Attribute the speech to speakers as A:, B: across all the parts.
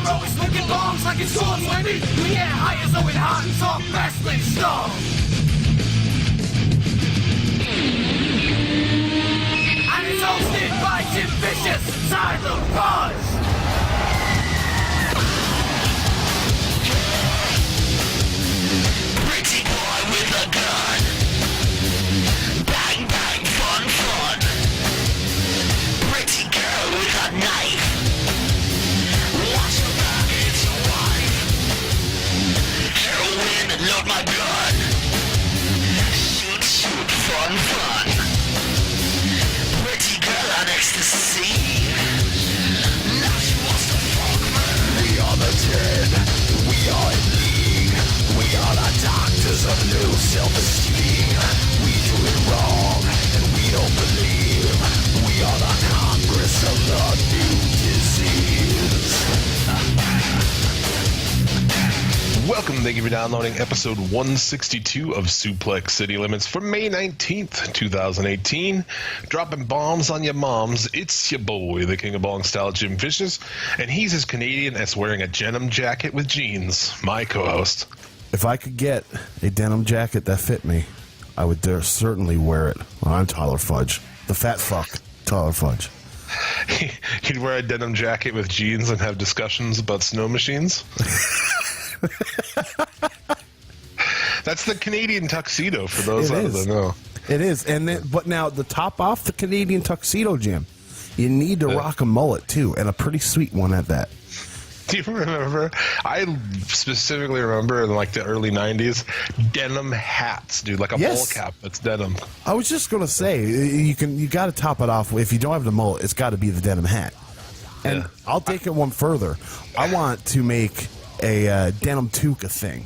A: Heroic smoking bombs like it's Sean Wendy. Yeah, high as though it hot and soft wrestling star. And it's hosted by Jim Vicious, Tyler Buzz.
B: Pretty boy with a gun. Bang bang fun fun. Pretty girl with a knife. Watch your back, it's your wife. Heroin, load my gun. Shoot, shoot, fun, fun. Pretty girl on ecstasy. Now she wants to fuck me. We are the dead. We are in league. We are the doctors of new self-esteem. We do it wrong and we don't believe. We are the Congress of the new disease.
C: Welcome, thank you for downloading episode 162 of Suplex City Limits for May 19th, 2018. Dropping bombs on your moms, it's your boy, the King of Bong Style, Jim Vicious, and he's as Canadian as wearing a denim jacket with jeans, my co-host.
D: If I could get a denim jacket that fit me, I would certainly wear it. Well, I'm Tyler Fudge, the fat fuck, Tyler Fudge.
C: He'd wear a denim jacket with jeans and have discussions about snow machines. That's the Canadian tuxedo for those that don't know.
D: It is, but now the top off the Canadian tuxedo, Jim, you need to rock a mullet too, and a pretty sweet one at that.
C: Do you remember? I specifically remember in like the early 90s, denim hats, dude, like a bowl cap that's denim.
D: I was just gonna say you got to top it off. If you don't have the mullet, it's got to be the denim hat. And I'll take it one further. I want to make a denim toque a thing.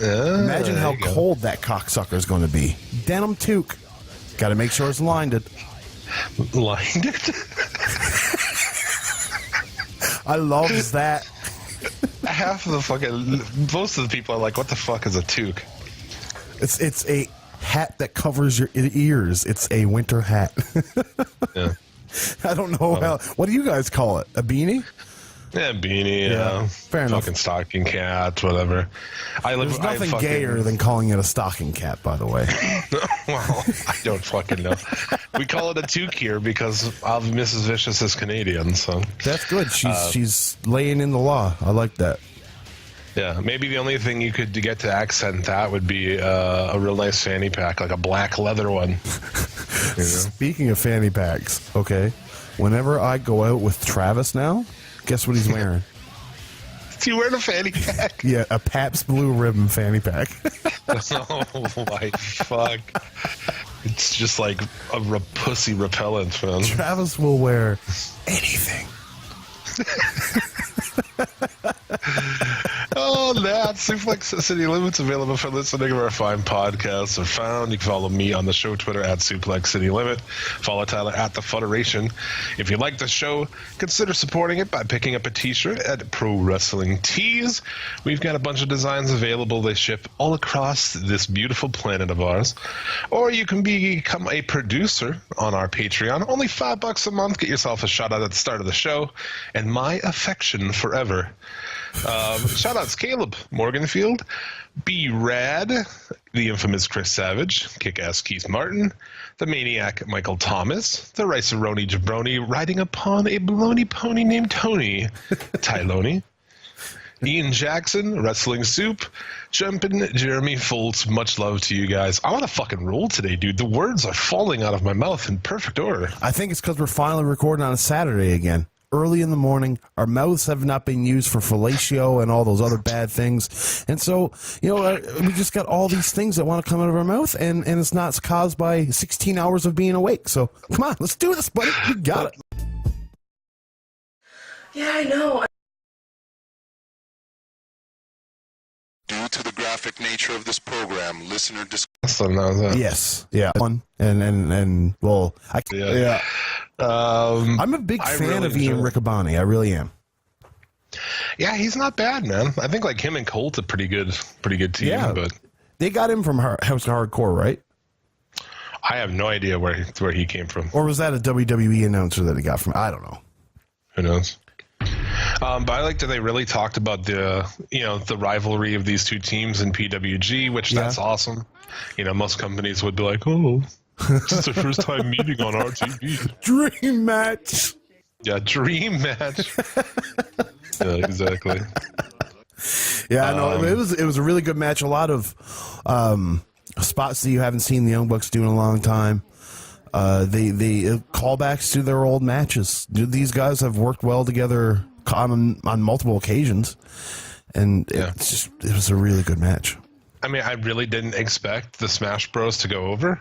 D: Imagine how cold that cocksucker is going to be. Denim toque. Got to make sure it's lined.
C: Lined?
D: I love that.
C: Half of the fucking, most of the people are like, what the fuck is a toque?
D: It's a hat that covers your ears. It's a winter hat.
C: Yeah.
D: I don't know how. What do you guys call it? A beanie?
C: Yeah, beanie.
D: Fair enough.
C: Fucking stocking cap, whatever.
D: There's nothing gayer than calling it a stocking cap, by the way.
C: Well, I don't fucking know. We call it a toque here because of Mrs. Vicious is Canadian, so
D: that's good. She's laying in the law. I like that.
C: Yeah, maybe the only thing you could get to accent that would be a real nice fanny pack, like a black leather one. You know?
D: Speaking of fanny packs, okay, whenever I go out with Travis now, guess what he's wearing?
C: Is he wearing a fanny pack?
D: Yeah, a Pabst Blue Ribbon fanny pack.
C: Oh my fuck! It's just like a pussy repellent, man.
D: Travis will wear anything.
C: Oh, that Suplex City Limits available for listening of our fine podcasts are found. You can follow me on the show Twitter at Suplex City Limit. Follow Tyler at The Federation. If you like the show, consider supporting it by picking up a t-shirt at Pro Wrestling Tees. We've got a bunch of designs available. They ship all across this beautiful planet of ours. Or you can become a producer on our Patreon. Only $5 a month. Get yourself a shout out at the start of the show. And my affection forever. Shout outs Caleb Morganfield, B Rad, the infamous Chris Savage, Kick-Ass Keith Martin, the maniac Michael Thomas, the Rice-A-Roni Jabroni riding upon a baloney pony named Tony, Tyloney, Ian Jackson, Wrestling Soup, Jumpin' Jeremy Foltz. Much love to you guys. I want to fucking roll today, dude. The words are falling out of my mouth in perfect order.
D: I think it's because we're finally recording on a Saturday again. Early in the morning, our mouths have not been used for fellatio and all those other bad things. And so, we just got all these things that want to come out of our mouth, and it's not caused by 16 hours of being awake. So, come on, let's do this, buddy. We got it.
E: Yeah, I know.
F: Due to the graphic nature of this program, listener
D: Yes. Yeah. And well, yeah. I'm a big fan of Ian Riccaboni. I really am.
C: Yeah, he's not bad, man. I think like him and Colt's a pretty good team.
D: Yeah,
C: but
D: they got him from House of Hardcore, right?
C: I have no idea where he came from.
D: Or was that a WWE announcer that he got from? I don't know.
C: Who knows? But I liked that they really talked about the rivalry of these two teams in PWG, which that's awesome. Most companies would be like, oh, this is the first time meeting on our TV.
D: Dream match.
C: Yeah, dream match. Yeah, exactly.
D: Yeah, I know. It was a really good match. A lot of spots that you haven't seen the Young Bucks do in a long time. They callbacks to their old matches. These guys have worked well together on multiple occasions, and it was a really good match.
C: I mean, I really didn't expect the Smash Bros to go over,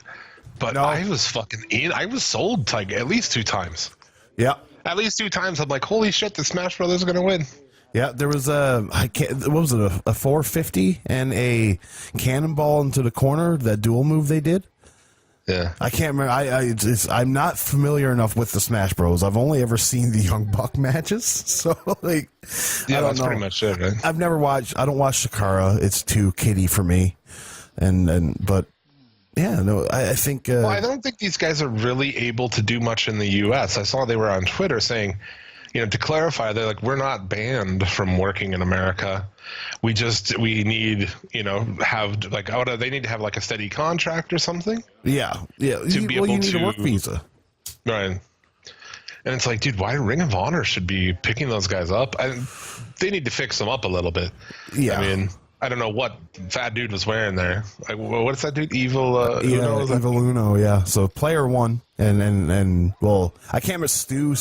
C: but I was fucking in. I was sold like at least 2 times.
D: Yeah,
C: at least 2 times. I'm like, holy shit, the Smash Brothers are gonna win.
D: Yeah, there was what was it, a 450 and a cannonball into the corner, that dual move they did.
C: Yeah,
D: I can't remember. I'm not familiar enough with the Smash Bros. I've only ever seen the Young Buck matches, so like, I don't
C: that's
D: know.
C: pretty much it, right?
D: I don't watch Shakara. It's too kiddie for me, but yeah, no, I think.
C: Well, I don't think these guys are really able to do much in the U.S. I saw they were on Twitter saying, to clarify, they're like, we're not banned from working in America. We need, have like, they need to have like a steady contract or something.
D: Yeah.
C: You
D: need a work visa.
C: Right. And it's like, dude, why Ring of Honor should be picking those guys up? They need to fix them up a little bit.
D: Yeah.
C: I mean, I don't know what fat dude was wearing there. Like, what's that dude? Uno?
D: Evil Uno, yeah. So player 1, and well, I can't remember Stu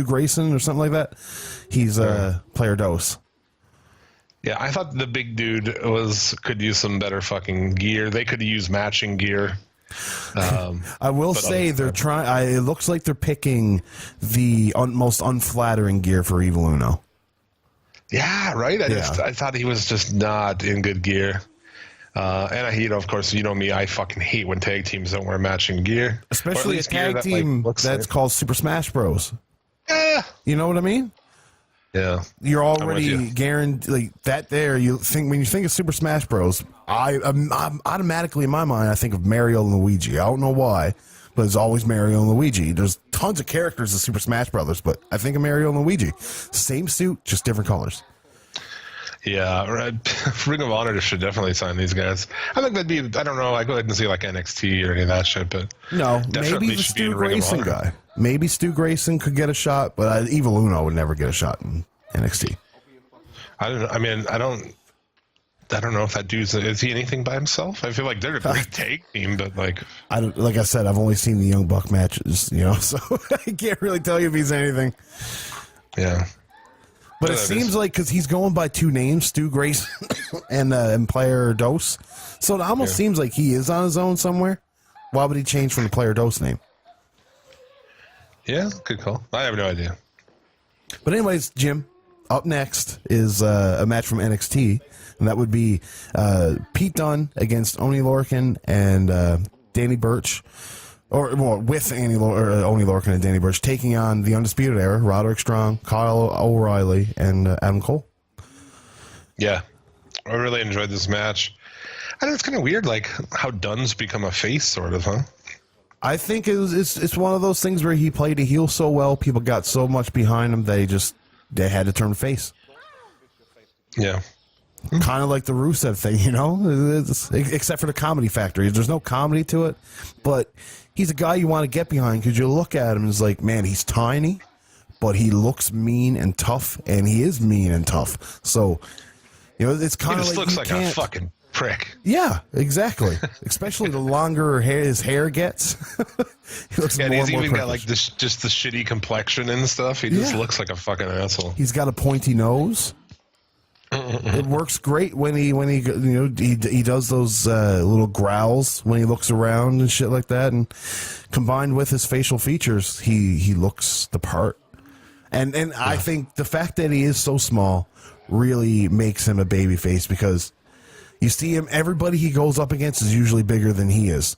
D: Grayson or something like that. He's player dose.
C: Yeah, I thought the big dude could use some better fucking gear. They could use matching gear.
D: I will say they're trying. It looks like they're picking the most unflattering gear for Evil Uno.
C: Yeah, right. I thought he was just not in good gear. And of course, me, I fucking hate when tag teams don't wear matching gear,
D: especially a tag team that's called Super Smash Bros.
C: Yeah,
D: you know what I mean?
C: Yeah,
D: you're already guaranteed like that. There, when you think of Super Smash Bros, I'm automatically in my mind I think of Mario and Luigi. I don't know why, but it's always Mario and Luigi. There's tons of characters in Super Smash Brothers, but I think of Mario and Luigi. Same suit, just different colors.
C: Yeah, right. Ring of Honor should definitely sign these guys. I think that'd be, I don't know, I go ahead and see like NXT or any of that shit, but
D: no, maybe the Stu Grayson guy. Maybe Stu Grayson could get a shot, but Evil Uno would never get a shot in NXT.
C: I don't know if that dude's, is he anything by himself? I feel like they're a great tag team, but like
D: I said, I've only seen the Young Buck matches, so I can't really tell you if he's anything.
C: Yeah.
D: But it seems like, because he's going by 2 names, Stu Grayson and player Dose, so it almost seems like he is on his own somewhere. Why would he change from the player Dose name?
C: Yeah, good call. I have no idea.
D: But anyways, Jim, up next is a match from NXT, and that would be Pete Dunne against Oney Lorcan and Danny Burch. With Oni Lorcan and Danny Burch taking on the Undisputed Era, Roderick Strong, Kyle O'Reilly, and Adam Cole.
C: Yeah, I really enjoyed this match. I know it's kind of weird, like how Dunne's become a face, sort of, huh?
D: I think it's one of those things where he played a heel so well, people got so much behind him, they had to turn face.
C: Yeah.
D: Kind of like the Rusev thing, except for the comedy factor. There's no comedy to it, but he's a guy you want to get behind because you look at him and it's like, man, he's tiny, but he looks mean and tough, and he is mean and tough. So, it's kind of like,
C: looks like a fucking prick.
D: Yeah, exactly. Especially the longer his hair gets. He looks
C: and
D: more
C: he's
D: and more
C: even got like
D: prickish.
C: just the shitty complexion and stuff. He just looks like a fucking asshole.
D: He's got a pointy nose. It works great when he does those little growls when he looks around and shit like that, and combined with his facial features, he looks the part. And I think the fact that he is so small really makes him a babyface, because you see him, everybody he goes up against is usually bigger than he is.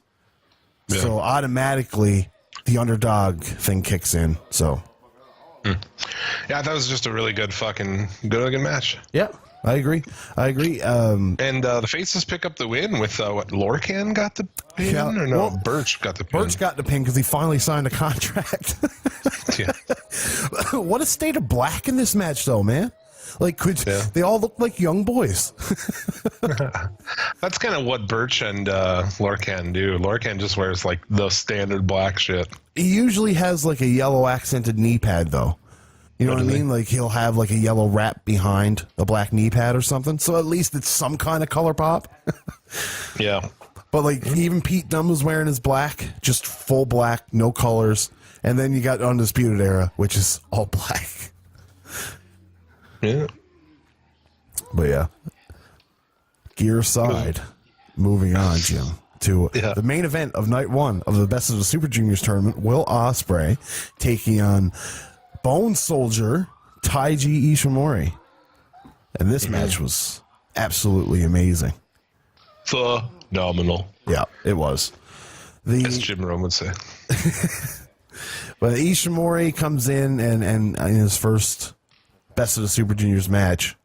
D: Yeah. So automatically the underdog thing kicks in. So
C: yeah, that was just a really good good match.
D: Yeah, I agree.
C: And the faces pick up the win with Lorcan got the pin, or no? Well, Burch got the pin.
D: Burch got the pin because he finally signed a contract.
C: Yeah.
D: what a state of black in this match, though, man. Like, they all look like young boys.
C: That's kind of what Birch and Lorcan do. Lorcan just wears like the standard black shit.
D: He usually has like a yellow accented knee pad, though. You know what I mean? Like, he'll have like a yellow wrap behind a black knee pad or something. So at least it's some kind of color pop.
C: Yeah.
D: But like, even Pete Dunne was wearing his black, just full black, no colors. And then you got Undisputed Era, which is all black.
C: Yeah.
D: But yeah. Gear aside, moving on, Jim, to the main event of night one of the Best of the Super Juniors tournament, Will Ospreay taking on Bone Soldier Taiji Ishimori. And this match was absolutely amazing.
C: Phenomenal.
D: Yeah, it was.
C: As Jim Rome would say.
D: But Ishimori comes in and in his first Best of the Super Juniors match.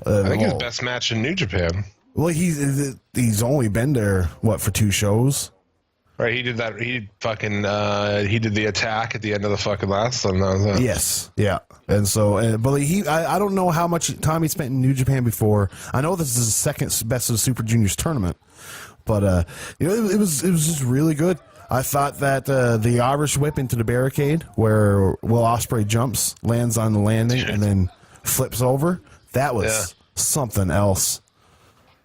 C: I think his best match in New Japan.
D: Well, he's only been there, what, for 2 shows?
C: Right, he did that. He did the attack at the end of the fucking last one. That was it.
D: Yes, yeah. And so, but I don't know how much time he spent in New Japan before. I know this is his second Best of the Super Juniors tournament, but it was just really good. I thought that the Irish whip into the barricade, where Will Ospreay jumps, lands on the landing, and then flips over, that was something else.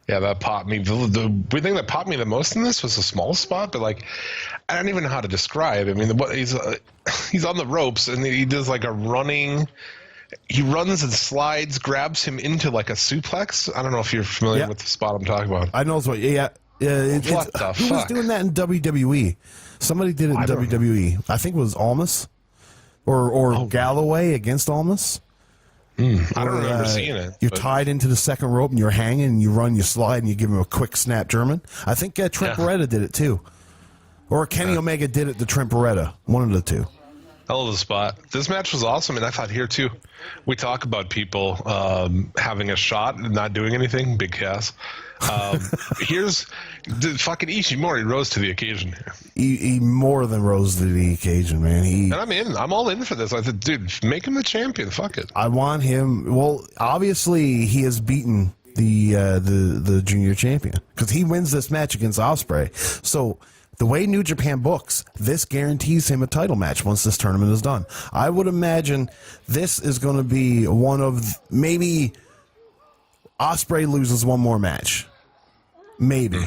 C: Yeah, that popped me. The weird thing that popped me the most in this was a small spot, but like, I don't even know how to describe. I mean, he's on the ropes and he does like a running. He runs and slides, grabs him into like a suplex. I don't know if you're familiar with the spot I'm talking about.
D: I know what. Yeah.
C: What the fuck?
D: Who was doing that in WWE? Somebody did it in WWE. I think it was Almas or Galloway against Almas.
C: I don't remember seeing it.
D: You're tied into the second rope and you're hanging and you run, you slide, and you give him a quick snap German. I think Trent Beretta did it too. Or Kenny Omega did it to Trent Beretta. One of the two.
C: Hell of a spot. This match was awesome, and I thought here too, we talk about people having a shot and not doing anything. Big Cass. Here's the fucking Ishimori rose to the occasion here.
D: He more than rose to the occasion, man.
C: And I'm in. I'm all in for this. I said, dude, make him the champion. Fuck it.
D: I want him. Well, obviously he has beaten the junior champion because he wins this match against Ospreay. So the way New Japan books, this guarantees him a title match once this tournament is done. I would imagine this is going to be one of maybe Ospreay loses one more match. Maybe.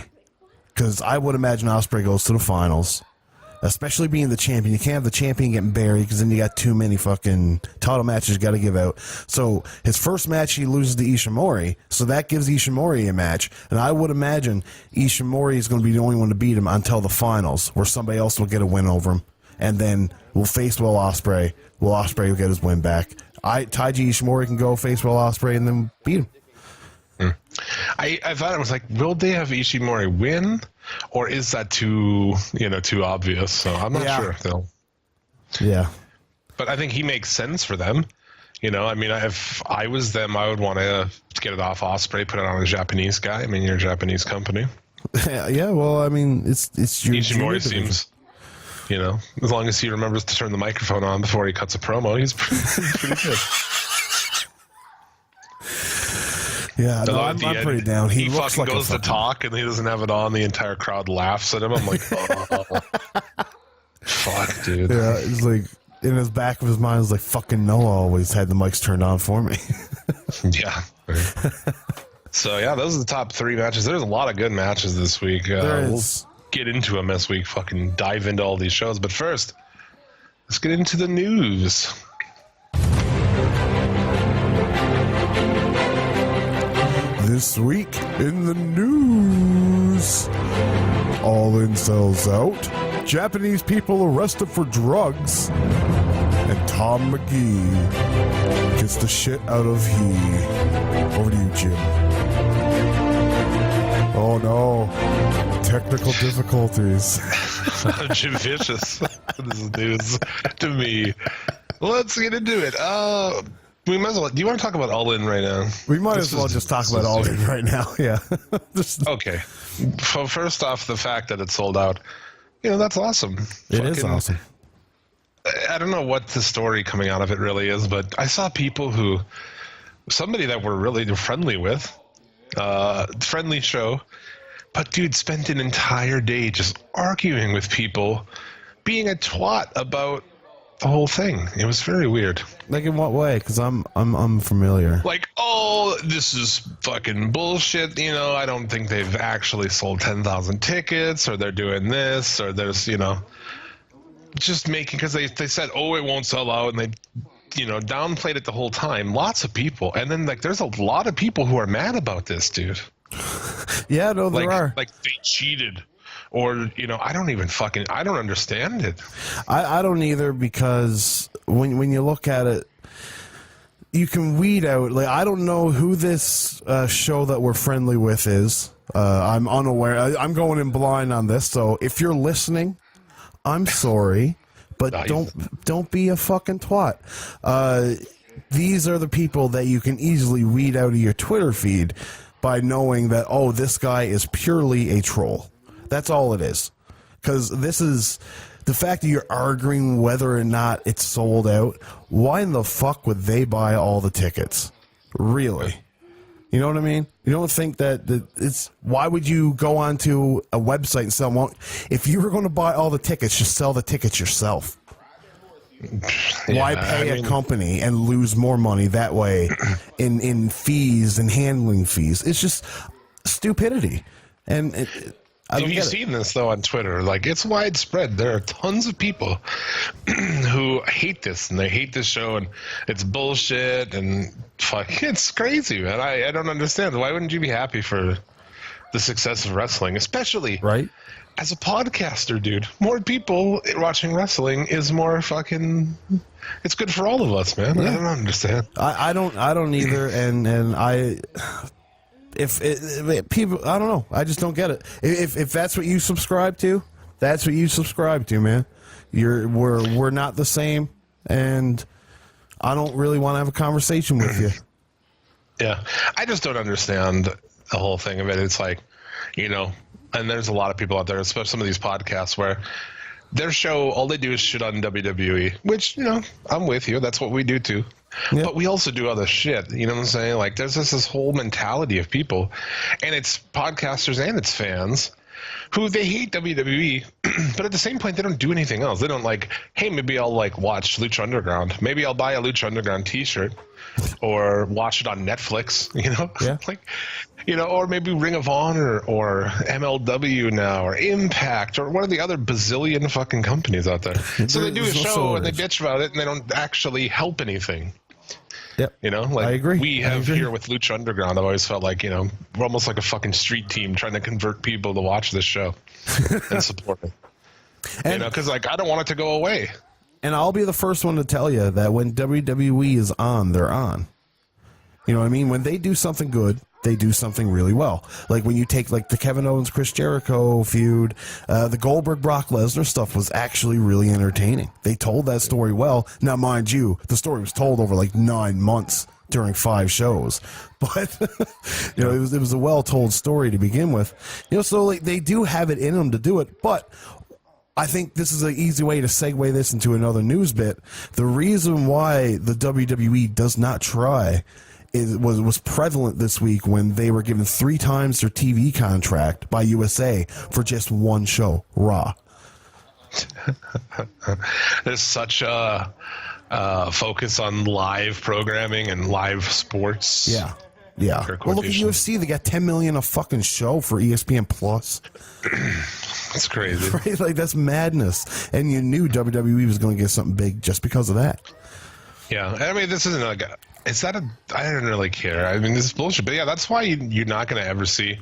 D: Because I would imagine Ospreay goes to the finals. Especially being the champion. You can't have the champion getting buried because then you got too many fucking title matches you got to give out. So his first match he loses to Ishimori. So that gives Ishimori a match. And I would imagine Ishimori is going to be the only one to beat him until the finals, where somebody else will get a win over him. And then we'll face Will Ospreay. Will Ospreay will get his win back. Taiji Ishimori can go face Will Ospreay and then beat him.
C: I thought it was like, will they have Ishimori win, or is that too obvious? So I'm not sure if they'll.
D: Yeah,
C: but I think he makes sense for them. I mean, if I was them, I would want to get it off Ospreay, put it on a Japanese guy. I mean, you're a Japanese company.
D: Yeah. Well, I mean, it's your
C: Ishimori seems. As long as he remembers to turn the microphone on before he cuts a promo, he's pretty good.
D: Yeah, no, I'm pretty down. He looks
C: fucking
D: like
C: goes to talk and he doesn't have it on. The entire crowd laughs at him. I'm like, oh, fuck, dude.
D: Yeah, it's like in his back of his mind, it's like fucking Noah always had the mics turned on for me.
C: Yeah. So yeah, those are the top 3 matches. There's a lot of good matches this week. We'll get into them as we fucking dive into all these shows. But first, let's get into the news.
D: This week in the news, All In sells out, Japanese people arrested for drugs, and Tom McGee gets the shit out of he. Over to you, Jim. Oh no, technical difficulties.
C: Jim Vicious. This is news to me. Let's get into it. We might as well. Do you want to talk about All In right now?
D: We might as well just talk about All In right now. Yeah.
C: Okay. So first off, the fact that it's sold out, that's awesome.
D: It is awesome.
C: I don't know what the story coming out of it really is, but I saw people somebody that we're really friendly with, friendly show, but dude spent an entire day just arguing with people, being a twat about the whole thing. It was very weird.
D: Like in what way? Because I'm familiar.
C: Like, oh, this is fucking bullshit. You know, I don't think they've actually sold 10,000 tickets, or they're doing this, or there's, you know, just making, because they said, oh, it won't sell out, and they, you know, downplayed it the whole time. Lots of people, and then like there's a lot of people who are mad about this, dude.
D: Yeah, no, there are.
C: Like they cheated. Or, you know, I don't understand it.
D: I don't either, because when you look at it, you can weed out. Like, I don't know who this show that we're friendly with is. I'm unaware. I'm going in blind on this. So if you're listening, I'm sorry, but don't be a fucking twat. These are the people that you can easily weed out of your Twitter feed by knowing that, oh, this guy is purely a troll. That's all it is. Because this is the fact that you're arguing whether or not it's sold out. Why in the fuck would they buy all the tickets? Really? You know what I mean? You don't think that it's... Why would you go onto a website and sell one? If you were going to buy all the tickets, just sell the tickets yourself.
C: Yeah,
D: why pay a company and lose more money that way in fees and handling fees? It's just stupidity. And...
C: Have you seen this, though, on Twitter? Like, it's widespread. There are tons of people who hate this, and they hate this show, and it's bullshit, and fuck, it's crazy, man. I don't understand. Why wouldn't you be happy for the success of wrestling, especially
D: right
C: as a podcaster, dude? More people watching wrestling is more fucking... It's good for all of us, man. Yeah. I don't understand.
D: I don't either, and I... If people, I don't know. I just don't get it. If that's what you subscribe to, that's what you subscribe to, man. We're not the same, and I don't really want to have a conversation with you.
C: Yeah, I just don't understand the whole thing of it. It's like, you know, and there's a lot of people out there, especially some of these podcasts, where their show, all they do is shit on WWE, which, you know, I'm with you. That's what we do too. Yep. But we also do other shit. You know what I'm saying? Like, there's this whole mentality of people, and it's podcasters and it's fans who they hate WWE, but at the same point, they don't do anything else. They don't like, hey, maybe I'll like watch Lucha Underground. Maybe I'll buy a Lucha Underground t-shirt or watch it on Netflix, you know?
D: Yeah.
C: Like, you know, or maybe Ring of Honor or MLW now or Impact or one of the other bazillion fucking companies out there. So they do a show and they bitch about it and they don't actually help anything.
D: Yep.
C: You know, like
D: I agree.
C: We have here with Lucha Underground, I've always felt like, you know, we're almost like a fucking street team trying to convert people to watch this show and support it. You know, because like I don't want it to go away.
D: And I'll be the first one to tell you that when WWE is on, they're on. You know what I mean? When they do something good, they do something really well. Like when you take like the Kevin Owens Chris Jericho feud, the Goldberg Brock Lesnar stuff was actually really entertaining. They told that story well. Now, mind you, the story was told over like 9 months during 5 shows, but you know, it was a well told story to begin with. You know, so like they do have it in them to do it, but. I think this is an easy way to segue this into another news bit. The reason why the WWE does not try was prevalent this week when they were given 3 times their TV contract by USA for just one show, Raw.
C: There's such a focus on live programming and live sports.
D: Yeah. Yeah. Well, look at UFC. They got $10 million a fucking show for ESPN Plus.
C: That's crazy.
D: Right? Like, that's madness. And you knew WWE was going to get something big just because of that.
C: Yeah. I mean, this isn't like I don't really care. I mean, this is bullshit. But yeah, that's why you're not going to ever see.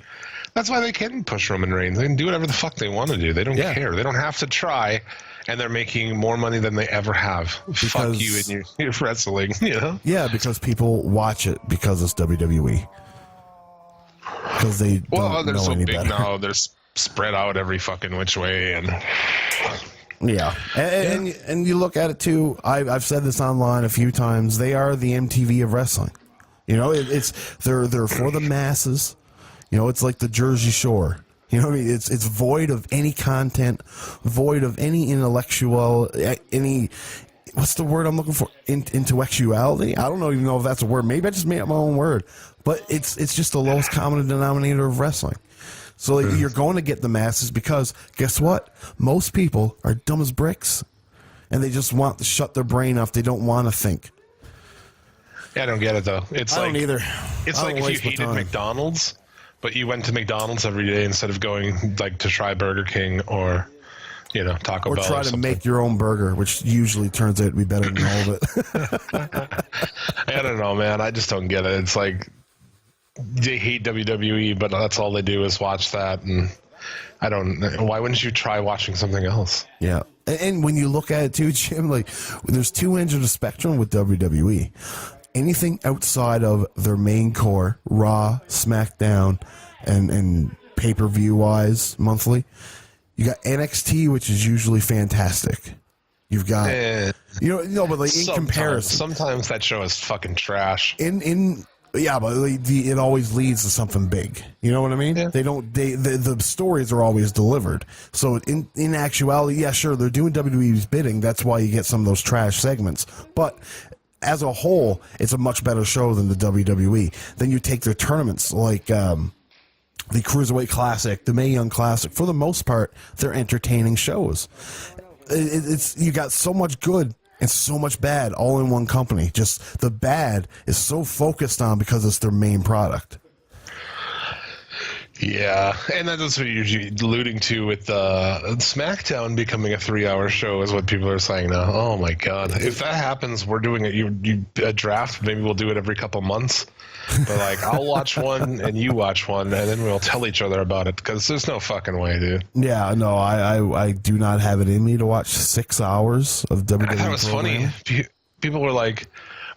C: That's why they can push Roman Reigns. They can do whatever the fuck they want to do. They don't care. They don't have to try. And they're making more money than they ever have. Fuck you and your wrestling, you know?
D: Yeah, because people watch it because it's WWE. Because they don't
C: they're
D: know
C: so
D: any
C: big
D: better.
C: now. They're spread out every fucking which way. And
D: yeah. And you look at it, too. I've said this online a few times. They are the MTV of wrestling. You know, they're for the masses. You know, it's like the Jersey Shore. You know what I mean? It's void of any content, void of any intellectual, any what's the word I'm looking for? Intellectuality? I don't even know if that's a word. Maybe I just made up my own word. But it's just the lowest common denominator of wrestling. So you're going to get the masses because guess what? Most people are dumb as bricks, and they just want to shut their brain off. They don't want to think.
C: Yeah, I don't get it though. It's
D: I don't either.
C: It's
D: I
C: like
D: don't
C: if you
D: waste my
C: hated
D: time.
C: McDonald's, but you went to McDonald's every day instead of going like to try Burger King or Taco
D: Or
C: Bell.
D: try
C: or
D: to
C: something.
D: make your own burger, which usually turns out to be better than all of it.
C: I don't know, man. I just don't get it. It's like they hate WWE, but that's all they do is watch that, and I don't. Why wouldn't you try watching something else?
D: Yeah. And when you look at it too, Jim, like there's two ends of the spectrum with WWE. Anything outside of their main core, Raw, SmackDown, and pay-per-view wise monthly, you got NXT, which is usually fantastic. You've got but like in comparison,
C: sometimes that show is fucking trash.
D: But it always leads to something big. You know what I mean?
C: Yeah.
D: The stories are always delivered. So in actuality, yeah, sure, they're doing WWE's bidding. That's why you get some of those trash segments. But as a whole, it's a much better show than the WWE. Then you take their tournaments like the Cruiserweight Classic, the Mae Young Classic. For the most part, they're entertaining shows. It's you got so much good and so much bad all in one company. Just the bad is so focused on because it's their main product.
C: Yeah, and that's what you're usually alluding to with SmackDown becoming a 3-hour show is what people are saying now. Oh my god! If that happens, we're doing a draft. Maybe we'll do it every couple months. But like, I'll watch one and you watch one, and then we'll tell each other about it because there's no fucking way, dude.
D: Yeah, no, I do not have it in me to watch 6 hours of WWE.
C: I thought it was funny. People were like,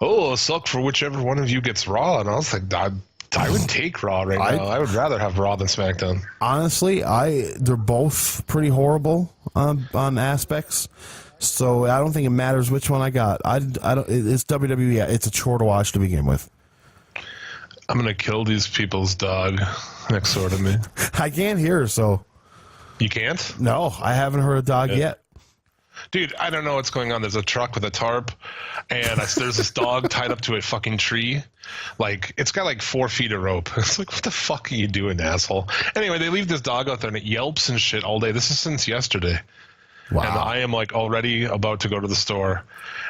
C: "Oh, it'll suck for whichever one of you gets Raw," and I was like, I would take Raw right now. I would rather have Raw than SmackDown.
D: Honestly, they're both pretty horrible on aspects. So I don't think it matters which one I got. I don't. It's WWE. Yeah, it's a chore to watch to begin with.
C: I'm gonna kill these people's dog next door to me.
D: I can't hear her, so
C: You can't?
D: no, I haven't heard a dog yet.
C: Dude, I don't know what's going on. There's a truck with a tarp, and there's this dog tied up to a fucking tree. Like, it's got like 4 feet of rope. It's like, what the fuck are you doing, asshole? Anyway, they leave this dog out there, and it yelps and shit all day. This is since yesterday.
D: Wow.
C: And I am like already about to go to the store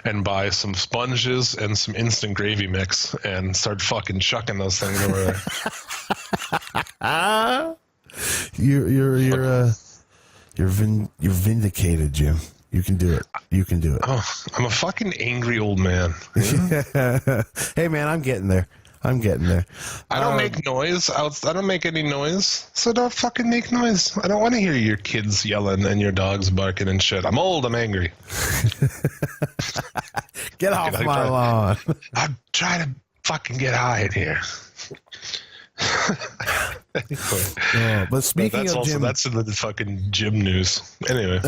C: and buy some sponges and some instant gravy mix and start fucking chucking those things over there.
D: You're vindicated, Jim. You can do it. You can do it.
C: Oh, I'm a fucking angry old man.
D: Hey, man, I'm getting there.
C: I don't make noise. I don't make any noise, so don't fucking make noise. I don't want to hear your kids yelling and your dogs barking and shit. I'm old. I'm angry.
D: Get off my lawn.
C: I'm trying to fucking get high in here.
D: But speaking of Jim,
C: that's in the fucking gym news. Anyway,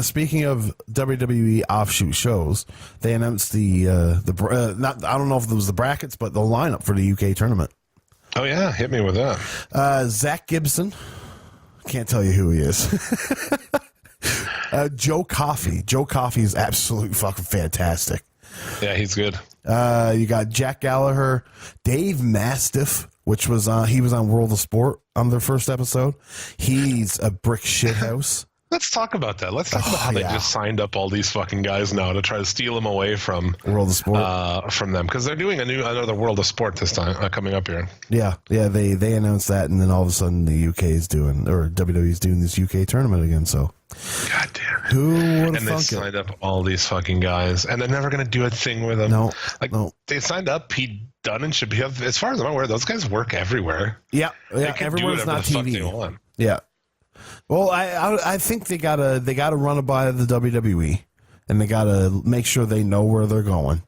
D: speaking of WWE offshoot shows, they announced the I don't know if it was the brackets, but the lineup for the UK tournament.
C: Oh yeah, hit me with that.
D: Zach Gibson, can't tell you who he is. Joe Coffey. Joe Coffey is absolutely fucking fantastic.
C: Yeah, he's good.
D: You got Jack Gallagher, Dave Mastiff, which was he was on World of Sport on their first episode. He's a brick shithouse.
C: Let's talk about that. Let's talk about how they just signed up all these fucking guys now to try to steal them away from
D: World of Sport
C: from them because they're doing another World of Sport this time coming up here.
D: Yeah. They announced that, and then all of a sudden the UK is doing, or WWE is doing this UK tournament again. So,
C: God damn it!
D: Who would have
C: And they
D: thunk it?
C: signed up all these fucking guys, and they're never gonna do a thing with them.
D: No,
C: they signed up Pete Dunne and should be. As far as I'm aware, those guys work everywhere.
D: Yeah.
C: They can do
D: Everyone's
C: whatever
D: not
C: the fuck they
D: TV.
C: want.
D: Yeah. Well, I think they gotta run it by the WWE, and they gotta make sure they know where they're going,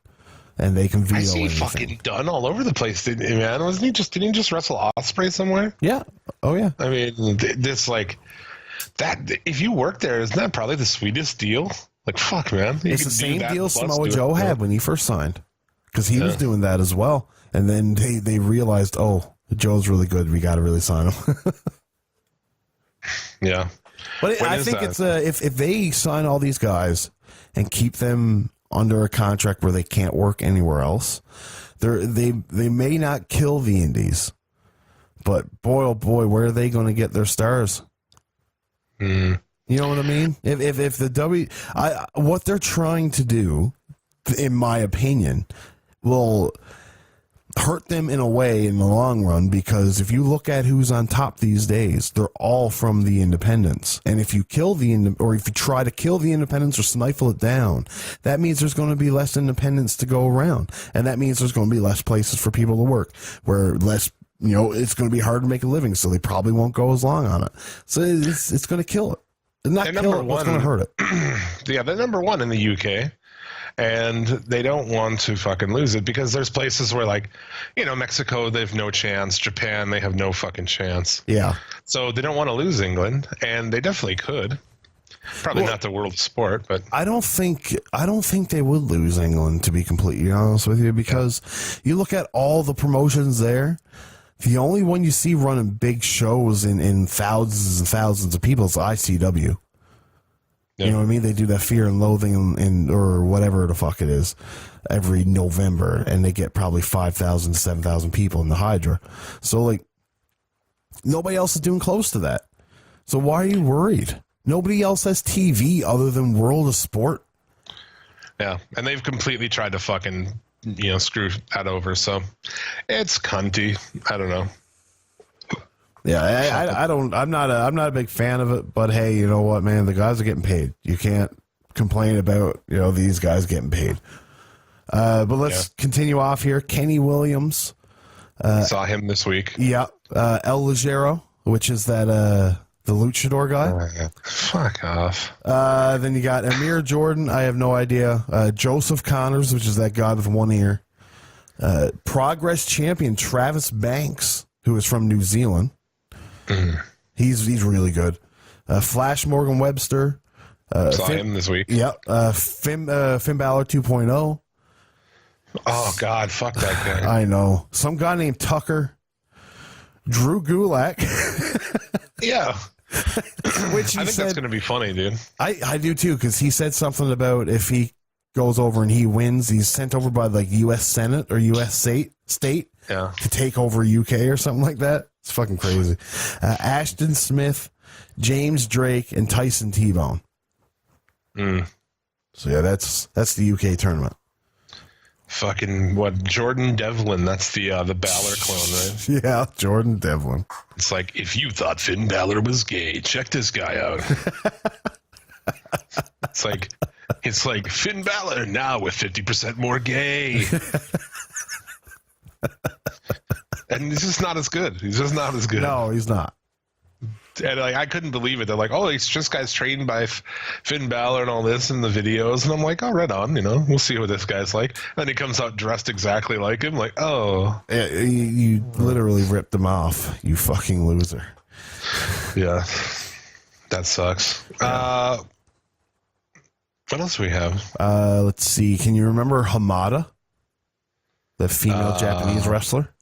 D: and they can veto
C: I see
D: anything.
C: fucking Dunne all over the place, didn't he, man? Didn't he just wrestle Ospreay somewhere?
D: Yeah. Oh yeah.
C: I mean, this like that. If you work there, isn't that probably the sweetest deal? Like, fuck, man. You
D: It's
C: can
D: the
C: do
D: same
C: that
D: deal
C: plus
D: Samoa
C: do it.
D: Joe had when he first signed, because he was doing that as well, and then they realized, oh, Joe's really good. We got to really sign him.
C: Yeah.
D: But
C: When
D: I
C: is
D: think
C: that?
D: it's if they sign all these guys and keep them under a contract where they can't work anywhere else. They may not kill the indies, but boy, oh boy, where are they going to get their stars?
C: Mm.
D: You know what I mean? If the what they're trying to do, in my opinion, will hurt them in a way in the long run, because if you look at who's on top these days, they're all from the independents. And if you kill or if you try to kill the independents or stifle it down, that means there's going to be less independents to go around. And that means there's going to be less places for people to work, where less, it's going to be hard to make a living, so they probably won't go as long on it. So it's going to kill it. Not kill it, it's going to hurt it.
C: Yeah, they're number one in the UK. And they don't want to fucking lose it, because there's places where, like, Mexico, they have no chance. Japan, they have no fucking chance.
D: Yeah.
C: So they don't want to lose England, and they definitely could. Probably not the world sport, but
D: I don't think they would lose England, to be completely honest with you, because you look at all the promotions there. The only one you see running big shows in thousands and thousands of people is ICW. Yeah. You know what I mean? They do that Fear and Loathing or whatever the fuck it is every November, and they get probably 5,000 to 7,000 people in the Hydra. So, like, nobody else is doing close to that. So why are you worried? Nobody else has TV other than World of Sport.
C: Yeah, and they've completely tried to fucking, screw that over. So it's cunty. I don't know.
D: Yeah, I'm not a big fan of it, but hey, you know what, man? The guys are getting paid. You can't complain about, these guys getting paid. But let's continue off here. Kenny Williams.
C: Saw him this week.
D: Yeah. El Ligero, which is that the luchador guy.
C: Fuck off.
D: Then you got Amir Jordan. I have no idea. Joseph Connors, which is that guy with one ear. Progress champion Travis Banks, who is from New Zealand. He's really good. Flash Morgan Webster.
C: Saw him this week.
D: Yep. Finn Balor 2.0.
C: Oh, God. Fuck that guy.
D: I know. Some guy named Tucker. Drew Gulak.
C: Yeah.
D: Which
C: I think that's going to be funny, dude.
D: I do, too, because he said something about if he goes over and he wins, he's sent over by, like, U.S. Senate or U.S. state to take over UK or something like that. It's fucking crazy. Ashton Smith, James Drake, and Tyson T-Bone. So yeah, that's the UK tournament.
C: Fucking what? Jordan Devlin. That's the Balor clone, right?
D: Yeah, Jordan Devlin.
C: It's like, if you thought Finn Balor was gay, check this guy out. It's like Finn Balor now with 50% more gay. And he's just not as good. He's just not as good.
D: No, he's not.
C: And I couldn't believe it. They're like, oh, he's just guy's trained by Finn Balor and all this in the videos. And I'm like, oh, right on. We'll see what this guy's like. And then he comes out dressed exactly like him. Like, oh.
D: Yeah, you literally ripped him off, you fucking loser.
C: Yeah. That sucks.
D: Yeah.
C: What else do we have?
D: Let's see. Can you remember Hamada? The female Japanese wrestler?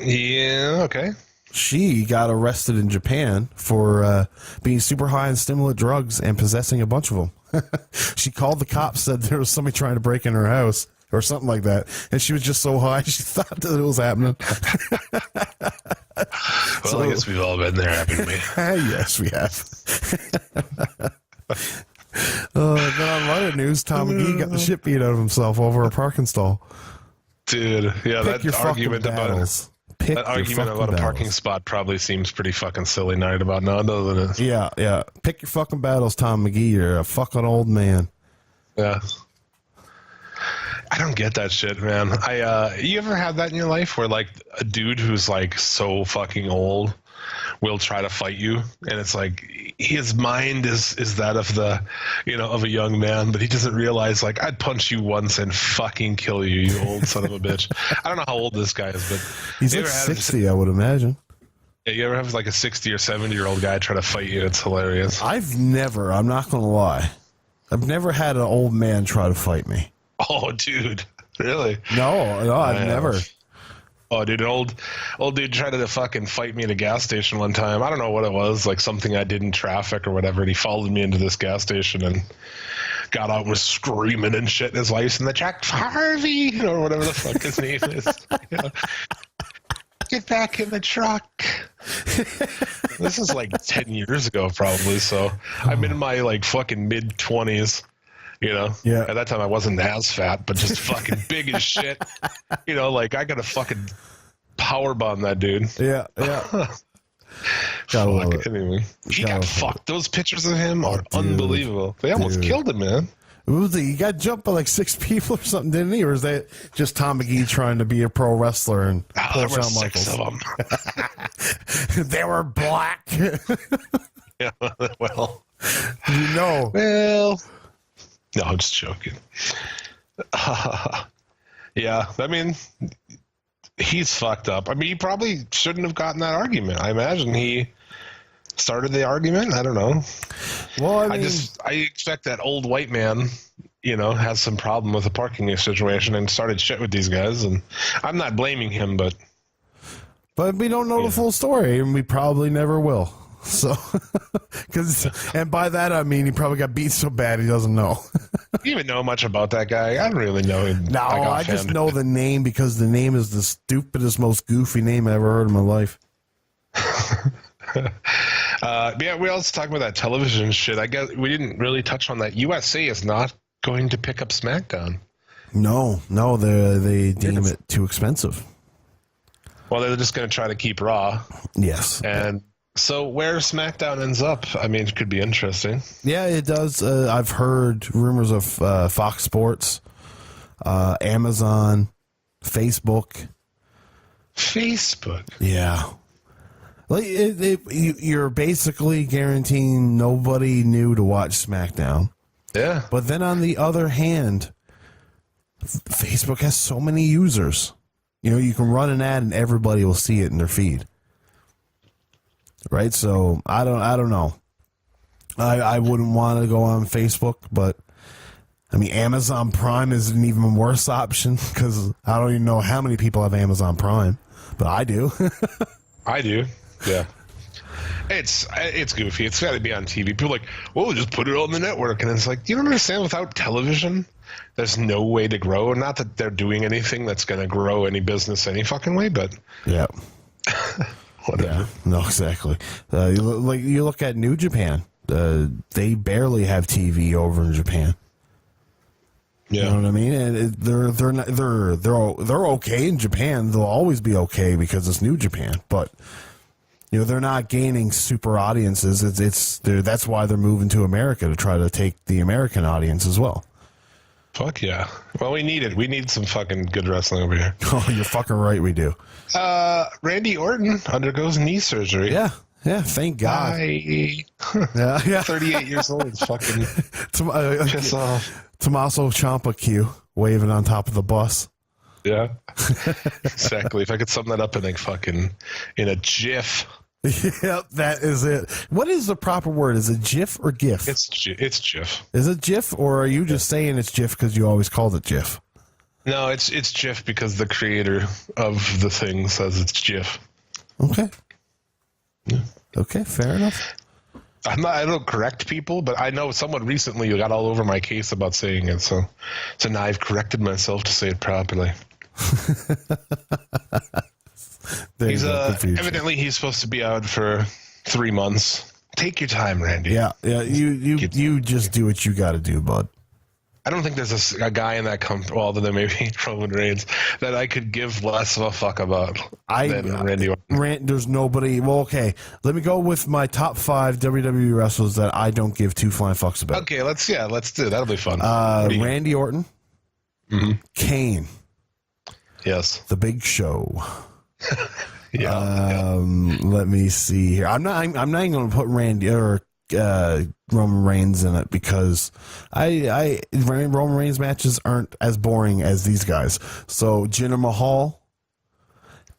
C: Yeah, okay.
D: She got arrested in Japan for being super high on stimulant drugs and possessing a bunch of them. She called the cops, said there was somebody trying to break in her house or something like that. And she was just so high, she thought that it was happening.
C: Well, I guess we've all been there, haven't we?
D: Yes, we have. Then on other news, Tom McGee got the shit beat out of himself over a parking stall.
C: Dude, yeah, that argument about a parking spot probably seems pretty fucking silly right about now, doesn't it?
D: Yeah. Pick your fucking battles, Tom McGee. You're a fucking old man.
C: Yeah. I don't get that shit, man. You ever had that in your life where, like, a dude who's, like, so fucking old will try to fight you, and it's like his mind is that of the, of a young man, but he doesn't realize, like, I'd punch you once and fucking kill you, you old son of a bitch. I don't know how old this guy is, but
D: he's like 60, I would imagine.
C: Yeah, you ever have like a 60 or 70-year-old guy try to fight you? It's hilarious.
D: I'm not gonna lie, I've never had an old man try to fight me.
C: Oh, dude, really?
D: No, I've never.
C: Oh, dude, an old dude tried to fucking fight me at a gas station one time. I don't know what it was, like something I did in traffic or whatever. And he followed me into this gas station and got out and was screaming and shit in his life, and the Jack Harvey or whatever the fuck his name is. You know? Get back in the truck. This is like 10 years ago, probably. So I'm in my like fucking mid 20s. You know,
D: yeah.
C: At that time I wasn't as fat, but just fucking big as shit. You know, like I got to fucking power bomb that dude.
D: Yeah.
C: Fuck. Anyway, he got fucked. Those pictures of him are unbelievable. They almost killed him, man.
D: He got jumped by like 6 people or something, didn't he? Or is that just Tom McGee trying to be a pro wrestler and pull
C: there were
D: Shawn
C: 6 of them.
D: They were black.
C: Yeah, well,
D: no,
C: I'm just joking. Yeah, I mean, he's fucked up. I mean, he probably shouldn't have gotten that argument. I imagine he started the argument. I don't know.
D: Well, I mean,
C: I expect that old white man, you know, has some problem with the parking situation and started shit with these guys. And I'm not blaming him, but
D: we don't know the full story, and we probably never will. So, and by that I mean he probably got beat so bad he doesn't know.
C: You even know much about that guy? I don't really know him.
D: No, I just know the name because the name is the stupidest, most goofy name I ever heard in my life.
C: Yeah, we also talked about that television shit. I guess we didn't really touch on that. USA is not going to pick up SmackDown.
D: No, they deem it too expensive.
C: Well, they're just going to try to keep Raw.
D: Yes.
C: And so where SmackDown ends up, I mean, it could be interesting.
D: Yeah, it does. I've heard rumors of Fox Sports, Amazon, Facebook. Yeah. Like you're basically guaranteeing nobody new to watch SmackDown.
C: Yeah.
D: But then on the other hand, Facebook has so many users. You know, you can run an ad and everybody will see it in their feed. Right? So I don't know. I wouldn't want to go on Facebook, but I mean, Amazon Prime is an even worse option because I don't even know how many people have Amazon Prime, but I do.
C: I do. Yeah. It's goofy. It's got to be on TV. People are like, well, just put it on the network. And it's like, you don't understand, without television, there's no way to grow. Not that they're doing anything that's going to grow any business any fucking way, but
D: yeah.
C: Whatever.
D: Yeah, no, exactly. You look at New Japan. They barely have TV over in Japan.
C: Yeah.
D: You know what I mean? And they're okay in Japan. They'll always be okay because it's New Japan. But you know, they're not gaining super audiences. That's why they're moving to America to try to take the American audience as well.
C: Fuck yeah. Well, we need it. We need some fucking good wrestling over here.
D: Oh, you're fucking right. We do.
C: Randy Orton undergoes knee surgery.
D: Yeah. Thank God.
C: Yeah. 38 years old. Fucking piss off.
D: Tommaso Ciampa Q waving on top of the bus.
C: Yeah. Exactly. If I could sum that up in a GIF.
D: Yeah, that is it. What is the proper word? Is it GIF or GIF?
C: It's GIF.
D: Is it GIF, or are you just saying it's GIF because you always called it GIF?
C: No, it's GIF because the creator of the thing says it's GIF.
D: Okay.
C: Yeah.
D: Okay, fair enough.
C: I don't correct people, but I know someone recently got all over my case about saying it, so now I've corrected myself to say it properly. Evidently he's supposed to be out for 3 months. Take your time, Randy.
D: Yeah. You just do what you got to do, bud.
C: I don't think there's a guy in that company, well, other than maybe Roman Reigns, that I could give less of a fuck about than Randy Orton.
D: There's nobody. Well, okay. Let me go with my top 5 WWE wrestlers that I don't give 2 flying fucks about.
C: Okay, let's do it. That'll be fun.
D: Randy Orton, Kane,
C: yes,
D: The Big Show.
C: Yeah.
D: Let me see here. I'm not even going to put Randy or Roman Reigns in it because Roman Reigns matches aren't as boring as these guys. So Jinder Mahal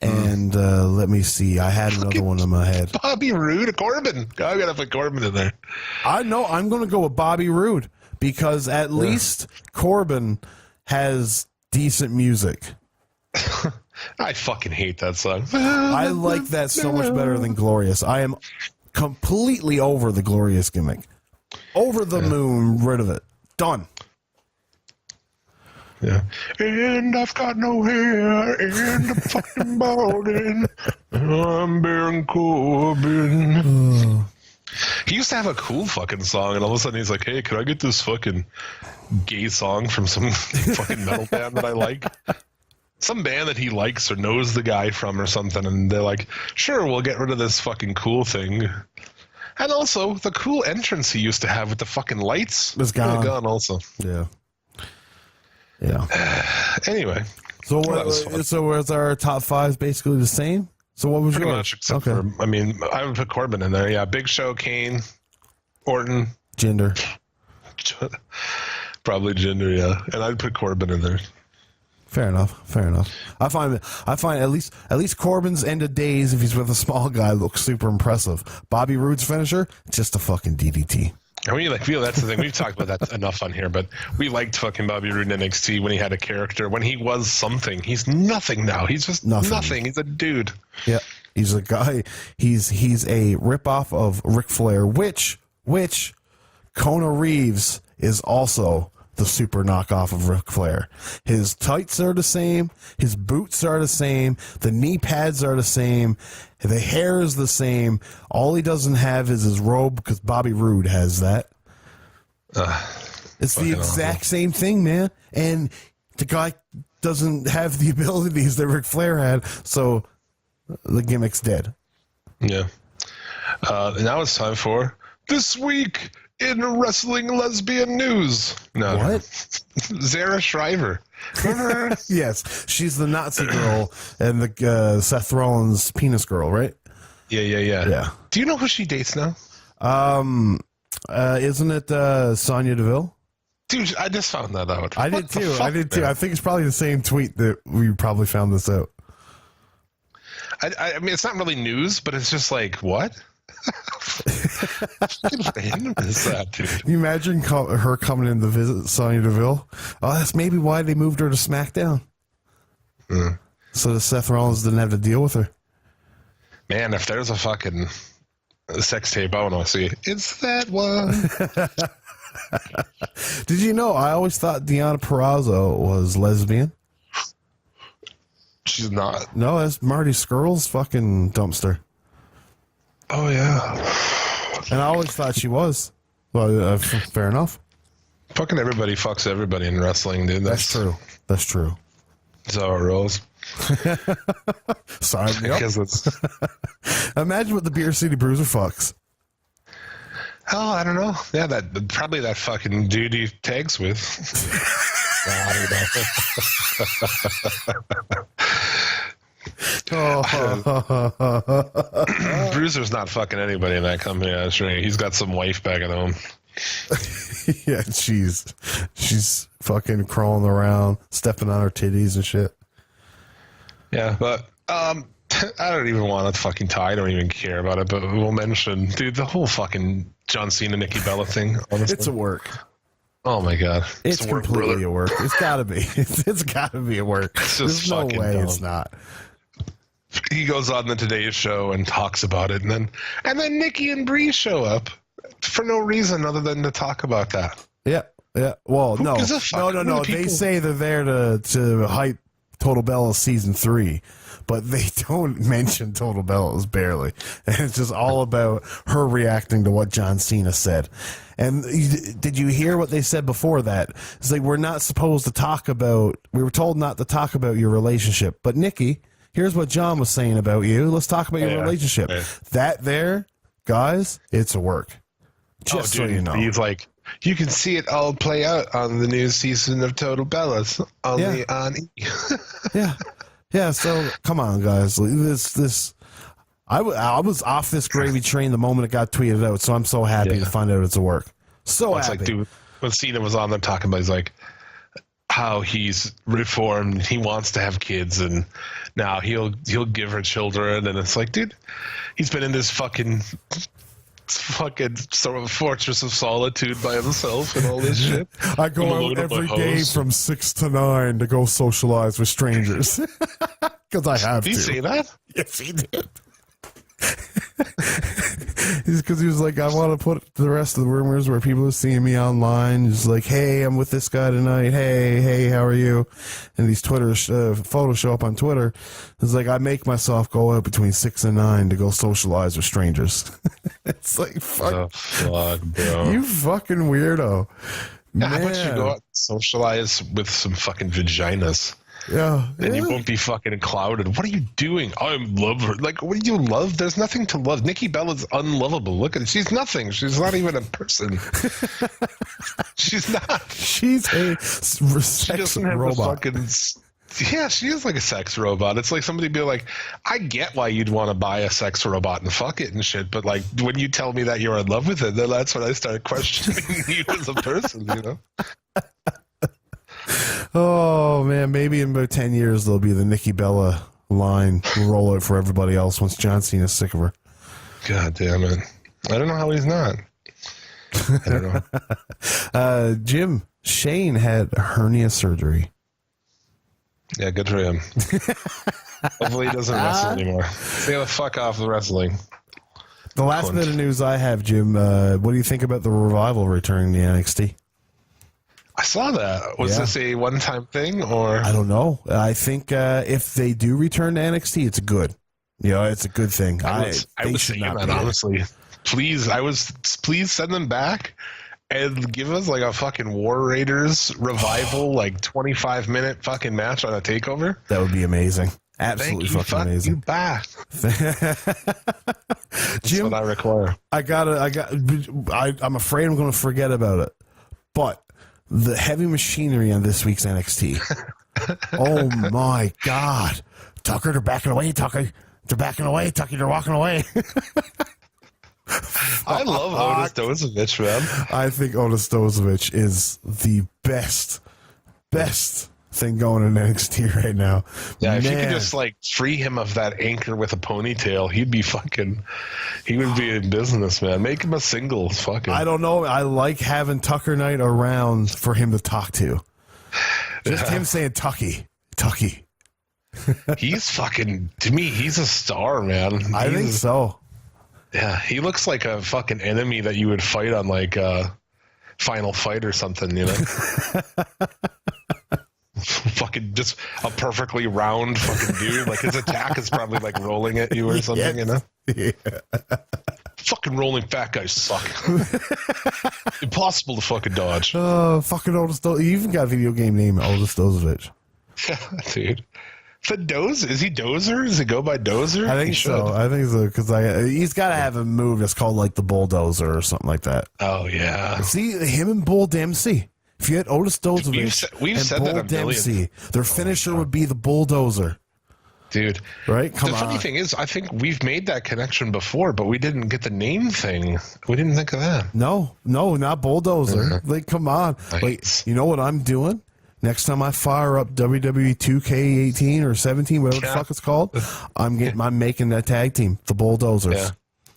D: and let me see. I had another one in my head.
C: Bobby Roode, Corbin. I gotta put Corbin in there.
D: I know. I'm going to go with Bobby Roode because at least Corbin has decent music.
C: I fucking hate that song.
D: I like that so much better than Glorious. I am completely over the Glorious gimmick. Over the moon, rid of it. Done.
C: Yeah. And I've got no hair in the fucking balding. I'm Baron Corbin. He used to have a cool fucking song, and all of a sudden he's like, hey, could I get this fucking gay song from some fucking metal band that I like? Some band that he likes or knows the guy from or something, and they're like, sure, we'll get rid of this fucking cool thing. And also, the cool entrance he used to have with the fucking lights
D: was gone.
C: Gone also.
D: Yeah. Yeah.
C: Anyway.
D: So
C: that was fun.
D: so was our top fives basically the same? So what was
C: Pretty
D: yours?
C: much, except for, I mean, I would put Corbin in there. Yeah, Big Show, Kane, Orton.
D: Gender.
C: Probably Gender, yeah. And I'd put Corbin in there.
D: Fair enough. I find at least Corbin's end of days, if he's with a small guy, looks super impressive. Bobby Roode's finisher, just a fucking DDT.
C: And we feel that's the thing. We've talked about that enough on here, but we liked fucking Bobby Roode in NXT when he had a character, when he was something. He's nothing now. He's just nothing. He's a dude.
D: Yeah, he's a guy. He's a ripoff of Ric Flair, which Kona Reeves is also the super knockoff of Ric Flair. His tights are the same. His boots are the same. The knee pads are the same. The hair is the same. All he doesn't have is his robe, because Bobby Roode has that. It's the exact same thing, man. And the guy doesn't have the abilities that Ric Flair had, so the gimmick's dead.
C: Yeah. Now it's time for This Week in Wrestling Lesbian News. No.
D: What?
C: Zara Shriver. Remember her?
D: Yes, she's the Nazi girl and the Seth Rollins penis girl, right?
C: Yeah. Do you know who she dates now?
D: Isn't it Sonya Deville?
C: Dude, I just found that out.
D: I did too. I think it's probably the same tweet that we probably found this out.
C: I mean, it's not really news, but it's just like, what? What random is that, dude?
D: Can you imagine her coming in to visit Sonya Deville? Oh, that's maybe why they moved her to SmackDown. So that Seth Rollins didn't have to deal with her.
C: Man, if there's a fucking sex tape, I want to see it. It's that one.
D: Did you know, I always thought Deonna Purrazzo was lesbian.
C: She's not.
D: No, that's Marty Scurll's fucking dumpster.
C: Oh, yeah.
D: And I always thought she was. Well, fair enough.
C: Fucking everybody fucks everybody in wrestling, dude.
D: That's true. That's true.
C: That's how it rolls.
D: Sign me up.
C: Because it's...
D: Imagine what the Beer City Bruiser fucks.
C: Oh, I don't know. Yeah, probably that fucking dude he tags with. I don't know. Bruiser's not fucking anybody in that company, that's right. He's got some wife back at home.
D: Yeah, she's fucking crawling around, stepping on her titties and shit.
C: Yeah, but I don't even want to fucking tie. I don't even care about it, but we'll mention, dude, the whole fucking John Cena, Nikki Bella thing. Honestly.
D: It's a work.
C: Oh my god,
D: it's completely a work. It's gotta be. It's gotta be a work.
C: It's
D: just
C: There's
D: no
C: fucking
D: way
C: dumb.
D: It's not.
C: He goes on the Today Show and talks about it, and then Nikki and Bree show up for no reason other than to talk about that.
D: Yeah. Well, no.
C: gives a fuck?
D: No.
C: Who are the
D: They
C: people?
D: say they're there to hype Total Bellas season 3, but they don't mention Total Bellas barely, and it's just all about her reacting to what John Cena said. And did you hear what they said before that? It's like, we're not supposed to talk about. We were told not to talk about your relationship, but Nikki, here's what John was saying about you. Let's talk about your relationship.
C: Yeah.
D: That there, guys, it's a work. Just so you know.
C: He's like, you can see it all play out on the new season of Total Bellas. Only on E.
D: Yeah. So come on, guys. I was off this gravy train the moment it got tweeted out. So I'm so happy to find out it's a work. So
C: It's
D: happy.
C: like, dude, when Cena was on there talking about, he's like, how he's reformed, he wants to have kids, and now he'll give her children, and it's like, dude, he's been in this fucking sort of fortress of solitude by himself and all this shit.
D: I go
C: I'm
D: out
C: alone on
D: every
C: my
D: day
C: hose.
D: from 6 to 9 to go socialize with strangers because I have
C: Did
D: to.
C: he say that?
D: Yes, he did. because he was like, I want to put the rest of the rumors where people are seeing me online. He's like, hey, I'm with this guy tonight. Hey, how are you? And these Twitter photos show up on Twitter. It's like, I make myself go out between 6 and 9 to go socialize with strangers. It's like, fuck,
C: bro.
D: you fucking weirdo.
C: Yeah, how about you go out and socialize with some fucking vaginas?
D: Yeah.
C: And you won't be fucking clouded. What are you doing? I love her. Like, what do you love? There's nothing to love. Nikki Bella's unlovable. Look at her. She's nothing. She's not even a person. She's not.
D: She's a
C: She doesn't have
D: robot.
C: the fucking... Yeah, she is like a sex robot. It's like somebody be like, I get why you'd want to buy a sex robot and fuck it and shit, but like when you tell me that you're in love with it, then that's when I start questioning you as a person, you know?
D: Oh man, maybe in about 10 years there'll be the Nikki Bella line roll out for everybody else once John Cena's sick of her.
C: God damn it. I don't know how he's not. I don't know.
D: Jim, Shane had hernia surgery.
C: Yeah, good for him. Hopefully he doesn't wrestle anymore. Stay the fuck off the wrestling.
D: The last bit of news I have, Jim, what do you think about the Revival returning to NXT?
C: I saw that. Was this a one-time thing, or?
D: I don't know. I think if they do return to NXT, it's good. You know, it's a good thing.
C: I was saying that, honestly. Please send them back and give us like a fucking War Raiders Revival, like 25-minute fucking match on a takeover.
D: That would be amazing. Absolutely fucking amazing.
C: You back.
D: That's
C: Jim, what I require.
D: I'm afraid I'm going to forget about it. But the heavy machinery on this week's NXT. Oh my God. Tucker, they're backing away, Tucker. They're backing away, Tucker. They're walking away.
C: I love Otis Dozovich, man.
D: I think Otis Dozovich is the best thing going in NXT right now.
C: Yeah, if you could just like free him of that anchor with a ponytail, he would be in business, man. Make him a singles, fucking.
D: I don't know. I like having Tucker Knight around for him to talk to. Just him saying Tucky.
C: He's fucking, to me, he's a star, man.
D: I think so.
C: Yeah, he looks like a fucking enemy that you would fight on like Final Fight or something, you know? Fucking just a perfectly round fucking dude. Like his attack is probably like rolling at you or something, you know?
D: Yeah.
C: Fucking rolling fat guys suck. Impossible to fucking dodge.
D: Fucking Otis Dozovich. You even got a video game name, Otis Dozovich.
C: Dude. The Dozer? Is he Dozer? Does he go by Dozer?
D: I think so. Because he's got to have a move that's called like the Bulldozer or something like that.
C: Oh, yeah.
D: See, him and Bull Dempsey. If you had Otis Dozovich
C: we've
D: and
C: said
D: Bull
C: that
D: Dempsey, their finisher would be the Bulldozer.
C: Dude.
D: Right?
C: The funny thing is, I think we've made that connection before, but we didn't get the name thing. We didn't think of that.
D: No, not Bulldozer. Like, come on.
C: Nice.
D: Wait, you know what I'm doing? Next time I fire up WWE 2K18 or 17, whatever the fuck it's called, I'm making that tag team, the Bulldozers.
C: Yeah.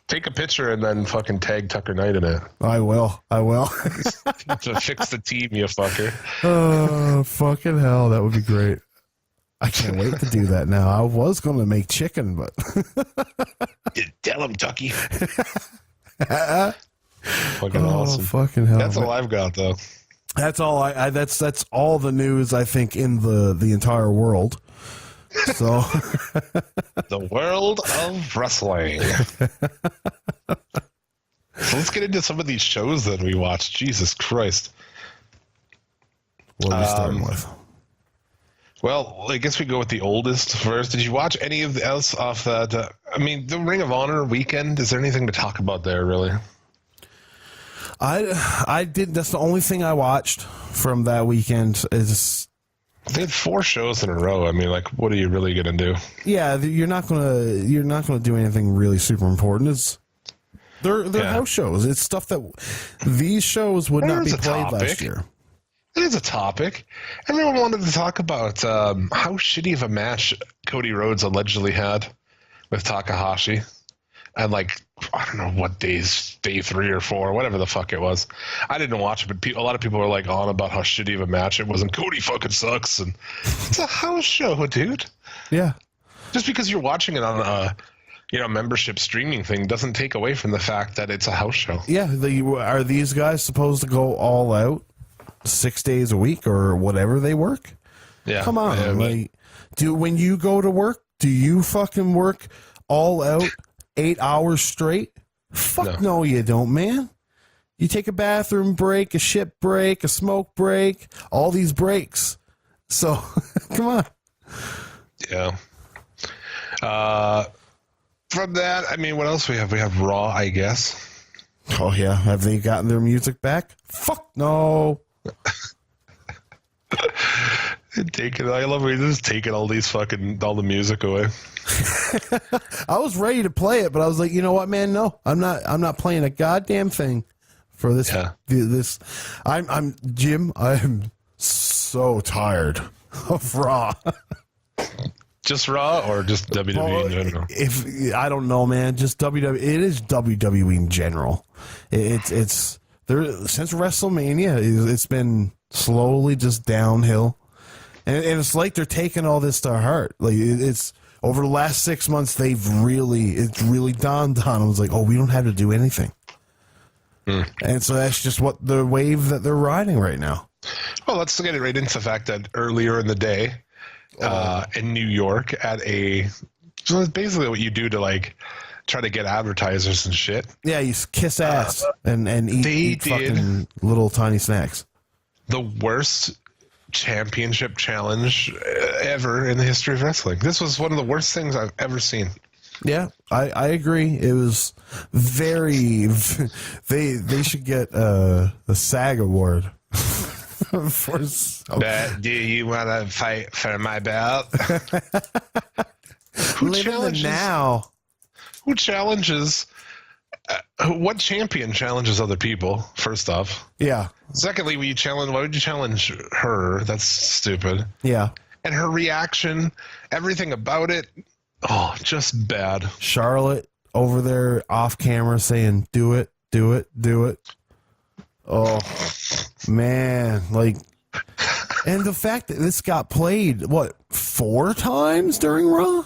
C: Take a picture and then fucking tag Tucker Knight in it.
D: I will.
C: To fix the team, you fucker.
D: Oh, fucking hell. That would be great. I can't wait to do that now. I was going to make chicken, but...
C: Tell him, Tucky. Fucking awesome.
D: Fucking hell.
C: That's all I've got, though.
D: That's all that's all the news I think in the entire world. So
C: the world of wrestling. So let's get into some of these shows that we watched. Jesus Christ.
D: What are we starting with?
C: Well, I guess we go with the oldest first. Did you watch any of the else off that? The Ring of Honor weekend. Is there anything to talk about there, really?
D: I did. That's the only thing I watched from that weekend. Is
C: they had 4 shows in a row. I mean, like, what are you really gonna do?
D: Yeah, you're not gonna do anything really super important. They're house shows. It's stuff that these shows would not be played last year.
C: It is a topic. Everyone wanted to talk about how shitty of a match Cody Rhodes allegedly had with Takahashi. And like, I don't know what day 3 or 4, whatever the fuck it was. I didn't watch it, but a lot of people were like on about how shitty of a match it was, and Cody fucking sucks. And it's a house show, dude.
D: Yeah.
C: Just because you're watching it on membership streaming thing doesn't take away from the fact that it's a house show.
D: Yeah, are these guys supposed to go all out 6 days a week or whatever they work?
C: Yeah.
D: Come on, when you go to work, do you fucking work all out 8 hours straight? Fuck no, you don't, man. You take a bathroom break, a shit break, a smoke break, all these breaks. So, come on.
C: Yeah. From that, I mean, what else we have? We have Raw, I guess.
D: Oh, yeah. Have they gotten their music back? Fuck no.
C: I love when just taking all the music away.
D: I was ready to play it, but I was like, you know what, man? No, I'm not playing a goddamn thing for this.
C: Yeah.
D: I'm Jim. I'm so tired of Raw.
C: Just Raw or just WWE in general?
D: If I don't know, man, just WWE. It is WWE in general. It's there since WrestleMania. It's been slowly just downhill, and it's like they're taking all this to heart. Like it's over the last 6 months, it's really dawned on them. It's like, oh, we don't have to do anything, and so that's just what the wave that they're riding right now.
C: Well, let's get it right into the fact that earlier in the day. In New York so it's basically what you do to like try to get advertisers and shit.
D: Yeah, you kiss ass and eat fucking little tiny snacks.
C: The worst championship challenge ever in the history of wrestling. This was one of the worst things I've ever seen.
D: Yeah, I agree. It was very. They should get a SAG award.
C: Do you want to fight for my belt? Who challenges? What champion challenges other people? First off,
D: yeah.
C: Secondly, why would you challenge her? That's stupid.
D: Yeah.
C: And her reaction, everything about it, just bad.
D: Charlotte over there off camera saying, "Do it, do it, do it." Oh, man. Like, and the fact that this got played, 4 times during Raw?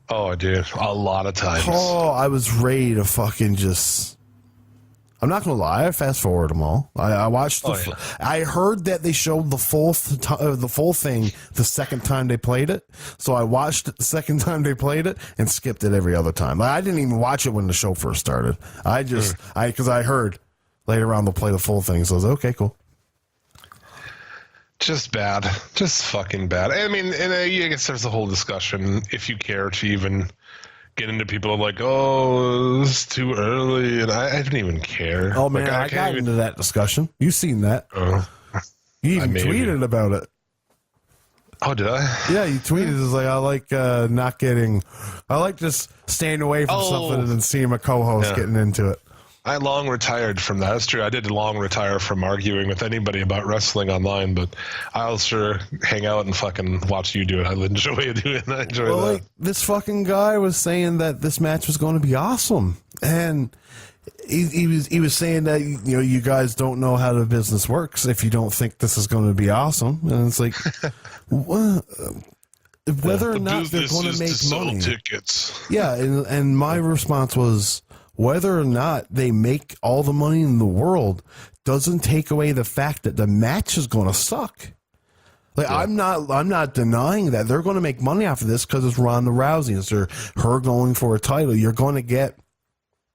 C: Oh, dude. A lot of times.
D: Oh, I was ready to fucking just... I'm not going to lie. I fast forward them all. I watched I heard that they showed the full thing the second time they played it. So I watched it the second time they played it and skipped it every other time. Like, I didn't even watch it when the show first started. Because I heard... Later on, they'll play the full thing. So I was like, okay, cool.
C: Just bad. Just fucking bad. I mean, and I guess there's a whole discussion, if you care to even get into people like, oh, it's too early. And I didn't even care.
D: Oh, man, I got into that discussion. You've seen that. You even tweeted about it.
C: Oh, did I?
D: Yeah, you tweeted. It's like, I like just staying away from something and then seeing my co-host getting into it.
C: I long retired from that. That's true. I did long retire from arguing with anybody about wrestling online, but I'll sure hang out and fucking watch you do it. I enjoy doing it. I enjoy that.
D: Like, this fucking guy was saying that this match was going to be awesome, and he was saying that you guys don't know how the business works if you don't think this is going to be awesome, and it's like, whether or not they're going to make money.
C: Tickets.
D: Yeah, and my response was, whether or not they make all the money in the world doesn't take away the fact that the match is going to suck. Like, I'm not denying that they're going to make money off of this because it's Ronda Rousey. It's her going for a title. You're going to get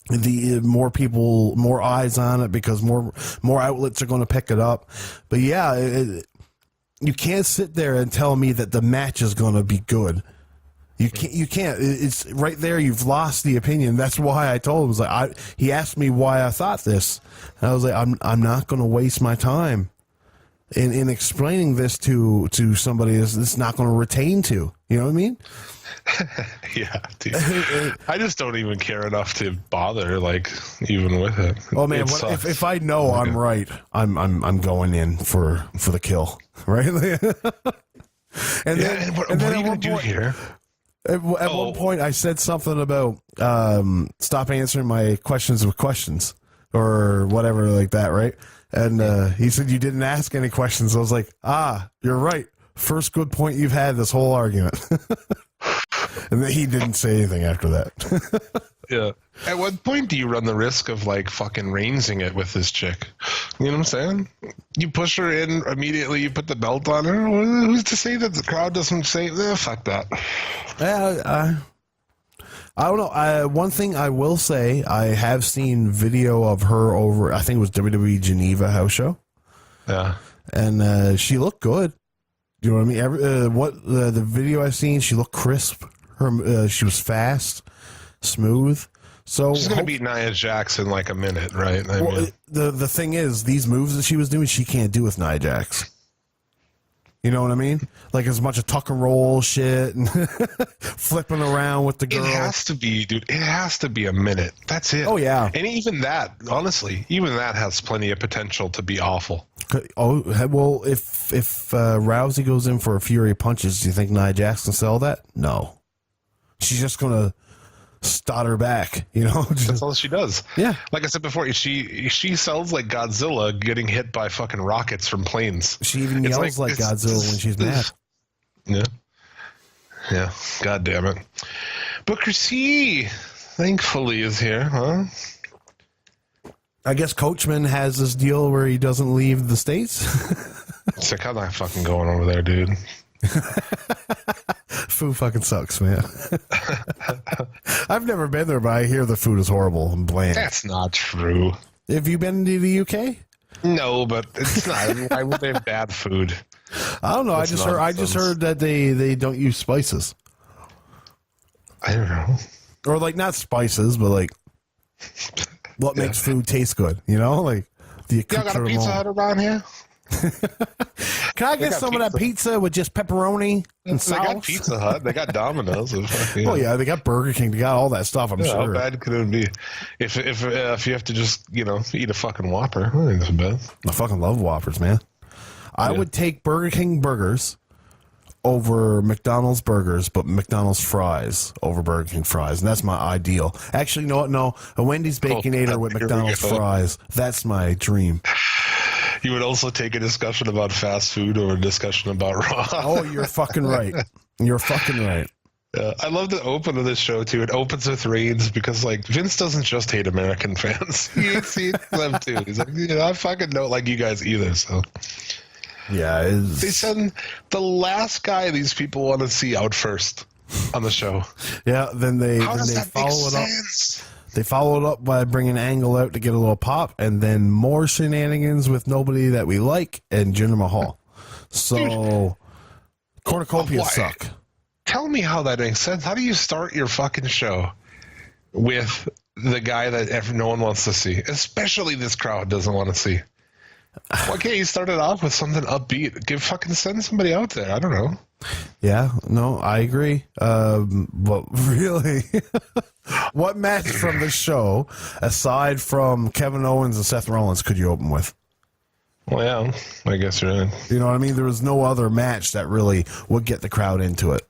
D: the more people, more eyes on it because more outlets are going to pick it up. But yeah, you can't sit there and tell me that the match is going to be good. You can't. It's right there. You've lost the opinion. That's why I told him. It was like he asked me why I thought this, and I was like, I'm not going to waste my time in explaining this to somebody that's not going to retain to. You know what I mean?
C: Yeah, dude. I just don't even care enough to bother, like, even with it.
D: Oh man, if I know I'm right, I'm going in for the kill, right? And then
C: what are you gonna do here?
D: At one point, I said something about stop answering my questions with questions or whatever like that, right? And he said you didn't ask any questions. I was like, you're right. First good point you've had this whole argument. And then he didn't say anything after that.
C: Yeah. At what point do you run the risk of like fucking rainsing it with this chick? You know what I'm saying? You push her in immediately, you put the belt on her. Who's to say that the crowd doesn't say, fuck that?
D: I don't know. One thing I will say, I have seen video of her over, I think it was WWE Geneva house show.
C: Yeah.
D: And she looked good. You know what I mean? The video I've seen, she looked crisp. She was fast, smooth. So
C: she's gonna beat Nia Jax in like a minute, right? I mean,
D: the thing is, these moves that she was doing, she can't do with Nia Jax. You know what I mean? Like as much of tuck and roll shit and flipping around with the girl.
C: It has to be, dude. It has to be a minute. That's it.
D: Oh yeah.
C: And even that, honestly, even that has plenty of potential to be awful.
D: Oh well, if Rousey goes in for a Fury of punches, do you think Nia Jax can sell that? No. She's just gonna stutter back, you know.
C: That's all she does.
D: Yeah.
C: Like I said before, she sells like Godzilla getting hit by fucking rockets from planes.
D: She even yells like Godzilla when she's mad.
C: Yeah. Yeah. God damn it. Booker C, thankfully, is here, huh?
D: I guess Coachman has this deal where he doesn't leave the States.
C: It's like, I'm not fucking going over there, dude.
D: Food fucking sucks, man. I've never been there, but I hear the food is horrible and bland.
C: That's not true.
D: Have you been to the UK?
C: No, but it's not. Why would they have bad food?
D: I don't know. I just heard that they don't use spices.
C: I don't know.
D: Or like not spices, but like what makes food taste good, you know? Like do you cook
C: got a Pizza Hut around here?
D: Can I get some of that pizza with just pepperoni and sauce?
C: They got Pizza Hut. They got Domino's.
D: Oh yeah, they got Burger King. They got all that stuff. I'm sure.
C: How bad could it be? If you have to just eat a fucking Whopper, I think that's bad.
D: I fucking love Whoppers, man. I would take Burger King burgers over McDonald's burgers, but McDonald's fries over Burger King fries, and that's my ideal. Actually, you know what? No, a Wendy's Baconator with McDonald's fries. That's my dream.
C: You would also take a discussion about fast food or a discussion about raw.
D: Oh, you're fucking right. You're fucking right.
C: I love the open of this show too. It opens with Reigns because like Vince doesn't just hate American fans; he hates them too. He's like, I fucking don't like you guys either. So
D: yeah,
C: they send the last guy these people want to see out first on the show.
D: Yeah, then they follow it up. They follow it up by bringing Angle out to get a little pop, and then more shenanigans with nobody that we like and Jinder Mahal. So, cornucopias suck.
C: Tell me how that makes sense. How do you start your fucking show with the guy that no one wants to see, especially this crowd doesn't want to see? Why can't you start it off with something upbeat? Send somebody out there. I don't know.
D: Yeah, no, I agree. But really, what match from the show, aside from Kevin Owens and Seth Rollins, could you open with?
C: Well, yeah, I guess you're right.
D: You know what I mean? There was no other match that really would get the crowd into it.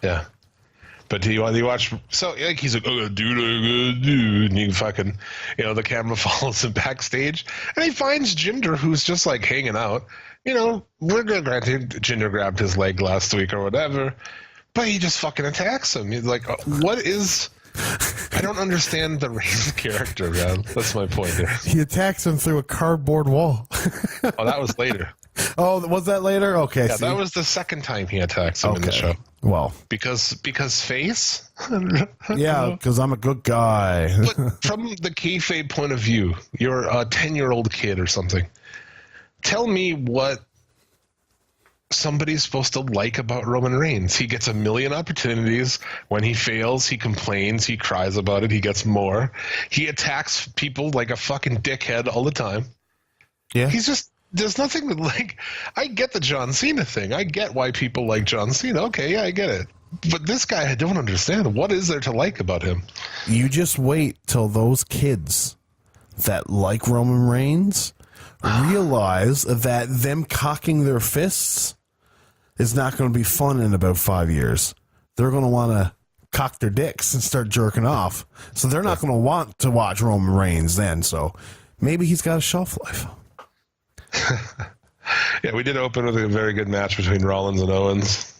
C: Yeah. But do you watch? So like he's like, oh, dude, and you fucking, the camera follows him backstage, and he finds Jinder, who's just like hanging out. We're gonna grant him Jinder grabbed his leg last week or whatever, but he just fucking attacks him. He's like, what is? I don't understand the Reigns character, man. That's my point here.
D: He attacks him through a cardboard wall.
C: Oh, that was later.
D: Oh, was that later? Okay,
C: yeah, that was the second time he attacks him in the show.
D: Well,
C: because face.
D: Yeah, because I'm a good guy.
C: But from the kayfabe point of view, you're a 10-year-old kid or something. Tell me what somebody's supposed to like about Roman Reigns. He gets a million opportunities. When he fails, he complains. He cries about it. He gets more. He attacks people like a fucking dickhead all the time.
D: Yeah.
C: He's just, there's nothing like, I get the John Cena thing. I get why people like John Cena. Okay, yeah, I get it. But this guy, I don't understand. What is there to like about him?
D: You just wait till those kids that like Roman Reigns realize that them cocking their fists is not going to be fun in about 5 years. They're going to want to cock their dicks and start jerking off. So they're not going to want to watch Roman Reigns then. So maybe he's got a shelf life.
C: Yeah, we did open with a very good match between Rollins and Owens.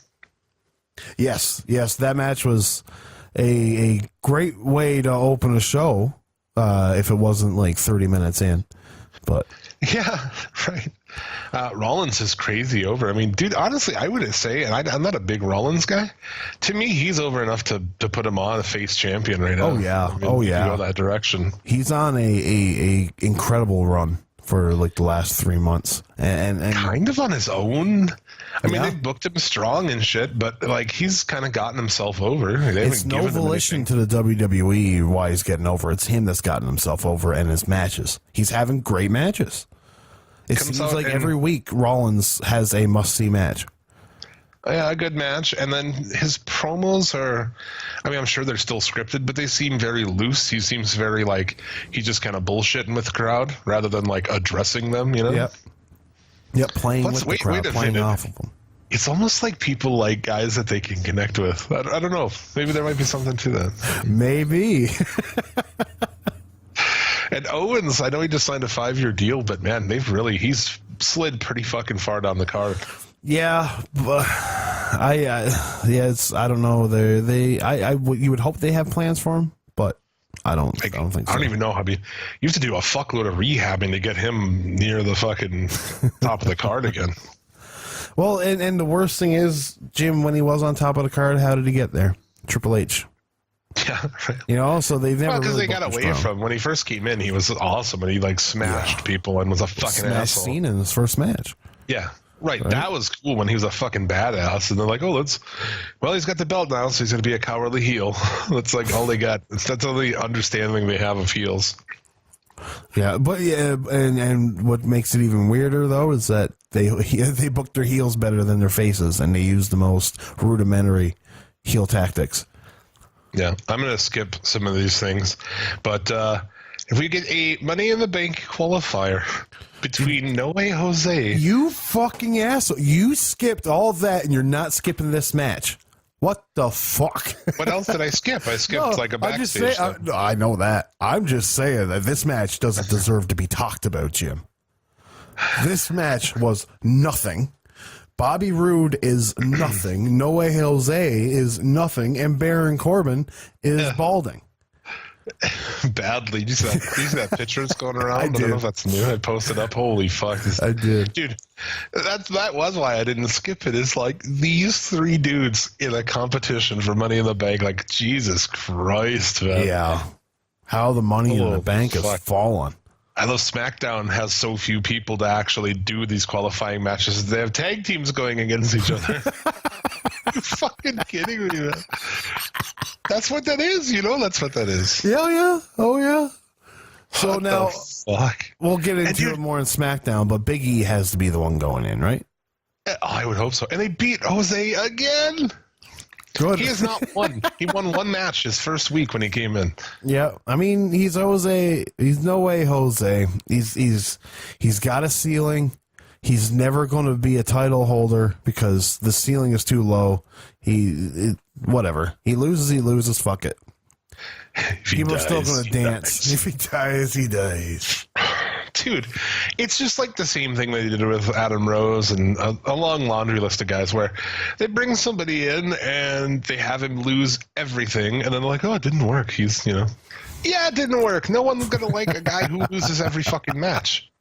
D: Yes, that match was a great way to open a show. If it wasn't like 30 minutes in, but
C: Yeah, right. Rollins is crazy over. I mean, dude, honestly, I would say, and I'm not a big Rollins guy. To me, he's over enough to put him on a face champion right now.
D: Oh, yeah.
C: I mean,
D: Oh,
C: if
D: yeah.
C: you go that direction.
D: he's on a incredible run for like the last 3 months, and
C: Kind of on his own. I mean,
D: Yeah.
C: they booked him strong and shit, but like he's kind of gotten himself over. They
D: it's
C: haven't
D: no
C: given him
D: volition
C: anything.
D: to the WWE why he's getting over. It's him that's gotten himself over, and his matches. He's having great matches. It
C: Comes
D: seems
C: out
D: like
C: and-
D: every week Rollins has a must-see match.
C: Yeah, a good match. And then his promos are, I mean, I'm sure they're still scripted, but they seem very loose. He seems very like he's just kind of bullshitting with the crowd rather than like addressing them, you know?
D: Yep, playing
C: Let's-
D: with the
C: wait
D: crowd,
C: a
D: playing
C: minute.
D: off of them.
C: It's almost like people like guys that they can connect with. I don't know. Maybe there might be something to that.
D: Maybe.
C: And Owens, I know he just signed a 5-year deal, but man, he's slid pretty fucking far down the card.
D: Yeah, but I don't know. You would hope they have plans for him, but I don't think so.
C: I don't even know how you have to do a fuckload of rehabbing to get him near the fucking top of the card again.
D: Well, and the worst thing is, Jim, when he was on top of the card, how did he get there? Triple H.
C: Yeah, right.
D: You know, so they've never
C: Because
D: really
C: they got
D: booked him
C: away
D: strong.
C: from when he first came in. He was awesome, and he like smashed people and was a fucking
D: Smash
C: asshole.
D: Cena in his first match.
C: Yeah, right. That was cool when he was a fucking badass, and they're like, "Oh, he's got the belt now, so he's gonna be a cowardly heel." That's like all they got. That's all the understanding they have of heels.
D: Yeah, but and what makes it even weirder though is that they booked their heels better than their faces, and they used the most rudimentary heel tactics.
C: Yeah, I'm gonna skip some of these things, but if we get a Money in the Bank qualifier between No Way Jose,
D: You fucking asshole! You skipped all that, and you're not skipping this match. What the fuck?
C: what else did I skip? I skipped like a
D: I'm just
C: backstage.
D: saying,
C: thing.
D: I know that. I'm just saying that this match doesn't deserve to be talked about, Jim. This match was nothing. Bobby Roode is nothing. No Way Jose is nothing. And Baron Corbin is balding.
C: Badly. You see that picture that's going around? I
D: did.
C: don't know if that's new. I posted up. Holy fuck!
D: I did.
C: Dude, that was why I didn't skip it. It's like these 3 dudes in a competition for Money in the Bank. Like Jesus Christ, man.
D: Yeah. How the money in the
C: Oh,
D: bank has
C: fuck.
D: fallen.
C: I love SmackDown has so few people to actually do these qualifying matches. They have tag teams going against each other. You fucking kidding me, man? That's what that is, you know? That's what that is.
D: Yeah. Oh, yeah. So
C: What
D: now
C: the fuck?
D: we'll get into
C: dude-
D: it more in SmackDown, but Big E has to be the one going in, right?
C: I would hope so. And they beat Jose again.
D: Good.
C: He has not won. He won 1 match his first week when he came in.
D: Yeah, I mean he's Jose. He's No Way Jose. He's got a ceiling. He's never going to be a title holder because the ceiling is too low. Whatever. He loses. Fuck it.
C: If he
D: People are still
C: dies,
D: going
C: he
D: to dance.
C: dies.
D: If he dies, he dies.
C: Dude, it's just like the same thing they did with Adam Rose and a long laundry list of guys where they bring somebody in and they have him lose everything, and then they're like, oh, it didn't work. He's, yeah, it didn't work. No one's going to like a guy who loses every fucking match.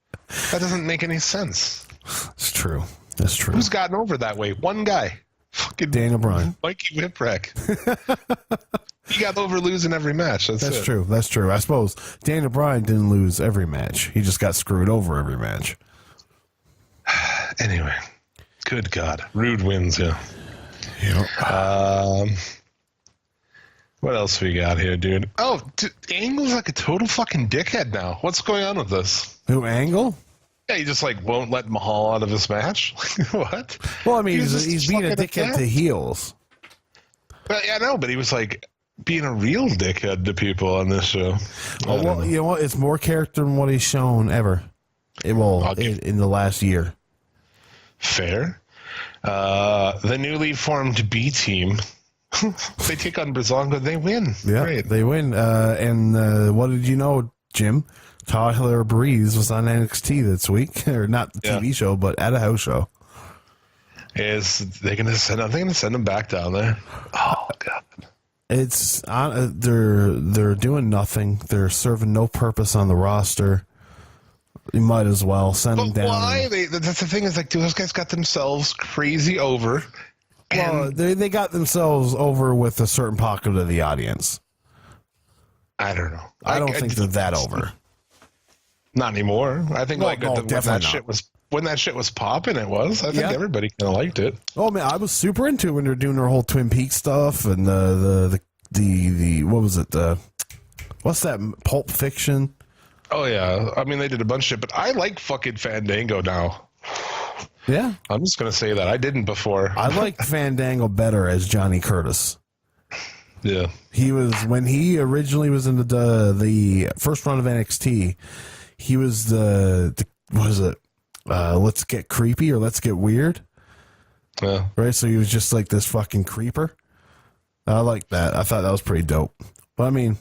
C: That doesn't make any sense.
D: It's true. That's true.
C: Who's gotten over that way? One guy. Fucking
D: Daniel Bryan.
C: Mikey Whipwreck. He got over losing every match. That's it.
D: True. That's true. I suppose Daniel Bryan didn't lose every match. He just got screwed over every match.
C: Anyway, good God. Rude wins, yeah.
D: Yep.
C: What else we got here, dude? Oh, Angle's like a total fucking dickhead now. What's going on with this?
D: Who, Angle?
C: Yeah, he just like won't let Mahal out of his match. What?
D: Well, I mean,
C: He was
D: he's
C: just
D: being a
C: fucking
D: dickhead
C: upset.
D: to heels.
C: Well, yeah, I know, but he was like being a real dickhead to people on this show. I
D: Oh,
C: don't
D: well,
C: know.
D: you know what? It's more character than what he's shown ever. In the last year.
C: Fair. The newly formed B team. They take on Brazongo. They win.
D: Yeah,
C: Great.
D: they win. And what did you know, Jim? Tyler Breeze was on NXT this week, or not the TV show, but at a house show.
C: Is they gonna send? Are they gonna send him back down there? Oh god.
D: It's they're doing nothing. They're serving no purpose on the roster. You might as well send them
C: But
D: down.
C: why? That's the thing. Is like those guys got themselves crazy over.
D: Well, they got themselves over with a certain pocket of the audience.
C: I don't know.
D: I don't think they're that over.
C: Not anymore. I think when that shit was popping, it was. I think everybody kind of liked it.
D: Oh man, I was super into it when they're doing their whole Twin Peaks stuff and the what was it? What's that? Pulp Fiction.
C: Oh yeah, I mean they did a bunch of shit, but I like fucking Fandango now.
D: Yeah,
C: I'm just gonna say that I didn't before.
D: I liked Fandango better as Johnny Curtis.
C: Yeah,
D: he was when he originally was in the first run of NXT. He was the what is it? Let's get creepy or let's get weird.
C: Yeah.
D: Right. So he was just like this fucking creeper. I like that. I thought that was pretty dope. But I mean,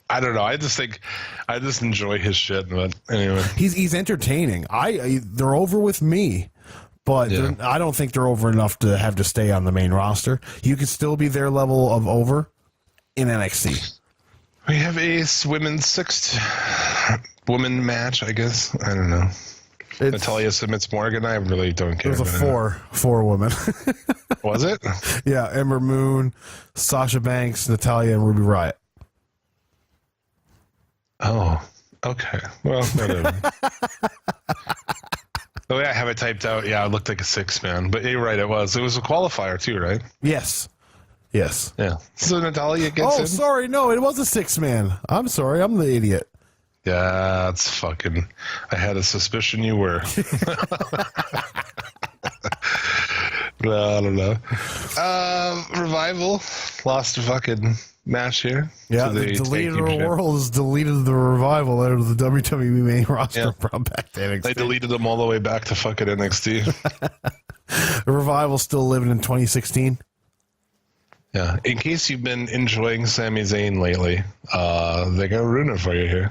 C: I don't know. I just enjoy his shit. But anyway,
D: he's entertaining. They're over with me, but I don't think they're over enough to have to stay on the main roster. You could still be their level of over in NXT.
C: We have a women's sixth woman match, I guess. I don't know. Natalia submits Morgan. I really don't care.
D: It was a four woman.
C: Was it?
D: Yeah, Ember Moon, Sasha Banks, Natalia, and Ruby Riott.
C: Oh, okay. Well, whatever. The way I have it typed out, yeah, it looked like a 6-man. But you're right, it was. It was a qualifier too, right?
D: Yes. Yes.
C: Yeah. So Natalia gets in.
D: Oh, sorry. No, it was a 6-man. I'm sorry. I'm the idiot.
C: Yeah, it's fucking... I had a suspicion you were. No, I don't know. Revival lost a fucking match here.
D: Yeah, the deleted world has deleted the Revival out of the WWE main roster from back to NXT.
C: They deleted them all the way back to fucking NXT.
D: The Revival still living in 2016.
C: Yeah. In case you've been enjoying Sami Zayn lately, they're gonna ruin it for you here.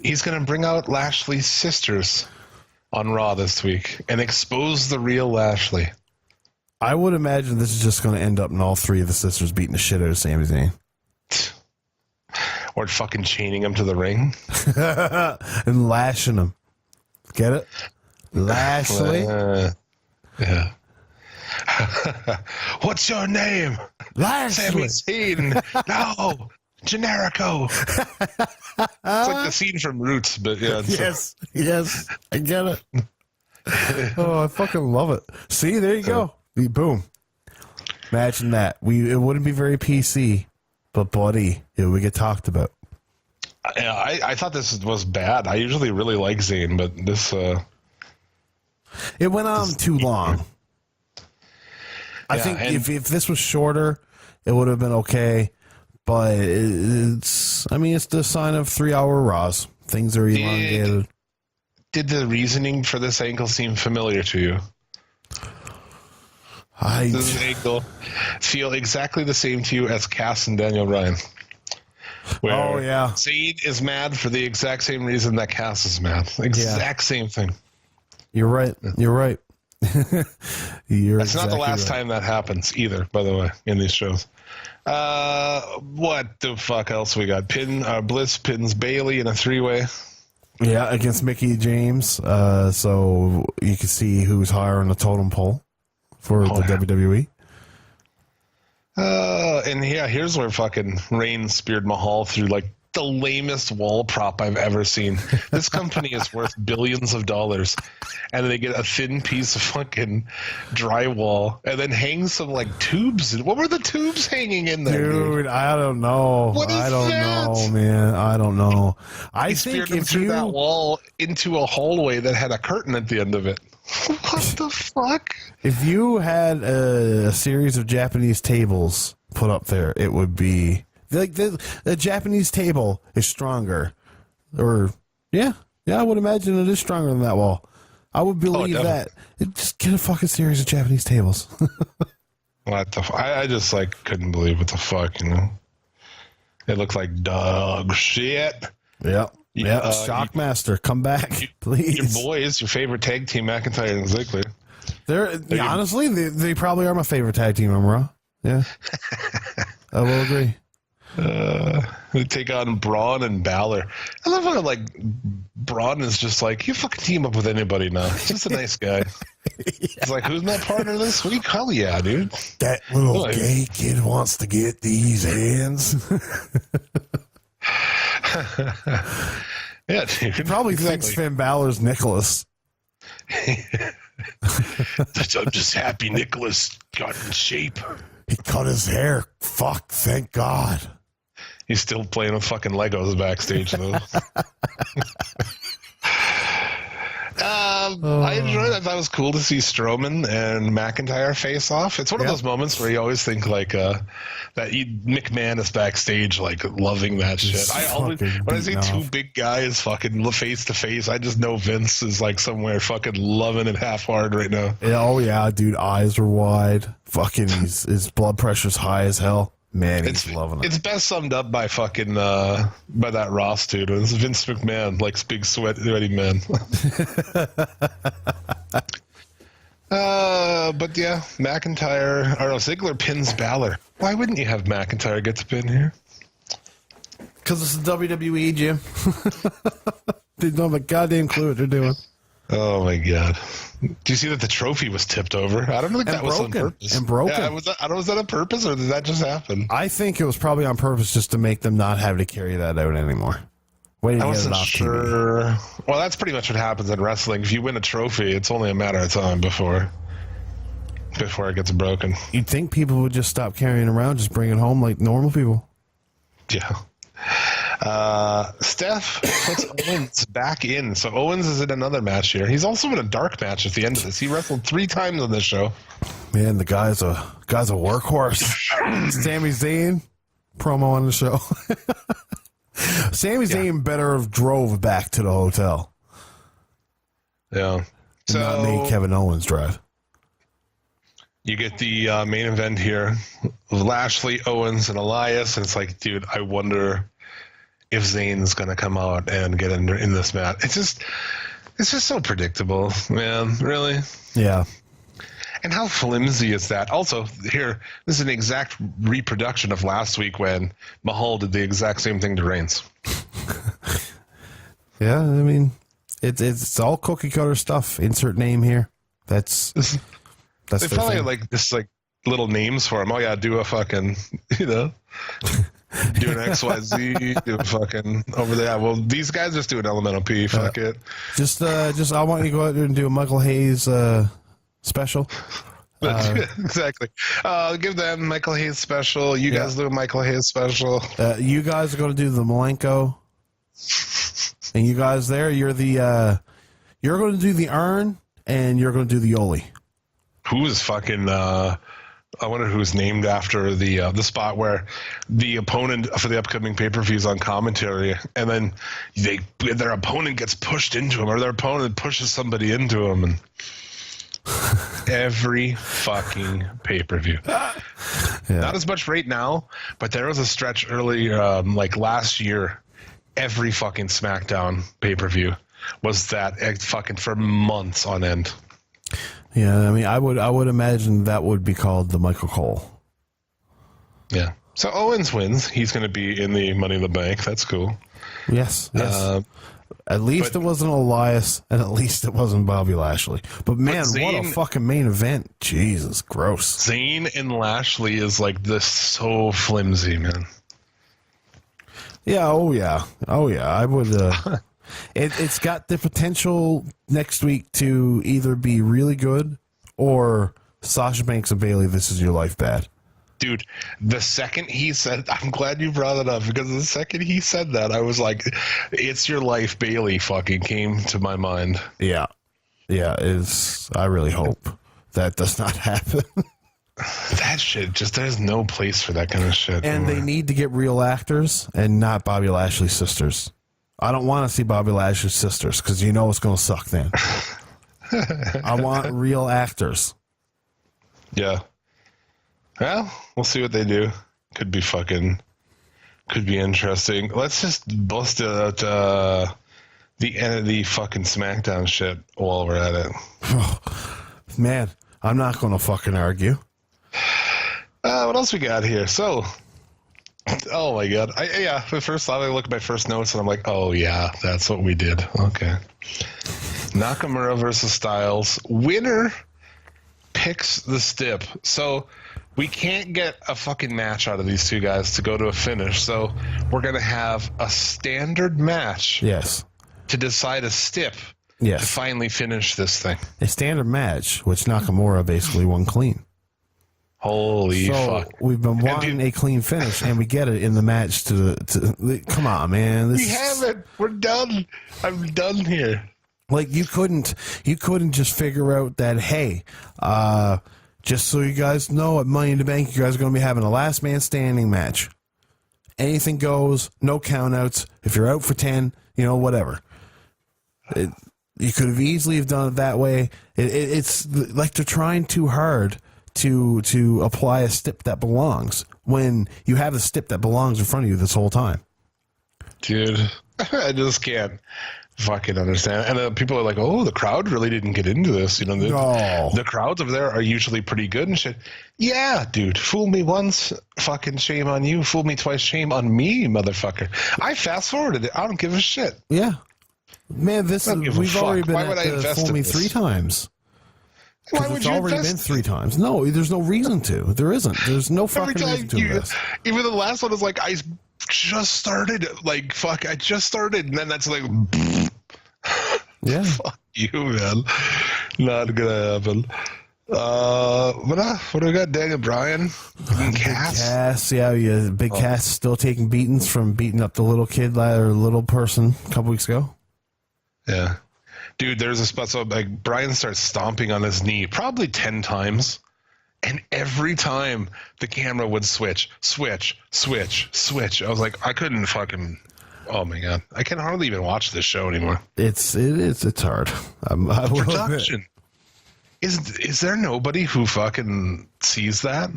C: He's gonna bring out Lashley's sisters on Raw this week and expose the real Lashley.
D: I would imagine this is just going to end up in all three of the sisters beating the shit out of Sami Zayn.
C: Or fucking chaining him to the ring.
D: And lashing him. Get it? Lashley?
C: Yeah. What's your name?
D: Lashley.
C: Sami Zayn. No. Generico. It's like the scene from Roots, but yeah.
D: Yes, I get it. Oh, I fucking love it. See, there you go. Boom. Imagine that. It wouldn't be very PC, but buddy, it would get talked about.
C: Yeah, I thought this was bad. I usually really like Zayn, but this
D: it went on too long. I think if this was shorter, it would have been okay. But it's the sign of 3-hour Raws. Things are elongated.
C: Did the reasoning for this angle seem familiar to you? Does this angle feel exactly the same to you as Cass and Daniel Bryan? Where Zayn is mad for the exact same reason that Cass is mad. Exact same thing.
D: You're right.
C: That's not the last time that happens either, by the way, in these shows. What the fuck else we got? Bliss pins Bailey in a 3-way.
D: Yeah, against Mickie James. So you can see who's higher on the totem pole for the WWE.
C: And here's where fucking Reigns speared Mahal through like the lamest wall prop I've ever seen. This company is worth billions of dollars, and they get a thin piece of fucking drywall and then hang some like tubes. What were the tubes hanging in there,
D: dude? I don't know. I don't know, man. I don't know. I think
C: speared him through that wall into a hallway that had a curtain at the end of it. What the fuck?
D: If you had a series of Japanese tables put up there, it would be like the Japanese table is stronger. Or I would imagine it is stronger than that wall. I would believe that. Just get a fucking series of Japanese tables.
C: What the I just like couldn't believe what the fuck, you know. It looked like dog shit.
D: Yeah. Yeah, Shockmaster, come back, please.
C: Your boys, your favorite tag team, McIntyre and Ziggler.
D: Honestly, they probably are my favorite tag team, Raw. Yeah. I will agree.
C: They take on Braun and Balor. I love how, like, Braun is just like, you fucking team up with anybody now. He's just a nice guy. He's like, who's my partner this week? Hell yeah, dude.
D: That little gay kid wants to get these hands.
C: Yeah, dude.
D: He probably thinks Finn Balor's Nicholas.
C: I'm just happy Nicholas got in shape.
D: He cut his hair. Fuck, thank God.
C: He's still playing with fucking Legos backstage, though. I enjoyed that. That was cool to see Strowman and McIntyre face off. It's one of those moments where you always think like that McMahon is backstage, like loving that shit. I always, when I see two big guys fucking face to face, I just know Vince is like somewhere fucking loving it half hard right now.
D: Yeah, oh yeah, dude, eyes are wide. Fucking, his blood pressure's high as hell. Man, he's loving it.
C: It's best summed up by fucking by that Ross dude. It's Vince McMahon, like big sweaty man. But yeah, McIntyre or Ziggler pins Balor. Why wouldn't you have McIntyre get the pin here?
D: Because it's the WWE, Jim. They don't have a goddamn clue what they're doing.
C: Oh my god! Do you see that the trophy was tipped over? I don't think that was on purpose.
D: And broken.
C: Yeah, was that on purpose or did that just happen?
D: I think it was probably on purpose just to make them not have to carry that out anymore.
C: I wasn't sure. TV. Well, that's pretty much what happens in wrestling. If you win a trophy, it's only a matter of time before it gets broken.
D: You'd think people would just stop carrying around, just bring it home like normal people.
C: Yeah. Steph puts Owens back in. So Owens is in another match here. He's also in a dark match at the end of this. He wrestled 3 times on this show.
D: Man, the guy's a workhorse. Sami Zayn promo on the show. Sami Zayn better have drove back to the hotel.
C: Yeah. So
D: not made Kevin Owens drive.
C: You get the main event here. Lashley, Owens, and Elias. And it's like, dude, I wonder if Zayn's going to come out and get in this match. It's just so predictable, man. Really?
D: Yeah.
C: And how flimsy is that? Also, here, this is an exact reproduction of last week when Mahal did the exact same thing to Reigns.
D: Yeah, I mean, it's all cookie cutter stuff. Insert name here. That's
C: they probably have like little names for him. Oh yeah, do a fucking, do an XYZ, do a fucking over there. Well, these guys just do an Elemental P. Fuck it.
D: Just I want you to go out there and do a Michael Hayes special.
C: Exactly. Give them Michael Hayes special. You guys do a Michael Hayes special.
D: You guys are going to do the Malenko. And you guys there, you're going to do the Urn, and you're going to do the Yoli.
C: Who is fucking? I wonder who's named after the spot where the opponent for the upcoming pay-per-view is on commentary, and then their opponent gets pushed into him, or their opponent pushes somebody into him, and every fucking pay-per-view. Not as much right now, but there was a stretch earlier, like last year. Every fucking SmackDown pay-per-view was that fucking for months on end.
D: Yeah, I mean, I would imagine that would be called the Michael Cole.
C: Yeah. So Owens wins. He's going to be in the Money in the Bank. That's cool.
D: Yes. At least it wasn't Elias, and at least it wasn't Bobby Lashley. But man, what a fucking main event. Jesus, gross.
C: Zayn and Lashley is like this so flimsy, man.
D: Yeah, oh yeah. I would. It's got the potential next week to either be really good or Sasha Banks and Bayley, this is your life bad.
C: Dude, the second he said, I'm glad you brought it up, because the second he said that, I was like, it's your life, Bayley fucking came to my mind.
D: Yeah. Yeah, I really hope that does not happen.
C: That shit, there's no place for that kind of shit.
D: And they need to get real actors and not Bobby Lashley's sisters. I don't want to see Bobby Lashley's sisters because you know it's going to suck then. I want real actors.
C: Yeah. Well, we'll see what they do. Could be fucking Could be interesting. Let's just bust out the end of the fucking SmackDown shit while we're at it.
D: Man, I'm not going to fucking argue.
C: What else we got here? So, oh my god. The first time I look at my first notes and I'm like, oh yeah, that's what we did. Okay. Nakamura versus Styles. Winner picks the stip. So we can't get a fucking match out of these two guys to go to a finish. So we're going to have a standard match.
D: Yes.
C: To decide a stip.
D: Yes.
C: To finally finish this thing.
D: A standard match, which Nakamura basically won clean.
C: Holy fuck.
D: We've been wanting a clean finish, and we get it in the match come on, man.
C: We have it. We're done. I'm done here.
D: Like, you couldn't just figure out that, hey, just so you guys know, at Money in the Bank, you guys are going to be having a last man standing match. Anything goes, no countouts. If you're out for 10, whatever. You could have easily have done it that way. It's like they're trying too hard to apply a stip that belongs when you have a stip that belongs in front of you this whole time.
C: Dude, I just can't fucking understand. And then people are like, oh, the crowd really didn't get into this. The crowds over there are usually pretty good and shit. Yeah, dude, fool me once, fucking shame on you. Fool me twice, shame on me, motherfucker. I fast forwarded it. I don't give a shit.
D: Yeah. Man, we've already been at fool me 3 times.
C: Why would
D: it's
C: you
D: already been 3 times. No, there's no reason to. There isn't. There's no fucking reason to invest.
C: Even the last one is like, I just started. Like, fuck, I just started. And then that's like,
D: yeah.
C: Fuck you, man. Not gonna happen. What do we got? Daniel Bryan?
D: Cass, yeah. Big Cass still taking beatings from beating up the little kid or little person a couple weeks ago.
C: Yeah. Dude, there's a spot, so like Brian starts stomping on his knee probably 10 times, and every time the camera would switch. I was like, I couldn't fucking. Oh my god, I can hardly even watch this show anymore.
D: It's hard.
C: Production. Is there nobody who fucking sees that?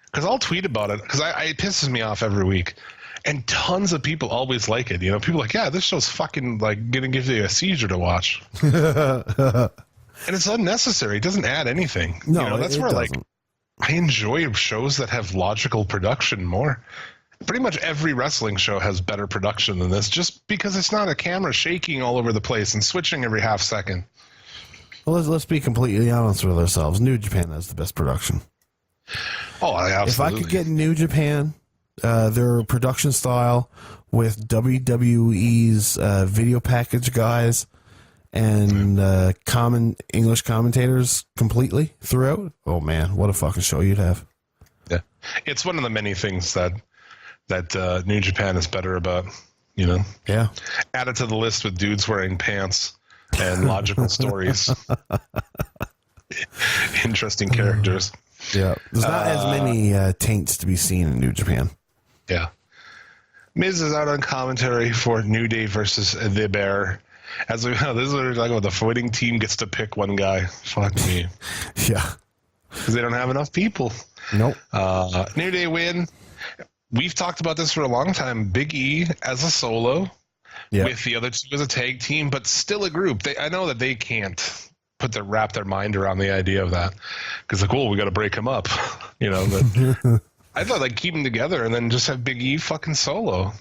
C: Because I'll tweet about it because it pisses me off every week. And tons of people always like it. People are like, yeah, this show's fucking like gonna give you a seizure to watch. And it's unnecessary. It doesn't add anything.
D: No,
C: that's where
D: doesn't.
C: Like I enjoy shows that have logical production more. Pretty much every wrestling show has better production than this, just because it's not a camera shaking all over the place and switching every half second.
D: Well, let's be completely honest with ourselves. New Japan has the best production.
C: Oh, absolutely.
D: If I could get New Japan, their production style with WWE's video package guys and common English commentators completely throughout, oh man, what a fucking show you'd have.
C: Yeah, it's one of the many things that New Japan is better about.
D: Yeah.
C: Add it to the list with dudes wearing pants and logical stories. Interesting characters.
D: Yeah, there's not as many taints to be seen in New Japan.
C: Yeah. Miz is out on commentary for New Day versus The Bear. As we know, this is what we're talking about. The winning team gets to pick one guy. Fuck me.
D: Yeah.
C: Because they don't have enough people.
D: Nope.
C: New Day win. We've talked about this for a long time. Big E as a solo with the other two as a tag team, but still a group. I know that they can't wrap their mind around the idea of that. Because like, we got to break them up. But I thought like keep them together and then just have Big E fucking solo.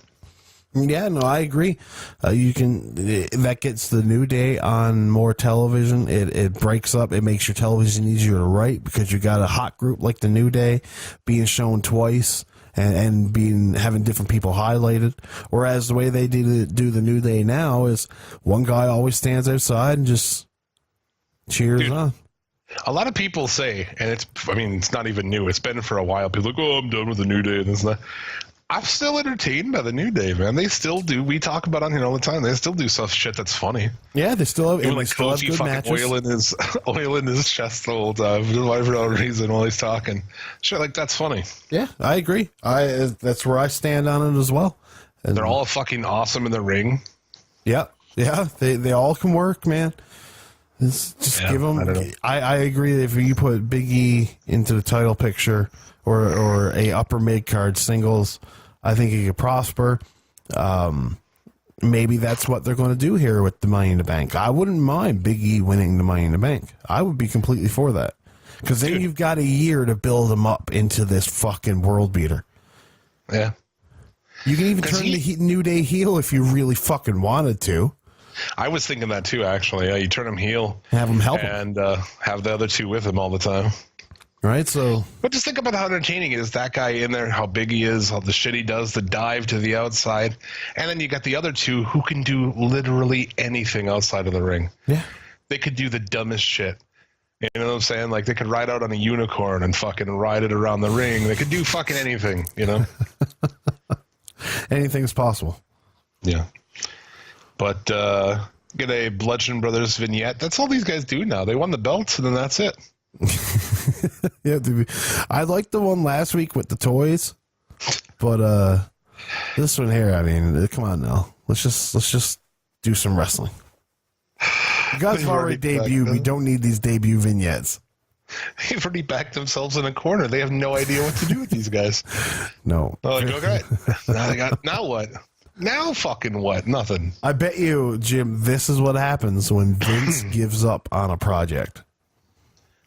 D: Yeah, no, I agree. That gets the New Day on more television. It breaks up. It makes your television easier to write because you got a hot group like the New Day being shown twice and having different people highlighted. Whereas the way they do the New Day now is one guy always stands outside and just cheers on.
C: A lot of people say, and it's not even new. It's been for a while. People are like, I'm done with the New Day and this and that. I'm still entertained by the New Day, man. They still do. We talk about on here all the time. They still do shit that's funny.
D: Yeah, they still have.
C: Like Kofi fucking matches. oiling his chest the whole time for no reason while he's talking. Shit like that's funny.
D: Yeah, I agree. That's where I stand on it as well. And
C: they're all fucking awesome in the ring.
D: Yeah. They all can work, man. Just give them. I agree that if you put Big E into the title picture or a upper mid card singles, I think he could prosper. Maybe that's what they're going to do here with the Money in the Bank. I wouldn't mind Big E winning the Money in the Bank. I would be completely for that. Because then you've got a year to build him up into this fucking world beater.
C: Yeah.
D: You can even turn the New Day heel if you really fucking wanted to.
C: I was thinking that too, actually. You turn him heel.
D: Have him help him.
C: And have the other two with him all the time.
D: Right, so...
C: But just think about how entertaining it is, that guy in there, how big he is, how the shit he does, the dive to the outside. And then you got the other two who can do literally anything outside of the ring.
D: Yeah.
C: They could do the dumbest shit. You know what I'm saying? Like, they could ride out on a unicorn and fucking ride it around the ring. They could do fucking anything, you know?
D: Anything's possible.
C: Yeah. But get a Bludgeon Brothers vignette. That's all these guys do now. They won the belts, and then that's it.
D: Yeah, dude. I liked the one last week with the toys, but this one here, I mean, come on now. Let's just do some wrestling. You guys have already debuted. We don't need these debut vignettes.
C: They've already backed themselves in a corner. They have no idea what to do with these guys.
D: No.
C: Oh, like, okay. Now what? Now fucking what? Nothing.
D: I bet you, Jim, this is what happens when Vince gives up on a project.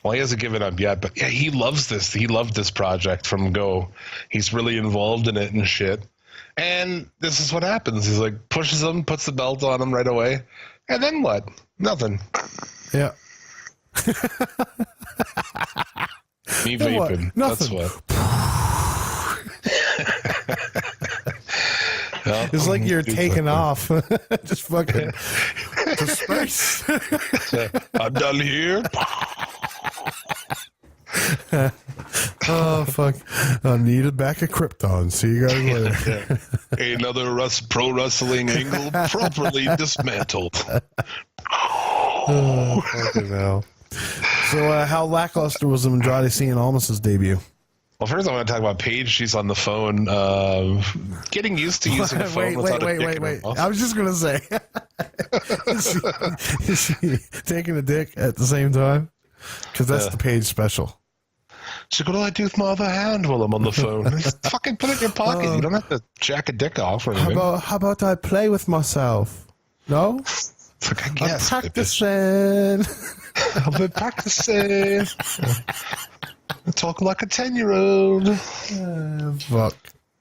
C: Well, he hasn't given up yet, but yeah, he loves this. He loved this project from go. He's really involved in it and shit. And this is what happens. He's like, pushes him, puts the belt on him right away. And then what? Nothing.
D: Yeah.
C: Me vaping. That's what. Well,
D: it's like you're taking off. Just fucking to space.
C: I'm done here.
D: Oh, fuck. I need a back of Krypton. See you guys later.
C: Another pro wrestling angle properly dismantled.
D: Oh, fucking hell. So, how lackluster was Andrade Cien Almas's debut?
C: Well, first I want to talk about Paige. She's on the phone. Getting used to using the phone without a dick in her mouth.
D: I was just going to say, is she taking a dick at the same time? Because that's the Paige special.
C: She's like, what do I do with my other hand while I'm on the phone? Just fucking put it in your pocket. You don't have to jack a dick off or anything.
D: How about I play with myself? No?
C: It's like, I guess.
D: I'm practicing.
C: I've been practicing. I talk like a 10-year-old.
D: Fuck.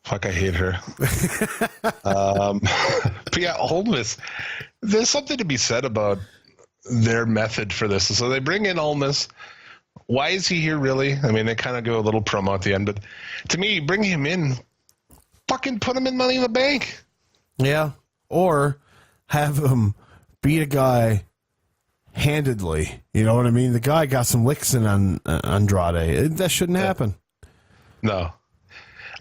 C: Fuck, I hate her. But yeah, Holmes, there's something to be said about their method for this. So they bring in Almas. Why is he here, really? I mean, they kind of go a little promo at the end, but to me, bring him in, fucking put him in Money in the Bank.
D: Yeah. Or have him beat a guy handedly. You know what I mean? The guy got some licks in on Andrade. That shouldn't happen.
C: No.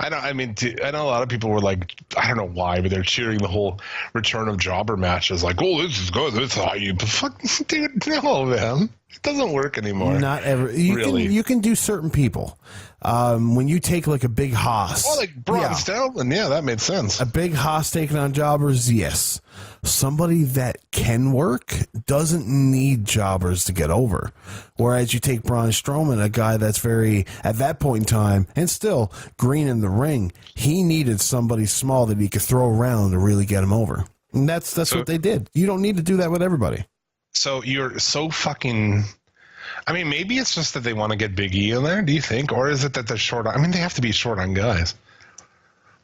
C: I know a lot of people were like, I don't know why, but they're cheering the whole return of Jobber matches. Like, oh, this is good. This is how you... Fuck, dude, no, man. It doesn't work anymore.
D: Not ever. You can do certain people. When you take like a big hoss.
C: Oh, like Braun Strowman. Yeah, that made sense.
D: A big hoss taking on jobbers, yes. Somebody that can work doesn't need jobbers to get over. Whereas you take Braun Strowman, a guy that's very, at that point in time, and still green in the ring, he needed somebody small that he could throw around to really get him over. And that's what they did. You don't need to do that with everybody.
C: So you're so fucking... I mean, maybe it's just that they want to get Big E in there, do you think? Or is it that they're short on... I mean, they have to be short on guys.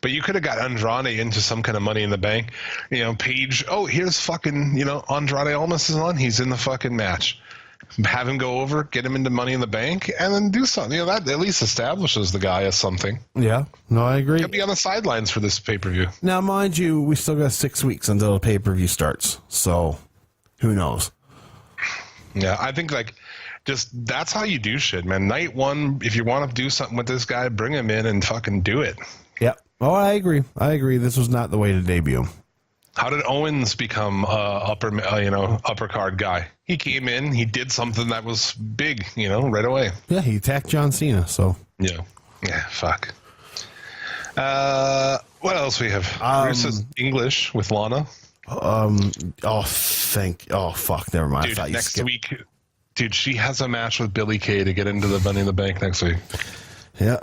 C: But you could have got Andrade into some kind of Money in the Bank. You know, Paige, oh, here's fucking, Andrade Almas is on. He's in the fucking match. Have him go over, get him into Money in the Bank, and then do something. That at least establishes the guy as something.
D: Yeah, no, I agree.
C: He'll be on the sidelines for this pay-per-view.
D: Now, mind you, we still got 6 weeks until the pay-per-view starts. So, who knows?
C: Yeah, I think, just that's how you do shit, man. Night one, if you want to do something with this guy, bring him in and fucking do it.
D: Yeah. Oh, I agree. This was not the way to debut.
C: How did Owens become upper card guy? He came in, he did something that was big, right away.
D: Yeah, he attacked John Cena, so.
C: Yeah, fuck. What else we have? Versus English with Lana.
D: Fuck, never mind.
C: Dude,
D: I thought you
C: next
D: skipped.
C: week, dude, she has a match with Billie Kay to get into the Money in the Bank next week.
D: Yeah,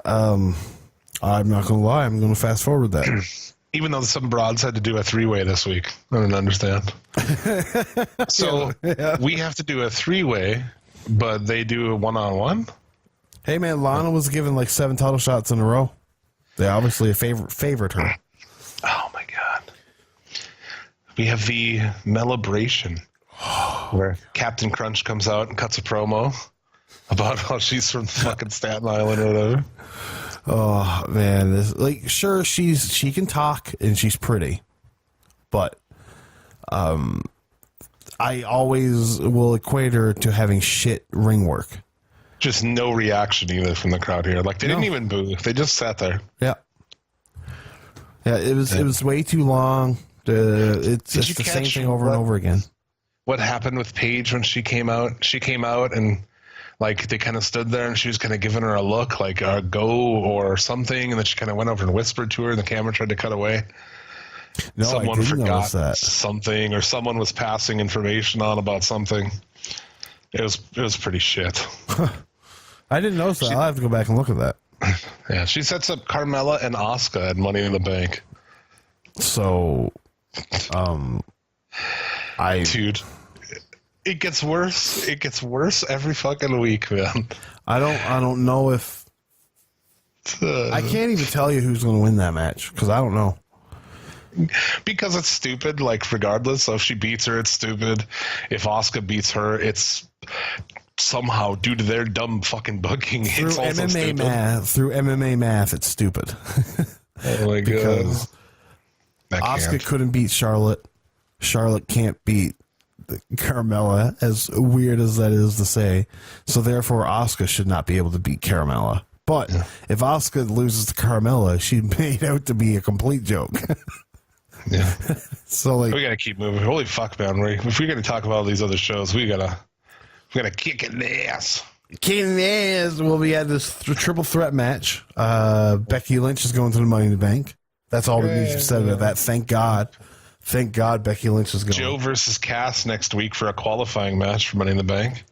D: I'm not going to lie. I'm going to fast forward that.
C: Even though some broads had to do a 3-way this week. I don't understand. So we have to do a 3-way, but they do a 1-on-1?
D: Hey, man, Lana was given like 7 title shots in a row. They obviously favored her.
C: Oh, my God. We have the Melibration, where Captain Crunch comes out and cuts a promo about how she's from fucking Staten Island or whatever.
D: Oh man, sure she can talk and she's pretty, but I always will equate her to having shit ring work.
C: Just no reaction either from the crowd here. Like they didn't even boo; they just sat there.
D: Yeah, it was way too long. It's just the same thing over and over again.
C: What happened with Paige when she came out? She came out and. Like, they kind of stood there, and she was kind of giving her a look, like a go or something, and then she kind of went over and whispered to her, and the camera tried to cut away.
D: No,
C: someone
D: I didn't
C: forgot
D: that.
C: something, or someone was passing information on about something. It was pretty shit.
D: I didn't notice that. I'll have to go back and look at that.
C: Yeah, she sets up Carmella and Asuka at Money in the Bank.
D: So,
C: Dude... It gets worse. It gets worse every fucking week, man.
D: I don't know if I can't even tell you who's going to win that match because I don't know.
C: Because it's stupid. Like regardless, so if she beats her, it's stupid. If Asuka beats her, it's somehow due to their dumb fucking booking. It's also stupid.
D: Through MMA math, it's stupid.
C: Oh my god!
D: Because Asuka couldn't beat Charlotte. Charlotte can't beat Carmella, as weird as that is to say. So therefore, Asuka should not be able to beat Carmella. But if Asuka loses to Carmella, she's made out to be a complete joke.
C: Yeah.
D: So like,
C: we gotta keep moving. Holy fuck, man! If we're gonna talk about all these other shows, we gotta kick in the ass.
D: Kicking the ass. Well, we had this triple threat match. Becky Lynch is going to the Money in the Bank. That's all that needs to be said about that. Thank God. Thank God Becky Lynch is going.
C: Joe versus Cass next week for a qualifying match for Money in the Bank.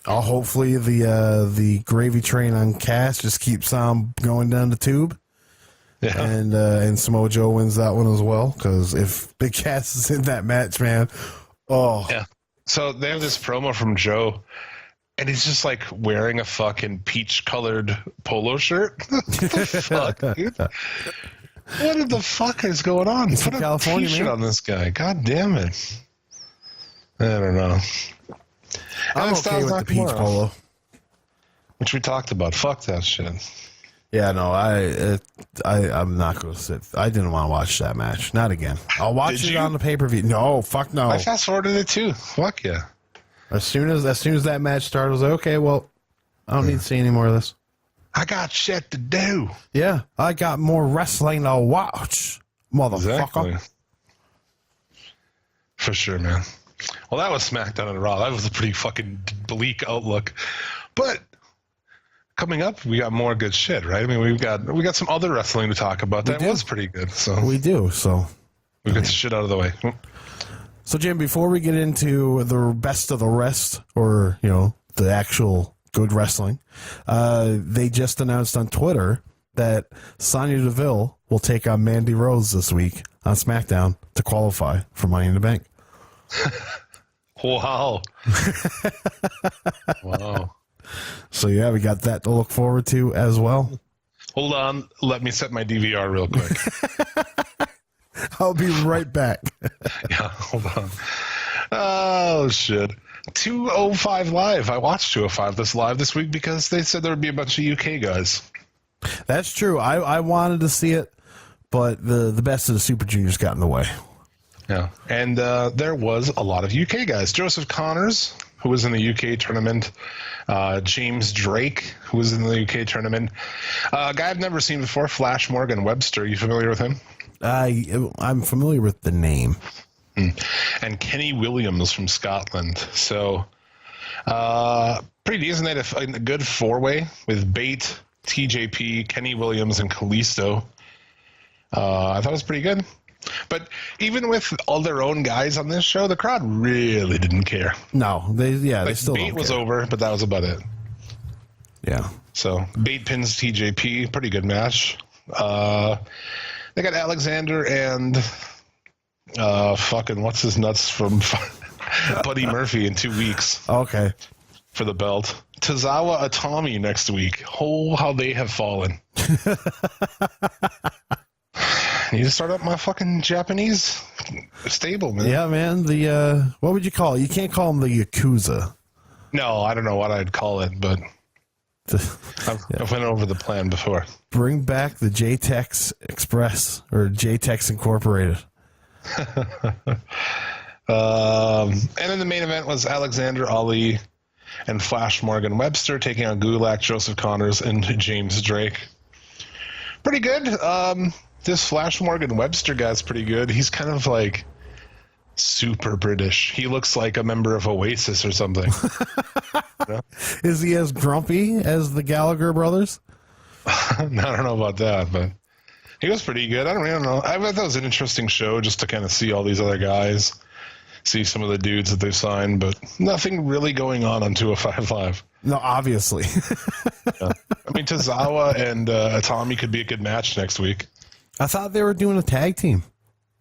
D: Hopefully the gravy train on Cass just keeps on going down the tube. Yeah. And Samoa Joe wins that one as well, because if Big Cass is in that match, man,
C: yeah. So they have this promo from Joe, and he's just like wearing a fucking peach-colored polo shirt. What the fuck, dude? What the fuck is going on?
D: He's
C: Put
D: from
C: a
D: California,
C: t-shirt
D: man.
C: on this guy. God damn it. I don't know.
D: I'm okay with the peach polo.
C: Which we talked about. Fuck that shit.
D: Yeah, no, I'm not going to sit. I didn't want to watch that match. Not again. I'll watch it on the pay-per-view. No, fuck no.
C: I fast-forwarded it too. Fuck yeah.
D: As soon as that match started, I was like, okay, well, I don't need to see any more of this.
C: I got shit to do.
D: Yeah, I got more wrestling to watch, motherfucker.
C: Exactly. For sure, man. Well, that was SmackDown and Raw. That was a pretty fucking bleak outlook. But coming up, we got more good shit, right? I mean, we got some other wrestling to talk about. That was pretty good. So
D: we do. So
C: we got the shit out of the way.
D: So, Jim, before we get into the best of the rest, or the actual good wrestling, they just announced on Twitter that Sonya Deville will take on Mandy Rose this week on SmackDown to qualify for Money in the Bank.
C: Wow. Wow.
D: So, yeah, we got that to look forward to as well.
C: Hold on. Let me set my DVR real quick.
D: I'll be right back.
C: Yeah, hold on. Oh, shit. 205 Live. I watched 205 live this week because they said there would be a bunch of UK guys.
D: That's true. I wanted to see it, but the best of the Super Juniors got in the way.
C: Yeah, and there was a lot of UK guys. Joseph Connors, who was in the UK tournament. James Drake, who was in the UK tournament. A guy I've never seen before, Flash Morgan Webster. Are you familiar with him?
D: I'm familiar with the name.
C: And Kenny Williams from Scotland. So, pretty decent. They had a good four-way with Bate, TJP, Kenny Williams, and Kalisto. I thought it was pretty good. But even with all their own guys on this show, the crowd really didn't care.
D: No, they still
C: Bate
D: don't
C: was
D: care.
C: over, but that was about it.
D: Yeah.
C: So Bate pins TJP, pretty good match. They got Alexander and fucking what's his nuts from Buddy Murphy in 2 weeks
D: Okay.
C: for the belt. Tozawa Atami next week. Oh, how they have fallen. Need to start up my fucking Japanese stable, man.
D: Yeah, man. The what would you call it? You can't call them the Yakuza.
C: No, I don't know what I'd call it, but I've went over the plan before.
D: Bring back the JTEX Express or JTEX Incorporated.
C: And in the main event was Alexander Ali and Flash Morgan Webster taking on Gulak, Joseph Connors, and James Drake. Pretty good. This Flash Morgan Webster guy's pretty good. He's kind of like super British. He looks like a member of Oasis or something. You know?
D: Is he as grumpy as the Gallagher brothers?
C: I don't know about that, but he was pretty good. I don't know. I thought that was an interesting show just to kind of see all these other guys, see some of the dudes that they've signed, but nothing really going on 205 Live.
D: No, obviously.
C: Yeah. I mean, Tozawa and Atami could be a good match next week.
D: I thought they were doing a tag team.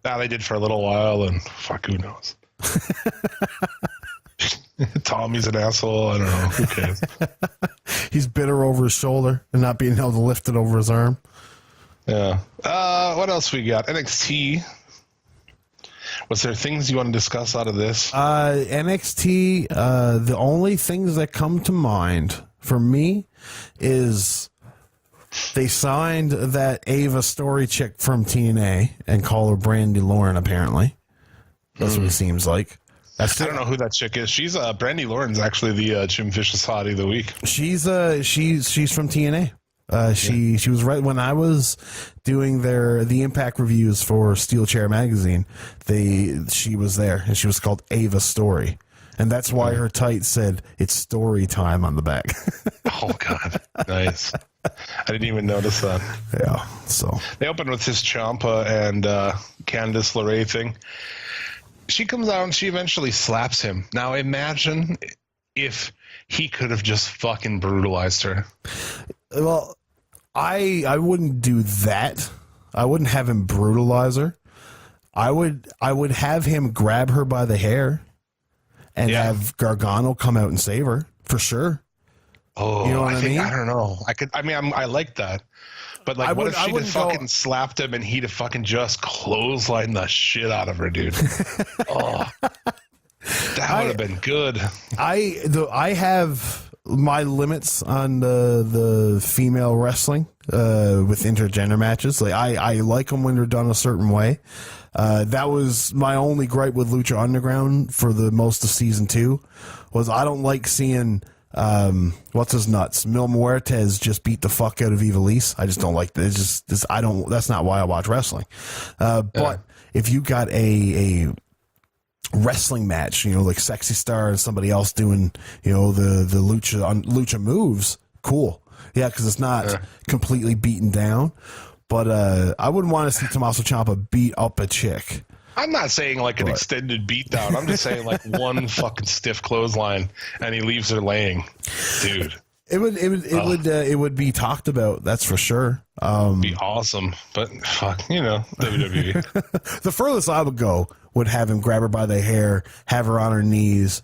C: Nah, they did for a little while, and fuck, who knows? Tommy's an asshole. I don't know. Who cares?
D: He's bitter over his shoulder and not being able to lift it over his arm.
C: Yeah. What else we got? NXT. Was there things you want to discuss out of this?
D: NXT, the only things that come to mind for me is they signed that Ava Story chick from TNA and call her Brandy Lauren, apparently. That's what it seems like.
C: I don't know who that chick is. She's Brandy Lauren's actually the Jim Vicious Hottie of the week. She's
D: from TNA. She was right when I was doing the Impact reviews for Steel Chair magazine. She was there and she was called Ava Story, and that's why her tights said it's story time on the back.
C: Oh God, nice. I didn't even notice that.
D: Yeah. So
C: they opened with this Ciampa and Candice LeRae thing. She comes out and she eventually slaps him. Now imagine if he could have just fucking brutalized her.
D: Well, I wouldn't do that. I wouldn't have him brutalize her. I would have him grab her by the hair and have Gargano come out and save her for sure.
C: Oh,
D: you know what I mean?
C: I don't know. I like that. But like, what if she'd have fucking slapped him and he'd have fucking just clotheslined the shit out of her, dude? Oh, that would have been good.
D: I have my limits on the female wrestling with intergender matches. Like I like them when they're done a certain way. That was my only gripe with Lucha Underground for the most of season 2 was I don't like seeing what's his nuts Mil Muertes just beat the fuck out of Ivelisse. I just don't like that. It's just I don't. That's not why I watch wrestling. But if you got a wrestling match, like Sexy Star and somebody else doing, the lucha moves, cool. Yeah, because it's not completely beaten down. But I wouldn't want to see Tommaso Ciampa beat up a chick.
C: I'm not saying like an extended beatdown. I'm just saying like one fucking stiff clothesline and he leaves her laying, dude.
D: It would be talked about. That's for sure.
C: Be awesome, but fuck, WWE.
D: The furthest I would go would have him grab her by the hair, have her on her knees,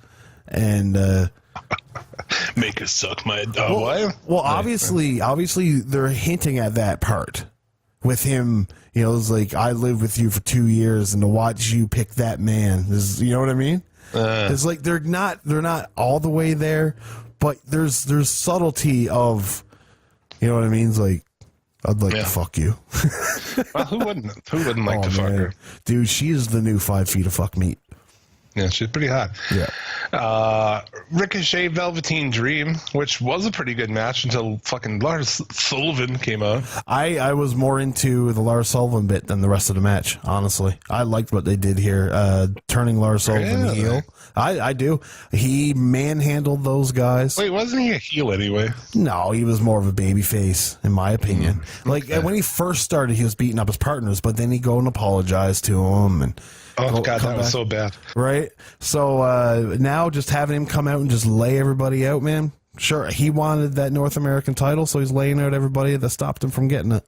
D: and
C: make her suck my what?
D: Well, obviously, they're hinting at that part with him. It's like I lived with you for 2 years, and to watch you pick that man is, you know what I mean? It's like they're not all the way there, but there's subtlety of, you know what I mean? It's like I'd like to fuck you.
C: Well, who wouldn't like to fuck her?
D: Dude, she is the new 5 feet of fuck meat.
C: Yeah, she's pretty hot.
D: Yeah.
C: Ricochet Velveteen Dream, which was a pretty good match until fucking Lars Sullivan came out.
D: I was more into the Lars Sullivan bit than the rest of the match, honestly. I liked what they did here, turning Lars Sullivan heel. I do. He manhandled those guys.
C: Wait, wasn't he a heel anyway?
D: No, he was more of a baby face, in my opinion. When he first started, he was beating up his partners, but then he'd go and apologize to them and
C: oh God, that was so bad.
D: Right? So now just having him come out and just lay everybody out, man. Sure, he wanted that North American title, so he's laying out everybody that stopped him from getting it.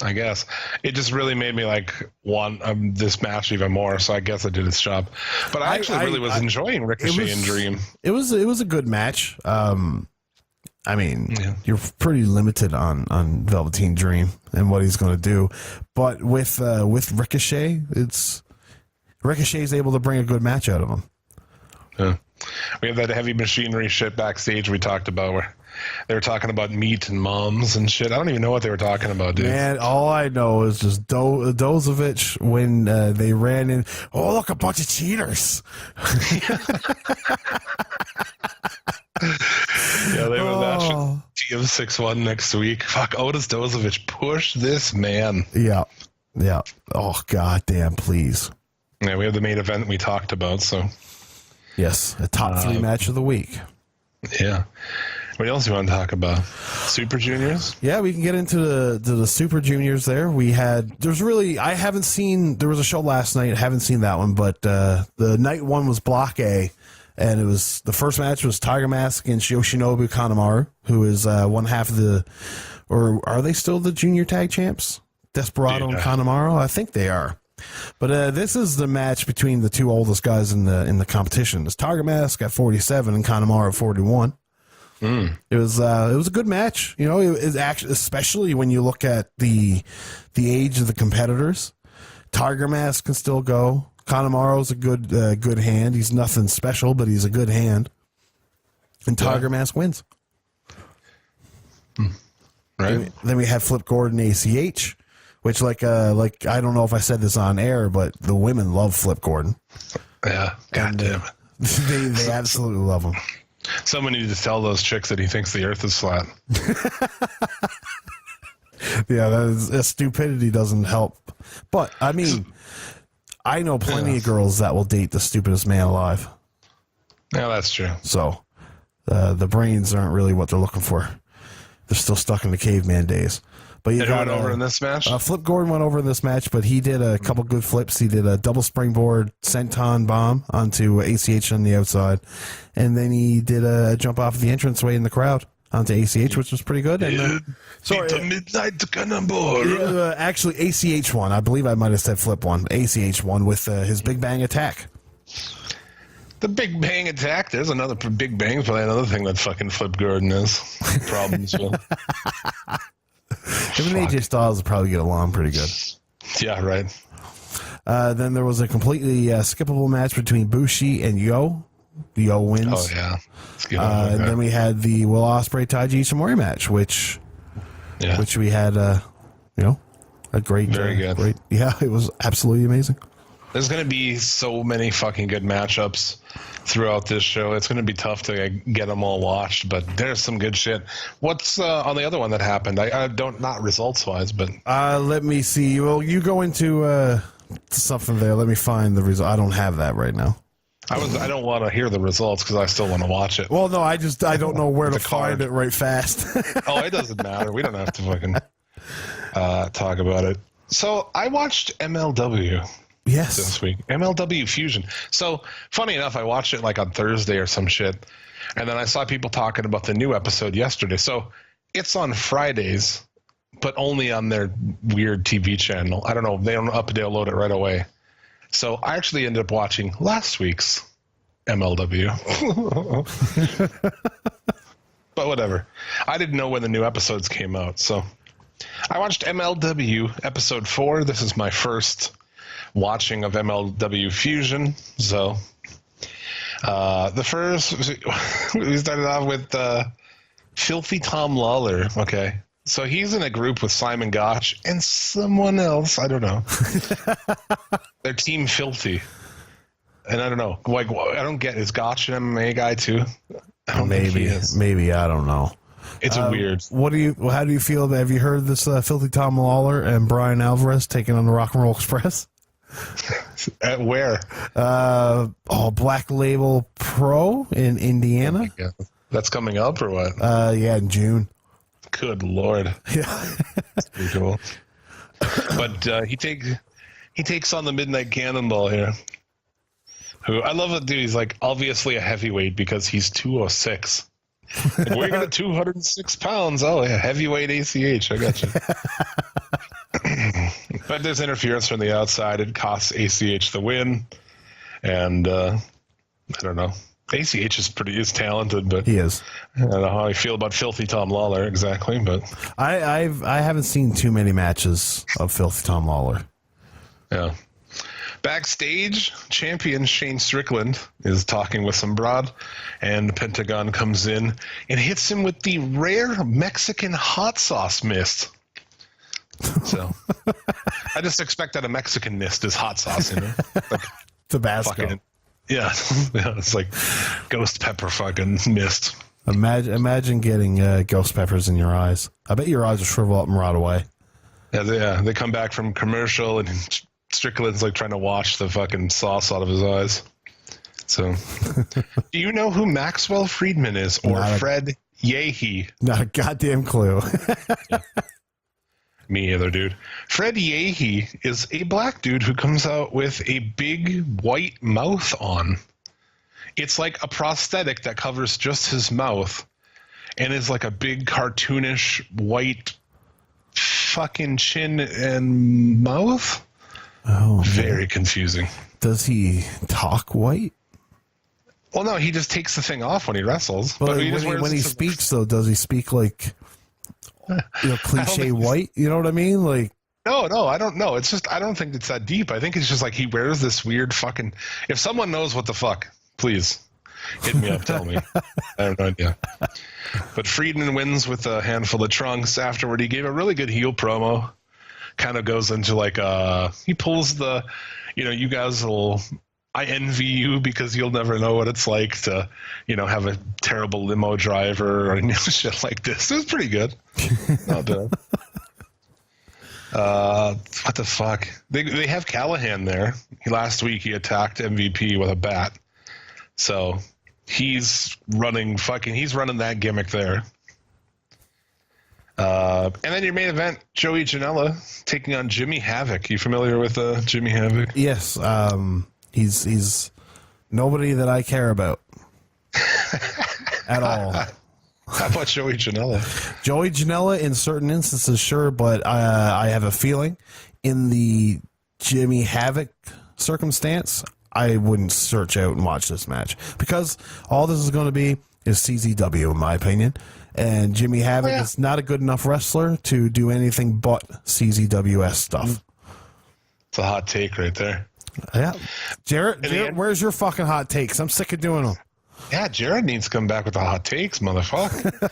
C: I guess it just really made me like want this match even more. So I guess it did its job. But I actually really was enjoying Ricochet and Dream.
D: It was a good match. I mean, you're pretty limited on Velveteen Dream and what he's going to do, but with Ricochet, Ricochet's able to bring a good match out of him.
C: Yeah. We have that heavy machinery shit backstage we talked about where they were talking about meat and moms and shit. I don't even know what they were talking about, dude.
D: Man, all I know is just Dozovich when they ran in. Oh, look, a bunch of cheaters.
C: Yeah, they have a match with TM61 next week. Fuck, Otis Dozovich, push this man.
D: Yeah. Oh, goddamn, please.
C: Yeah, we have the main event we talked about, so.
D: Yes, a top 3 match of the week.
C: Yeah. What else do you want to talk about? Super Juniors?
D: Yeah, we can get into the Super Juniors there. There was a show last night. I haven't seen that one, but the night one was Block A, and the first match was Tiger Mask against Yoshinobu Kanemaru, who is one half of or are they still the junior tag champs? Desperado and Kanemaru? I think they are. But this is the match between the two oldest guys in the competition. It's Tiger Mask at 47 and Kanemaru at 41. It was a good match. You know, it actually, especially when you look at the age of the competitors. Tiger Mask can still go. Kanemaru's a good hand. He's nothing special, but he's a good hand. And Tiger Mask wins.
C: Right.
D: Then we have Flip Gordon ACH. Which, like I don't know if I said this on air, but the women love Flip Gordon.
C: Yeah, goddamn it.
D: They absolutely love him.
C: Someone needs to tell those chicks that he thinks the earth is flat.
D: Yeah, stupidity doesn't help. But, I mean, I know plenty of girls that will date the stupidest man alive.
C: Yeah, that's true.
D: So, the brains aren't really what they're looking for. They're still stuck in the caveman days. But you got
C: over in this match.
D: Flip Gordon went over in this match, but he did a couple good flips. He did a double springboard senton bomb onto ACH on the outside, and then he did a jump off the entranceway in the crowd onto ACH, which was pretty good. And
C: sorry, midnight cannonball.
D: Actually, ACH won. I believe I might have said Flip won. ACH won with his Big Bang attack.
C: The Big Bang attack. There's another Big Bang's probably another thing that fucking Flip Gordon is problems with.
D: Him and AJ Styles will probably get along pretty good.
C: Yeah, right.
D: Then there was a completely skippable match between Bushi and Yo. Yo wins.
C: Oh, yeah.
D: And then we had the Will Ospreay Taiji Ishimori match, which we had, a great.
C: Very good.
D: Great, yeah, it was absolutely amazing.
C: There's going to be so many fucking good matchups throughout this show. It's going to be tough to get them all watched, but there's some good shit. What's on the other one that happened? I don't, not results wise, but
D: let me see. Well, you go into something there. Let me find the result. I don't have that right now.
C: I don't want to hear the results because I still want to watch it.
D: Well, no, I don't know where to find it right fast.
C: Oh, it doesn't matter. We don't have to fucking talk about it. So I watched MLW.
D: Yes.
C: This week. MLW Fusion. So, funny enough, I watched it like on Thursday or some shit. And then I saw people talking about the new episode yesterday. So, it's on Fridays, but only on their weird TV channel. I don't know. They don't upload it right away. So, I actually ended up watching last week's MLW. But whatever. I didn't know when the new episodes came out. So, I watched MLW episode 4. This is my first watching of MLW Fusion. So the first we started off with Filthy Tom Lawler. Okay, so he's in a group with Simon Gotch and someone else, I don't know. They're Team Filthy, and I don't know, like, I don't get, is Gotch an MMA guy too? I don't think he is.
D: Maybe, I don't know.
C: It's weird.
D: How do you feel? Have you heard this Filthy Tom Lawler and Brian Alvarez taking on the Rock and Roll Express?
C: At where?
D: Black Label Pro in Indiana.
C: Yeah. That's coming up or what?
D: Yeah, in June.
C: Good Lord.
D: Yeah.
C: That's pretty cool. But he takes on the Midnight Cannonball here. Who I love it, dude. He's like obviously a heavyweight because he's 206. Like, weighing at 206 pounds. Oh yeah, heavyweight ACH. I got you. But there's interference from the outside. It costs ACH the win. And I don't know. ACH is talented, but
D: He is.
C: I don't know how I feel about Filthy Tom Lawler exactly. But
D: I haven't seen too many matches of Filthy Tom Lawler.
C: yeah. Backstage, champion Shane Strickland is talking with some broad, and Pentagon comes in and hits him with the rare Mexican hot sauce mist. So I just expect that a Mexican mist is hot sauce, you know? Like
D: Tabasco.
C: fucking, yeah, it's like ghost pepper fucking mist.
D: Imagine getting ghost peppers in your eyes. I bet your eyes will shrivel up and rot away.
C: Yeah, they come back from commercial and Strickland's like trying to wash the fucking sauce out of his eyes. So, do you know who Maxwell Friedman is or Fred Yehi?
D: Not a goddamn clue.
C: Me either, dude. Fred Yehi is a black dude who comes out with a big white mouth on. It's like a prosthetic that covers just his mouth and is like a big cartoonish white fucking chin and mouth.
D: Oh,
C: very confusing.
D: Does he talk white?
C: Well, no, he just takes the thing off when he wrestles.
D: But
C: he
D: when he speaks, though, does he speak like cliche white? You know what I mean? Like,
C: no, I don't know. It's just I don't think it's that deep. I think it's just like he wears this weird fucking. If someone knows what the fuck, please hit me up. Tell me. I have no idea. But Friedman wins with a handful of trunks. Afterward, he gave a really good heel promo. Kind of goes into like he pulls the, you guys will. I envy you because you'll never know what it's like to, have a terrible limo driver or shit like this. It was pretty good. Not bad. What the fuck? They have Callahan there. Last week he attacked MVP with a bat. So he's running that gimmick there. And then your main event, Joey Janela taking on Jimmy Havoc. You familiar with Jimmy Havoc?
D: Yes. He's nobody that I care about at all.
C: How about Joey Janela?
D: Joey Janela in certain instances, sure, but I have a feeling in the Jimmy Havoc circumstance, I wouldn't search out and watch this match because all this is going to be is CZW, in my opinion. And Jimmy Havoc is not a good enough wrestler to do anything but CZWS stuff.
C: It's a hot take right there.
D: Yeah. Jarrett, where's your fucking hot takes? I'm sick of doing them.
C: Yeah, Jared needs to come back with the hot takes, motherfucker.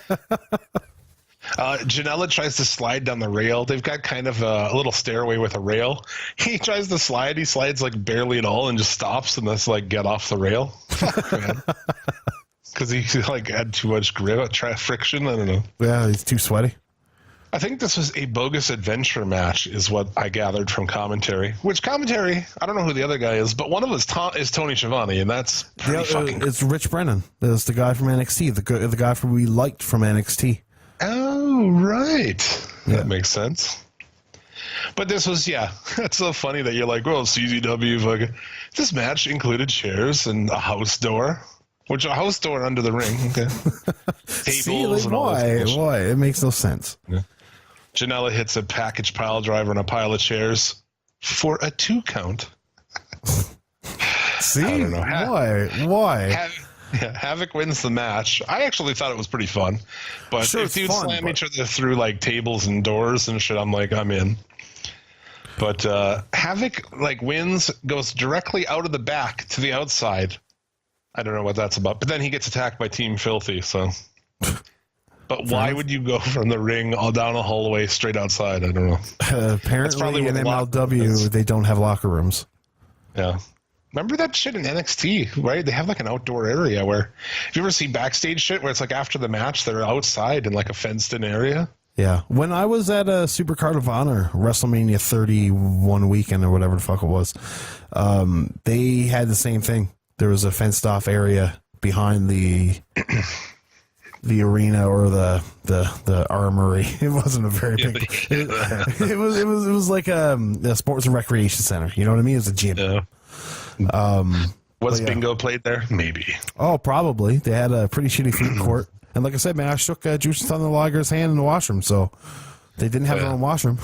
C: Janela tries to slide down the rail. They've got kind of a little stairway with a rail. He tries to slide. He slides like barely at all and just stops and that's like get off the rail. Fuck, man. Because he like had too much grip, friction. I don't know.
D: Yeah, he's too sweaty.
C: I think this was a bogus adventure match, is what I gathered from commentary. Which commentary? I don't know who the other guy is, but one of us is Tony Schiavone, and that's pretty fucking.
D: It's Rich Brennan. It's the guy from NXT, the guy we liked from NXT.
C: Oh, right. Yeah. That makes sense. But this was, it's so funny that you're like, well, CZW, fucking. This match included chairs and a house door. Which a house door under the ring, okay. Tables and all this.
D: Why? It makes no sense.
C: Yeah. Janela hits a package pile driver on a pile of chairs for a 2 count.
D: See?
C: I don't know.
D: Why?
C: Havoc wins the match. I actually thought it was pretty fun. But
D: sure,
C: if you slam each other through like tables and doors and shit, I'm in. But Havoc wins, goes directly out of the back to the outside. I don't know what that's about. But then he gets attacked by Team Filthy, so. But why would you go from the ring all down a hallway straight outside? I don't know.
D: Apparently in MLW, they don't have locker rooms.
C: Yeah. Remember that shit in NXT, right? They have like an outdoor area where, if you ever see backstage shit where it's like after the match, they're outside in like a fenced-in area?
D: Yeah. When I was at a Supercard of Honor, WrestleMania 31 weekend or whatever the fuck it was, they had the same thing. There was a fenced-off area behind the arena or the armory. It wasn't a very big. It was like a sports and recreation center. You know what I mean? It was a gym.
C: Yeah. Was bingo played there? Maybe.
D: Oh, probably. They had a pretty shitty food court, and like I said, man, I shook Juice Thunder Lager's hand in the washroom, so they didn't have their own washroom.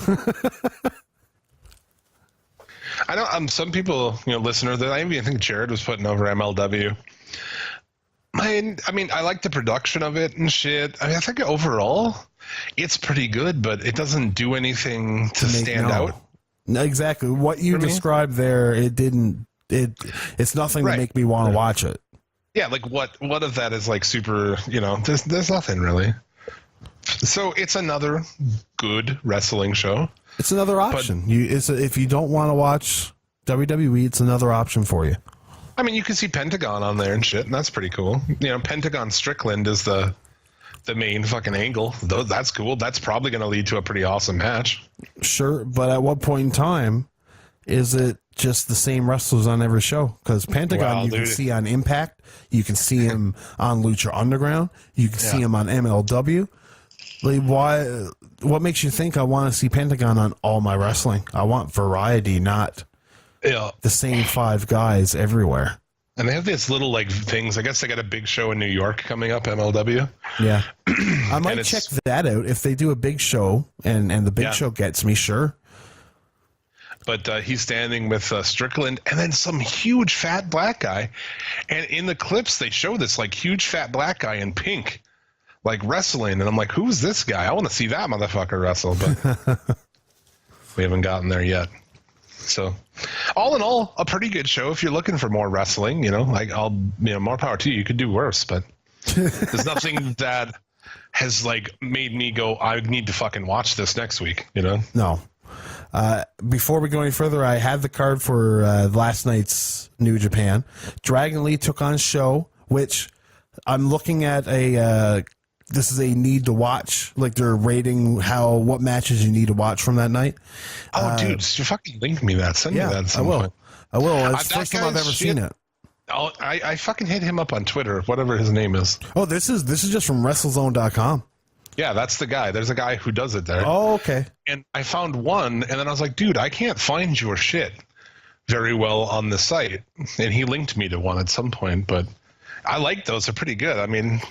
C: I know some people, listeners, that I even think Jared was putting over MLW. I mean, I like the production of it and shit. I mean, I think overall it's pretty good, but it doesn't do anything to stand out.
D: No, exactly. What you described there, it's nothing to make me want to watch it.
C: Yeah, like what of that is like super, there's nothing really. So it's another good wrestling show. It's
D: another option. If you don't want to watch WWE, it's another option for you.
C: I mean, you can see Pentagon on there and shit, and that's pretty cool. Pentagon Strickland is the main fucking angle. That's cool. That's probably going to lead to a pretty awesome match.
D: Sure, but at what point in time is it just the same wrestlers on every show? Because Pentagon can see on Impact, you can see him on Lucha Underground, you can see him on MLW. Like, why? What makes you think I want to see Pentagon on all my wrestling? I want variety, not the same 5 guys everywhere.
C: And they have these little like things. I guess they got a big show in New York coming up, MLW.
D: Yeah, I might check that out if they do a big show and the big show gets me. Sure.
C: But he's standing with Strickland and then some huge fat black guy. And in the clips, they show this like huge fat black guy in pink, like wrestling. And I'm like, who's this guy? I want to see that motherfucker wrestle. But we haven't gotten there yet. So all in all, a pretty good show. If you're looking for more wrestling, more power to you. You could do worse, but there's nothing that has like made me go, I need to fucking watch this next week,
D: No. Before we go any further, I have the card for last night's New Japan. Dragon Lee took on Show, which I'm looking at this is a need to watch. Like they're rating what matches you need to watch from that night.
C: Oh, dude, you fucking link me that. Send me that.
D: I will. It's the first time I've ever seen it.
C: Oh, I fucking hit him up on Twitter, whatever his name is.
D: Oh, this is just from WrestleZone.com.
C: Yeah, that's the guy. There's a guy who does it there.
D: Oh, okay.
C: And I found one, and then I was like, dude, I can't find your shit very well on the site. And he linked me to one at some point, but I like those. They're pretty good. I mean,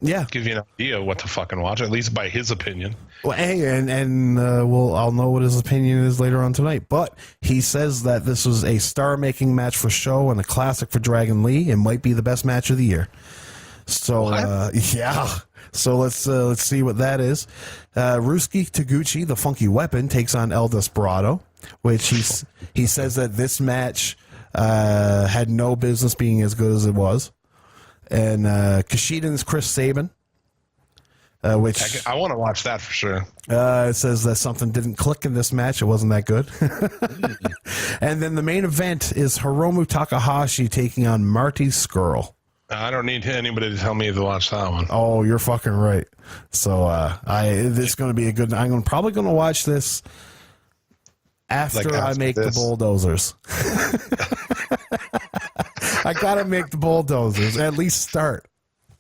C: give you an idea of what to fucking watch, at least by his opinion.
D: Well, hey, and I'll know what his opinion is later on tonight. But he says that this was a star-making match for Show and a classic for Dragon Lee. It might be the best match of the year. So, yeah. So let's see what that is. Ruski Taguchi, the Funky Weapon, takes on El Desperado, which he says that this match had no business being as good as it was. And Kishidan's Chris Sabin, which
C: I want to watch that for sure.
D: It says that something didn't click in this match. It wasn't that good. And then the main event is Hiromu Takahashi taking on Marty Scurll.
C: I don't need anybody to tell me to watch that one.
D: Oh, you're fucking right. So this is going to be a good. I'm probably going to watch this after I make the bulldozers. I gotta make the bulldozers. At least start.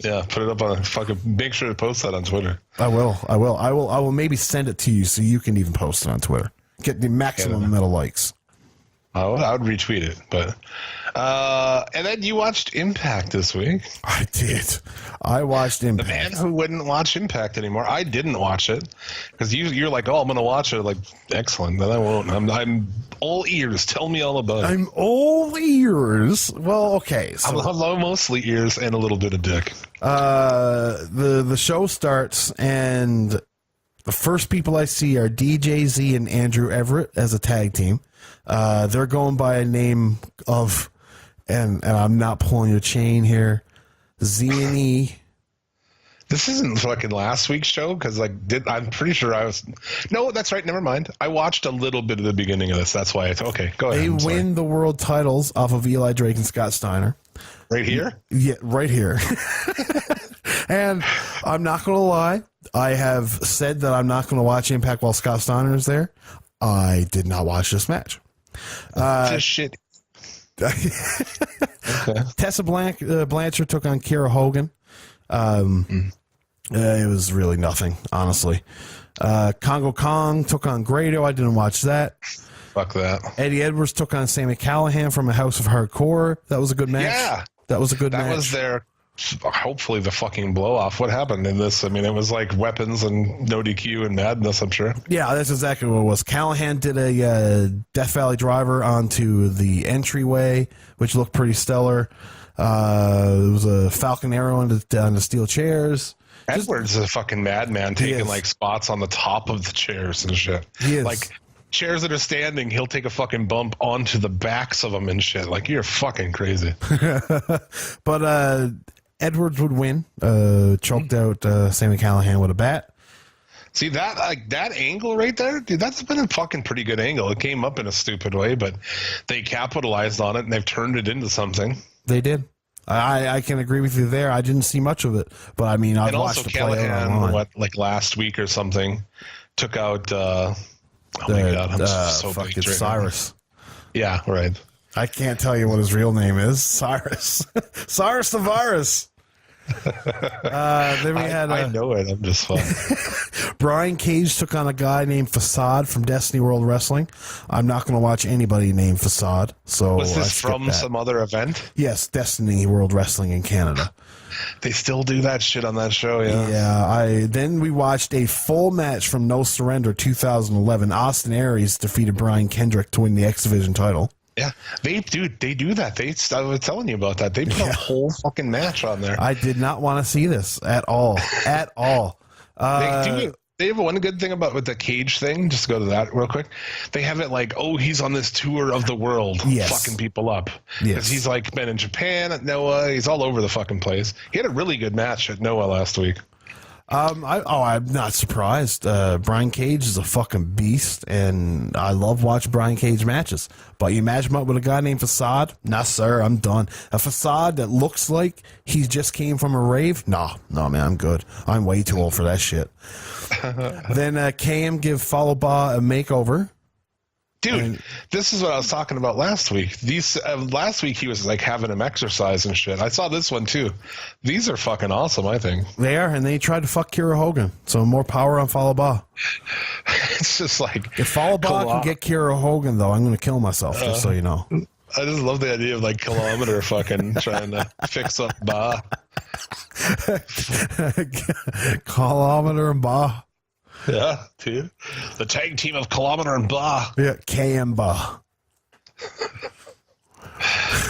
C: Yeah, put it up on fucking. Make sure to post that on Twitter.
D: I will maybe send it to you so you can even post it on Twitter. Get the maximum amount of likes.
C: I would retweet it, but and then you watched Impact this week.
D: I did. I watched Impact.
C: The man who wouldn't watch Impact anymore. I didn't watch it because you're like, oh, I'm gonna watch it. Like, excellent. Then I won't. I'm all ears. Tell me all about it.
D: I'm all ears. Well, okay. So
C: I'm mostly ears and a little bit of dick.
D: The show starts and the first people I see are DJZ and Andrew Everett as a tag team. They're going by a name of, and I'm not pulling your chain here, Z&E.
C: This isn't fucking last week's show because I'm pretty sure I was. No, that's right. Never mind. I watched a little bit of the beginning of this. That's why okay. Go ahead.
D: They win the world titles off of Eli Drake and Scott Steiner.
C: Right here.
D: Yeah, right here. And I'm not going to lie. I have said that I'm not going to watch Impact while Scott Steiner is there. I did not watch this match.
C: Just shit.
D: Okay. Tessa Blanchard took on Kiera Hogan. It was really nothing, honestly. Congo Kong took on Grado. I didn't watch that.
C: Fuck that.
D: Eddie Edwards took on Sammy Callahan from a House of Hardcore. That was a good match.
C: Yeah.
D: That was a good match.
C: That was their hopefully the fucking blow off. What happened in this? I mean, it was like weapons and no DQ and madness, I'm sure.
D: Yeah, that's exactly what it was. Callahan did a Death Valley driver onto the entryway, which looked pretty stellar. It was a Falcon Arrow on the steel chairs.
C: Edwards is a fucking madman taking like spots on the top of the chairs and shit.
D: He is.
C: Like chairs that are standing, he'll take a fucking bump onto the backs of them and shit. Like, you're fucking crazy.
D: But Edwards would win. Choked out Sammy Callahan with a bat.
C: See that, like that angle right there, dude, that's been a fucking pretty good angle. It came up in a stupid way, but they capitalized on it and they've turned it into something.
D: They did. I can agree with you there. I didn't see much of it, but I mean, I've watched the play out online.
C: Like last week or something, took out. Oh my god, I'm so
D: fucking
C: big
D: Cyrus.
C: Yeah, right.
D: I can't tell you what his real name is. Cyrus. Cyrus the Virus. Then we had.
C: I know it. I'm just fun.
D: Brian Cage took on a guy named Facade from Destiny World Wrestling. I'm not going to watch anybody named Facade. So
C: was this from some other event?
D: Yes, Destiny World Wrestling in Canada.
C: They still do that shit on that show, yeah.
D: Yeah, then we watched a full match from No Surrender 2011. Austin Aries defeated Brian Kendrick to win the X Division title.
C: Yeah, they do that. I was telling you about that. They put a whole fucking match on there.
D: I did not want to see this at all. At all.
C: They have one good thing about with the Cage thing. Just go to that real quick. They have it like, oh, he's on this tour of the world, fucking people up. Because he's like been in Japan at Noah. He's all over the fucking place. He had a really good match at Noah last week.
D: I'm not surprised. Brian Cage is a fucking beast, and I love watching Brian Cage matches. But you match him up with a guy named Facade? Nah, sir, I'm done. A Facade that looks like he just came from a rave? No, man, I'm good. I'm way too old for that shit. Then KM give Follow Ba a makeover.
C: Dude, this is what I was talking about last week. Last week he was like having him exercise and shit. I saw this one too. These are fucking awesome, I think.
D: They are, and they tried to fuck Kira Hogan. So more power on Follow Ba.
C: It's just like
D: if Follow Ba can get Kira Hogan, though, I'm going to kill myself. Just so you know.
C: I just love the idea of like Kilometer fucking trying to fix up Ba.
D: Kilometer and Ba.
C: Yeah, dude. The tag team of Kilometer and Ba.
D: Yeah, KM Ba.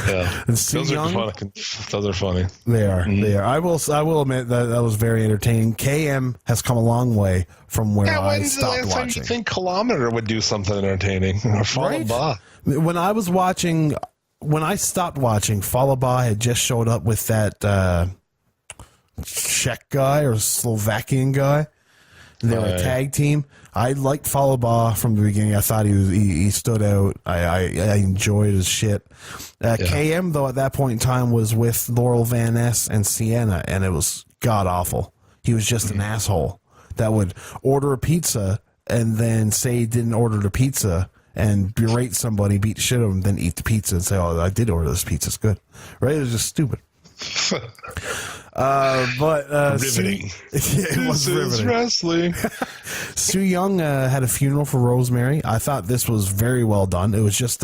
C: Yeah, those are funny.
D: They are. Mm-hmm. They are. I will admit that was very entertaining. KM has come a long way from where I stopped watching.
C: Time you think Kilometer would do something entertaining? Or Follow Ba.
D: When I was watching, when I stopped watching, Follow Ba had just showed up with that Czech guy or Slovakian guy. They were a tag team. I liked Follow Ba from the beginning. I thought he stood out. I enjoyed his shit. KM, though, at that point in time was with Laurel Van Ness and Sienna, and it was god-awful. He was just an asshole that would order a pizza and then say he didn't order the pizza and berate somebody, beat the shit out of him, then eat the pizza and say, oh, I did order this pizza. It's good. Right? It was just stupid.
C: Riveting.
D: It was riveting.
C: Wrestling.
D: Su Yung had a funeral for Rosemary. I thought this was very well done. It was just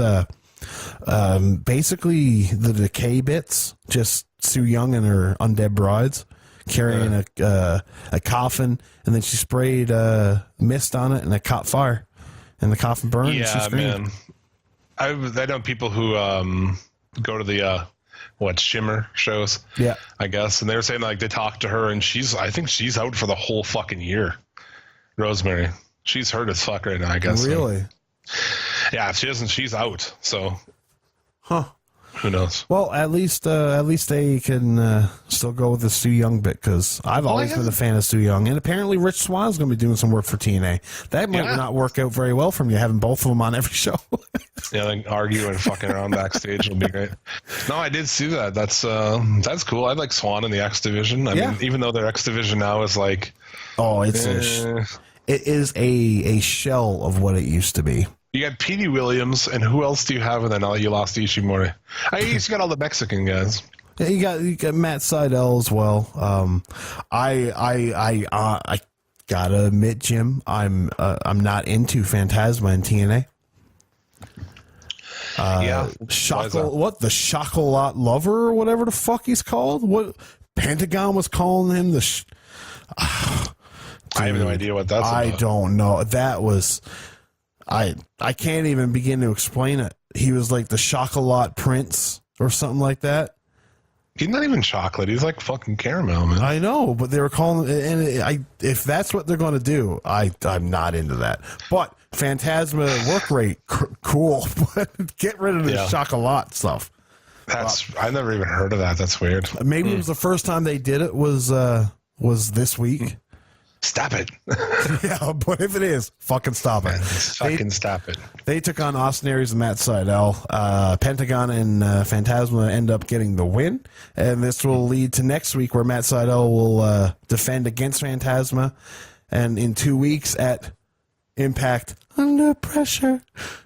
D: basically the decay bits, just Su Yung and her undead brides carrying a coffin, and then she sprayed mist on it, and it caught fire, and the coffin burned.
C: Yeah,
D: and she screamed.
C: man. I know people who go to the Shimmer shows, I guess, and they were saying like they talked to her and I think she's out for the whole fucking year. Rosemary, she's hurt as fuck right now, I guess.
D: Really?
C: Yeah, if she isn't, she's out. So, who knows?
D: Well, at least they can still go with the Su Yung bit, because I've always been a fan of Su Yung, and apparently Rich Swann's going to be doing some work for TNA. That might not work out very well from you having both of them on every show.
C: Yeah, like arguing and fucking around backstage will be great. No, I did see that. That's cool. I like Swan in the X Division. I mean, even though their X Division now is like,
D: it is a shell of what it used to be.
C: You got Petey Williams, and who else do you have? And then you lost Ishimori. You got all the Mexican guys.
D: Yeah, you got Matt Sydal as well. I gotta admit, Jim, I'm not into Phantasma and TNA.
C: The
D: Chocolate Lover or whatever the fuck he's called? What Pentagon was calling him the.
C: I have no idea what that's
D: I
C: about.
D: don't know. That was. I can't even begin to explain it. He was like the Chocolat Prince or something like that.
C: He's not even chocolate. He's like fucking caramel, man.
D: I know, but they were calling, and if that's what they're going to do, I'm not into that. But Phantasma work rate, cool. But get rid of the chocolat stuff.
C: I never even heard of that. That's weird.
D: Maybe it was the first time they did it was this week.
C: Stop it.
D: Yeah, but if it is, fucking stop it.
C: Stop it.
D: They took on Austin Aries and Matt Sydal. Pentagon and Phantasma end up getting the win, and this will lead to next week where Matt Sydal will defend against Phantasma, and in 2 weeks at Impact Under Pressure,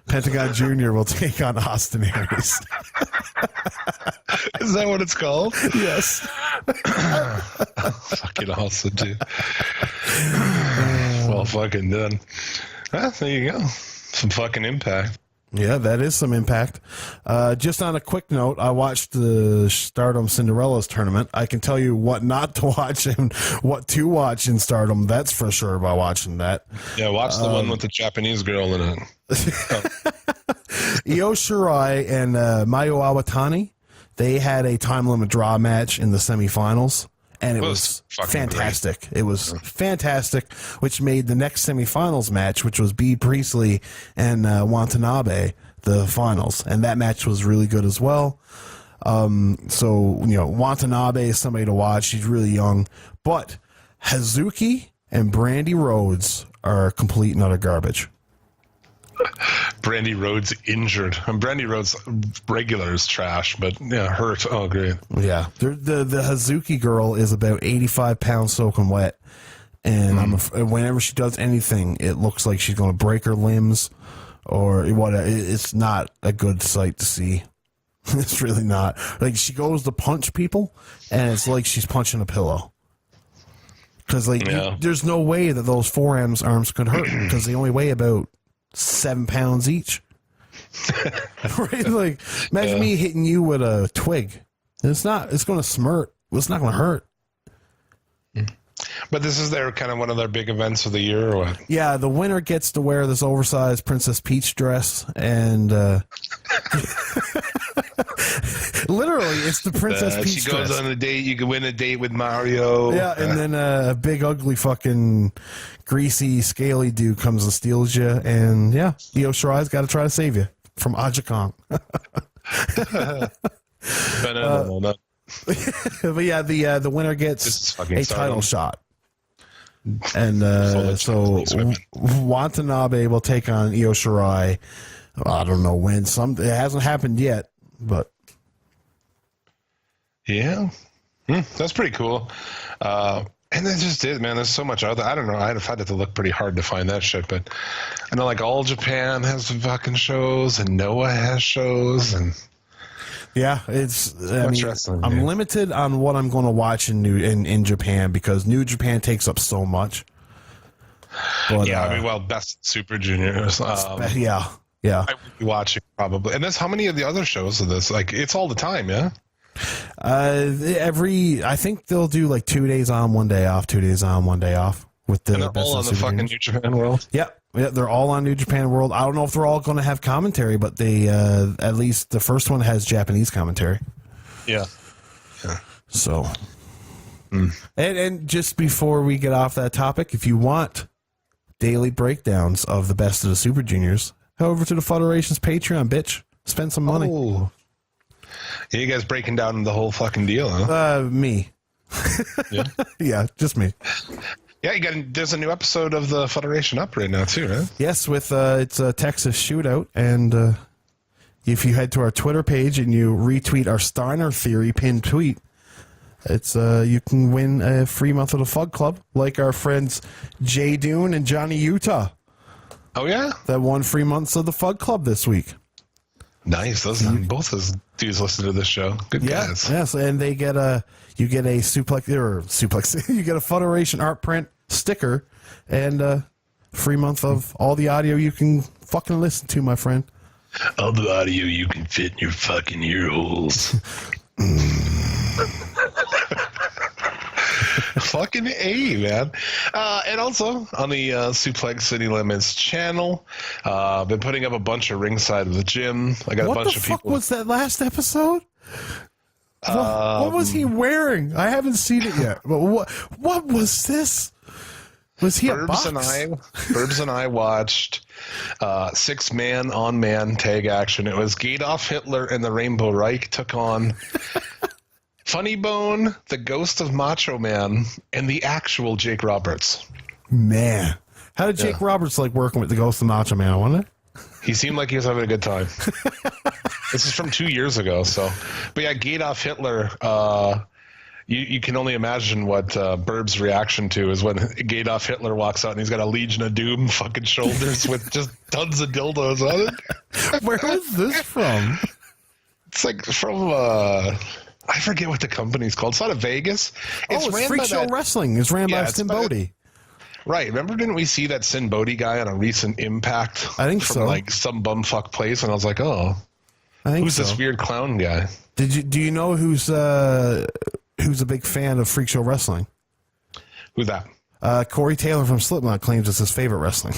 D: Pentagon Jr. will take on Austin Aries.
C: Is that what it's called?
D: Yes.
C: Fucking awesome, dude. Well, fucking done. There you go. Some fucking Impact.
D: Yeah, that is some Impact. Just on a quick note, I watched the Stardom Cinderella's tournament. I can tell you what not to watch and what to watch in Stardom. That's for sure by watching that.
C: Yeah, watch the one with the Japanese girl in it.
D: Io Shirai and Mayu Iwatani, they had a time limit draw match in the semifinals, and it was fantastic. Great. It was fantastic, which made the next semifinals match, which was B. Priestley and Watanabe, the finals, and that match was really good as well. So, Watanabe is somebody to watch. She's really young, but Hazuki and Brandy Rhodes are complete and utter garbage.
C: Brandy Rhodes injured. Brandy Rhodes regular is trash, but hurt. Oh, great.
D: Yeah, the Hazuki girl is about 85 pounds soaking wet, and whenever she does anything, it looks like she's going to break her limbs or what. It's not a good sight to see. It's really not. Like, she goes to punch people, and it's like she's punching a pillow. Because there's no way that those forearms arms could hurt because they only weigh about 7 pounds each. Right? Like, imagine me hitting you with a twig. It's going to smirk. It's not going to hurt.
C: But this is one of their big events of the year, or what?
D: Yeah, the winner gets to wear this oversized Princess Peach dress, and literally, it's the Princess Peach dress.
C: She goes on a date. You can win a date with Mario.
D: Yeah, and then a big, ugly, fucking greasy, scaly dude comes and steals you, and Io Shirai's got to try to save you from Aja Kong. But yeah, the winner gets a title shot. And so Watanabe will take on Io Shirai. I don't know when. It hasn't happened yet, but
C: yeah, that's pretty cool. And then just it, man. There's so much other. I don't know. I'd find it to look pretty hard to find that shit, but I know All Japan has some fucking shows, and Noah has shows, and
D: yeah, I'm limited on what I'm going to watch in Japan because New Japan takes up so much. But,
C: Best Super Juniors.
D: Yeah.
C: I would be watching probably. And how many of the other shows of this? It's all the time, yeah.
D: I think they'll do 2 days on, 1 day off, 2 days on, 1 day off with the.
C: And they're all on the fucking New Japan World.
D: Yeah, they're all on New Japan World. I don't know if they're all going to have commentary, but they at least the first one has Japanese commentary.
C: Yeah.
D: So, and just before we get off that topic, if you want daily breakdowns of the best of the Super Juniors, head over to the Federation's Patreon, bitch. Spend some money.
C: Oh. Yeah, you guys breaking down the whole fucking deal, huh?
D: Me.
C: Yeah.
D: Yeah, just me.
C: Yeah, there's a new episode of the Federation up right now too, right?
D: Yes, with it's a Texas shootout, and if you head to our Twitter page and you retweet our Steiner Theory pinned tweet, it's you can win a free month of the Fug Club, like our friends Jay Dune and Johnny Utah.
C: Oh yeah,
D: that won free months of the Fug Club this week.
C: Nice. Both those dudes listen to this show. Good guys.
D: Yes, and they get you get a suplex. You get a Federation art print sticker and free month of all the audio you can fucking listen to, my friend.
C: All the audio you can fit in your fucking ear holes. Fucking A, man. And also on the Suplex City Limits channel, been putting up a bunch of ringside of the gym. I got a bunch of people.
D: What the fuck was that last episode? What was he wearing? I haven't seen it yet. But what was this? Was he a box?
C: Burbs and I watched 6-man on man tag action. It was Adolf Hitler and the Rainbow Reich took on Funny Bone, the Ghost of Macho Man, and the actual Jake Roberts.
D: Man, how did Jake Roberts like working with the Ghost of Macho Man? I wonder.
C: He seemed like he was having a good time. This is from 2 years ago, so. But yeah, Adolf Hitler. You can only imagine what Burb's reaction to is when Adolf Hitler walks out and he's got a Legion of Doom fucking shoulders with just tons of dildos on it.
D: Where was this from?
C: It's like from I forget what the company's called. It's out of Vegas.
D: It's Freak Show Wrestling. It's ran by Sin Bodhi.
C: Right. Remember, didn't we see that Sin Bodhi guy on a recent Impact?
D: I think
C: from
D: so.
C: Like some bumfuck place, and I was like, oh, who's this weird clown guy?
D: Do you know who's a big fan of Freak Show Wrestling?
C: Who's that?
D: Corey Taylor from Slipknot claims it's his favorite wrestling.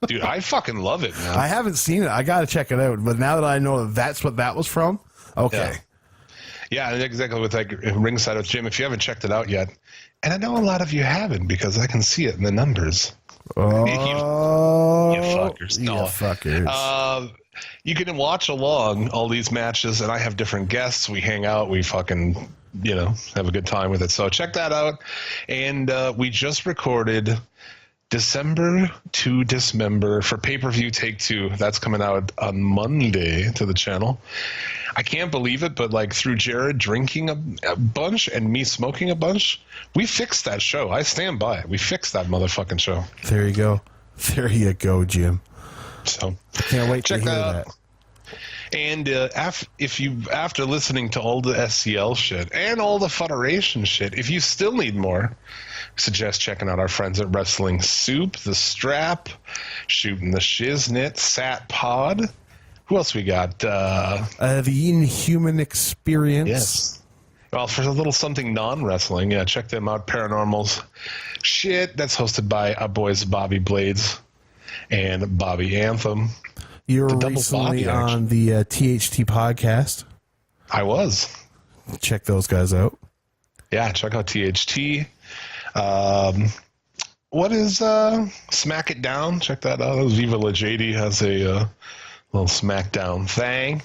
C: Dude, I fucking love it, man.
D: I haven't seen it. I got to check it out. But now that I know that's what that was from, okay.
C: Yeah, exactly. With like ringside with Jim, if you haven't checked it out yet, and I know a lot of you haven't because I can see it in the numbers.
D: Oh,
C: you fuckers! No.
D: You fuckers.
C: You can watch along all these matches, and I have different guests. We hang out. We fucking have a good time with it. So check that out. And we just recorded December to Dismember for pay-per-view Take 2. That's coming out on Monday to the channel. I can't believe it, but like through Jared drinking a bunch and me smoking a bunch, we fixed that show. I stand by it. We fixed that motherfucking show.
D: There you go. There you go, Jim.
C: So
D: can't wait to hear that.
C: And after listening to all the SCL shit and all the Federation shit, if you still need more, I suggest checking out our friends at Wrestling Soup, The Strap, Shooting the Shiznit, Sat Pod. Who else we got?
D: The Inhuman Experience.
C: Yes. Well, for a little something non-wrestling, check them out. Paranormal's shit. That's hosted by our boys Bobby Blades and Bobby Anthem.
D: You were recently on the THT podcast.
C: I was.
D: Check those guys out.
C: Yeah, check out THT. What is Smack It Down? Check that out. Viva La JD has a little SmackDown thing.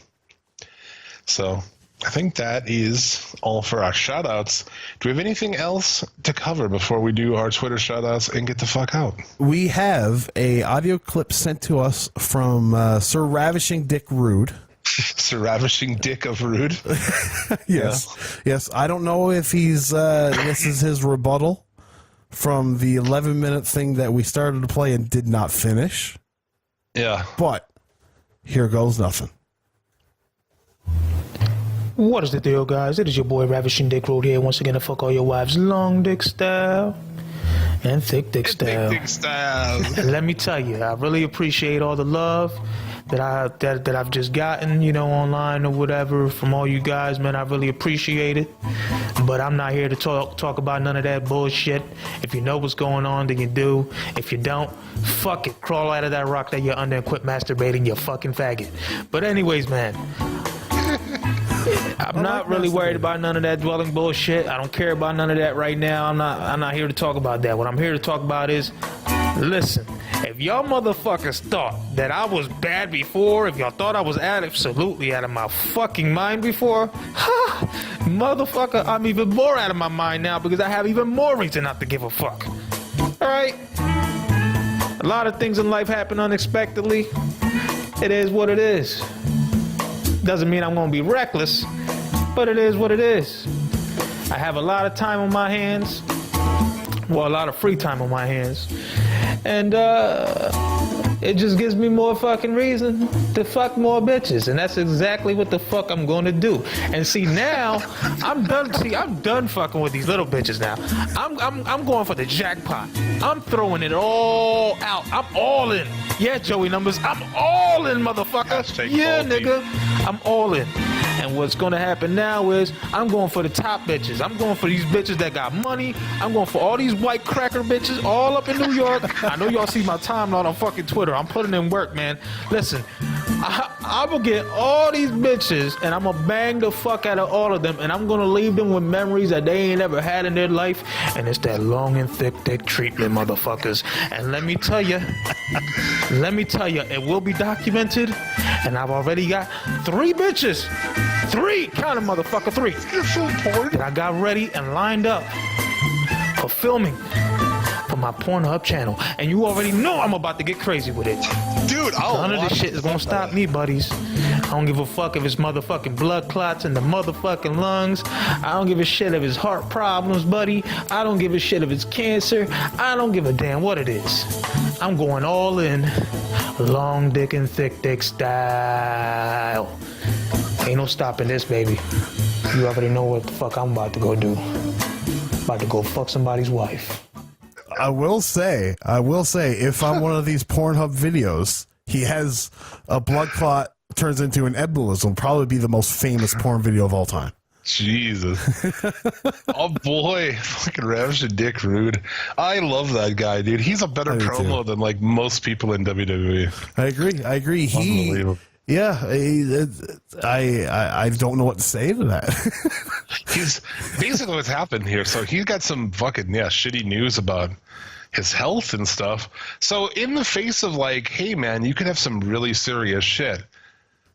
C: So I think that is all for our shout-outs. Do we have anything else to cover before we do our Twitter shout-outs and get the fuck out?
D: We have a audio clip sent to us from Sir Ravishing Dick Rude.
C: Sir Ravishing Dick of Rude?
D: Yes. Yeah. Yes. I don't know if he's this is his rebuttal from the 11-minute thing that we started to play and did not finish.
C: Yeah.
D: But here goes nothing.
E: What is the deal, guys? It is your boy Ravishing Dick Road here once again to fuck all your wives long dick style and thick dick style.
C: Thick dick style.
E: And let me tell you, I really appreciate all the love that I've just gotten, online or whatever from all you guys, man. I really appreciate it. But I'm not here to talk about none of that bullshit. If you know what's going on, then you do. If you don't, fuck it. Crawl out of that rock that you're under and quit masturbating, you fucking faggot. But anyways, man. I'm not really worried about none of that dwelling bullshit. I don't care about none of that right now. I'm not here to talk about that. What I'm here to talk about is, listen, if y'all motherfuckers thought that I was bad before, if y'all thought I was absolutely out of my fucking mind before, motherfucker, I'm even more out of my mind now because I have even more reason not to give a fuck. Alright? A lot of things in life happen unexpectedly. It is what it is. Doesn't mean I'm gonna be reckless, but it is what it is. I have a lot of time on my hands. Well, a lot of free time on my hands. And it just gives me more fucking reason to fuck more bitches. And that's exactly what the fuck I'm gonna do. And see, now I'm done fucking with these little bitches now. I'm going for the jackpot. I'm throwing it all out. I'm all in. Yeah, Joey Numbers, I'm all in, motherfucker. Yeah, nigga. I'm all in. And what's going to happen now is I'm going for the top bitches. I'm going for these bitches that got money. I'm going for all these white cracker bitches all up in New York. I know y'all see my timeline on fucking Twitter. I'm putting in work, man. Listen, I'm going to get all these bitches and I'm going to bang the fuck out of all of them, and I'm going to leave them with memories that they ain't ever had in their life. And it's that long and thick treatment, motherfuckers. And let me tell you, it will be documented. And I've already got 3 bitches. 3, count them, motherfucker, 3. That I got ready and lined up for filming for my Pornhub channel. And you already know I'm about to get crazy with it.
C: Dude,
E: none of this shit is gonna stop me, buddies. I don't give a fuck if it's motherfucking blood clots in the motherfucking lungs. I don't give a shit if it's heart problems, buddy. I don't give a shit if it's cancer. I don't give a damn what it is. I'm going all in, long dick and thick dick style. Ain't no stopping this, baby. You already know what the fuck I'm about to go do. About to go fuck somebody's wife.
D: I will say, if I'm one of these Pornhub videos, he has a blood clot turns into an embolism, probably be the most famous porn video of all time.
C: Jesus. Oh boy, fucking Ravishing Dick Rude. I love that guy, dude. He's a better promo than like most people in WWE.
D: I agree. I don't know what to say to that.
C: He's basically what's happened here. So he's got some fucking shitty news about his health and stuff. So in the face of like, hey man, you could have some really serious shit.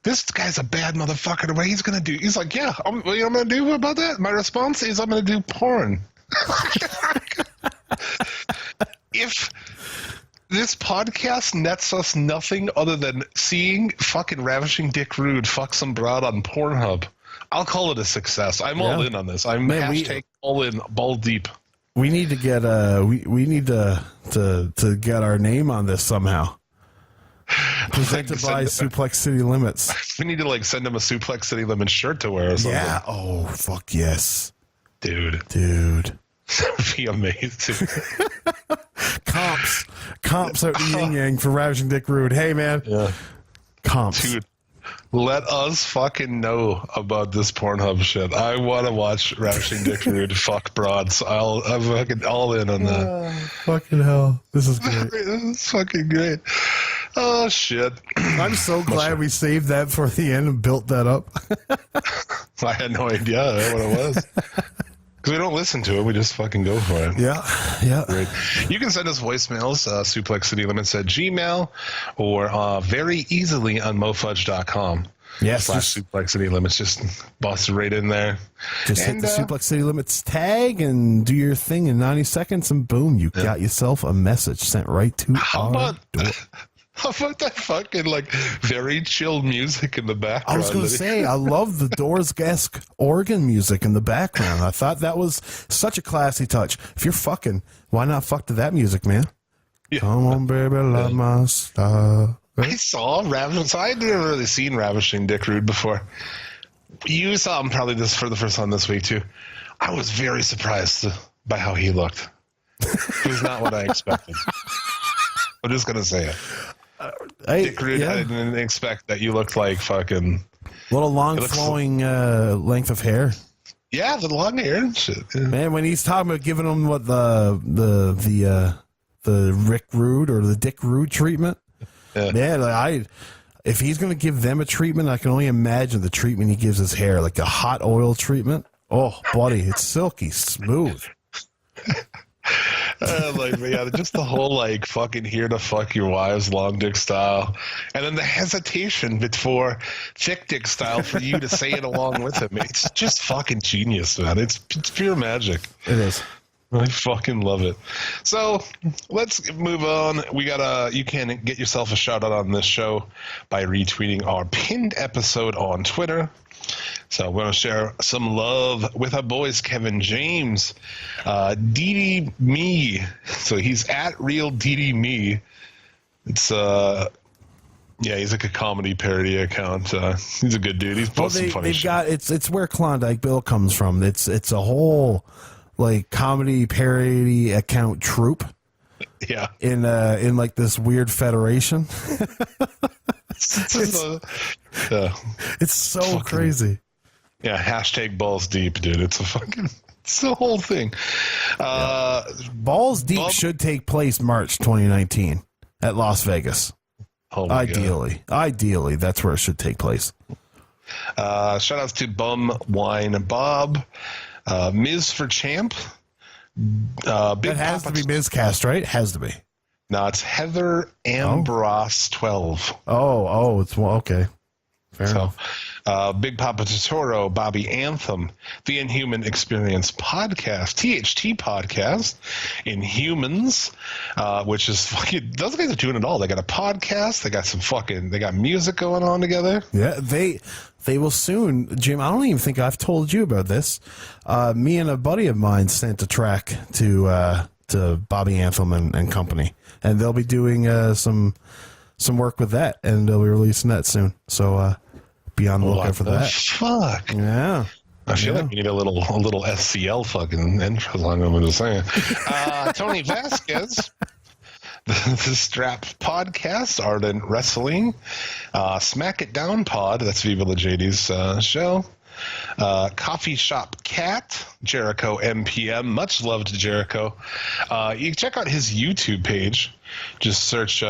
C: This guy's a bad motherfucker. What he's gonna do? He's like, yeah. What I'm gonna do about that? My response is I'm gonna do porn. If this podcast nets us nothing other than seeing fucking Ravishing Dick Rude fuck some broad on Pornhub, I'll call it a success. I'm all in on this. I'm hashtag all in, ball deep.
D: We need to get we need to get our name on this somehow. Presented by Suplex City Limits.
C: We need to like send him a Suplex City Limits shirt to wear or something.
D: Yeah. Oh fuck yes,
C: dude. That would be amazing.
D: Comps out the yin yang for Ravishing Dick Rude. Hey man, comps.
C: Dude, let us fucking know about this Pornhub shit. I want to watch Ravishing Dick Rude fuck broads. I'm fucking all in on that.
D: Fucking hell, this is great.
C: This is fucking great. Oh shit!
D: I'm so glad we saved that for the end and built that up.
C: I had no idea what it was. Because we don't listen to it, we just fucking go for it.
D: Yeah.
C: Great. You can send us voicemails, suplexcitylimits at Gmail, or very easily on mofudge.com.
D: Yes.
C: /Suplex City Limits. Just bust right in there.
D: Just hit the Suplex City Limits tag and do your thing in 90 seconds, and boom, you got yourself a message sent right to our door.
C: How about that fucking, like, very chill music in the background?
D: I was going to say, I love the Doors-esque organ music in the background. I thought that was such a classy touch. If you're fucking, why not fuck to that music, man? Yeah. Come on, baby, love my star.
C: I saw Ravishing, so I had never really seen Ravishing Dick Rude before. You saw him probably this for the first time this week, too. I was very surprised by how he looked. It was not what I expected. I'm just going to say it. Dick Rude, I didn't expect that you looked like fucking
D: little long flowing length of hair.
C: Yeah, the long hair and shit. Yeah.
D: Man, when he's talking about giving him what the Rick Rude or the Dick Rude treatment, man, like if he's gonna give them a treatment, I can only imagine the treatment he gives his hair, like a hot oil treatment. Oh, buddy, it's silky smooth. Just the whole like fucking here to fuck your wives long dick style, and then the hesitation before thick dick style for you to say it along with him. It's just fucking genius, man. It's pure magic. It is.
C: I fucking love it. So let's move on. You can get yourself a shout out on this show by retweeting our pinned episode on Twitter. So we're going to share some love with our boys, Kevin James, DD Me. So he's at Real DD Me. It's he's like a comedy parody account. He's a good dude. He's posting funny shit.
D: It's where Klondike Bill comes from. It's a whole like comedy parody account troupe.
C: Yeah.
D: In like this weird federation. It's so crazy.
C: Yeah, hashtag balls deep, dude. It's the whole thing.
D: Balls Deep should take place March 2019 at Las Vegas.
C: Oh my God.
D: Ideally, that's where it should take place.
C: Shout outs to Bum Wine Bob, Ms. for Champ.
D: That has to be Mizcast, right? Has to be.
C: No, it's Heather Ambros 12.
D: Oh, it's okay. Fair enough.
C: Big Papa Totoro, Bobby Anthem, The Inhuman Experience Podcast, THT Podcast, Inhumans, which is fucking, those guys are doing it all. They got a podcast, they got music going on together.
D: Yeah, they will soon, Jim. I don't even think I've told you about this. Me and a buddy of mine sent a track to Bobby Anthem and company, and they'll be doing some work with that, and they'll be releasing that soon. So be on the lookout for that.
C: Fuck.
D: Yeah.
C: I feel like we need a little SCL fucking intro song. I'm just saying. Tony Vasquez, the Strap Podcast, Ardent Wrestling, Smack It Down Pod. That's Viva La JD's show. Coffee Shop Cat, Jericho MPM. Much love to Jericho. You can check out his YouTube page. Just search.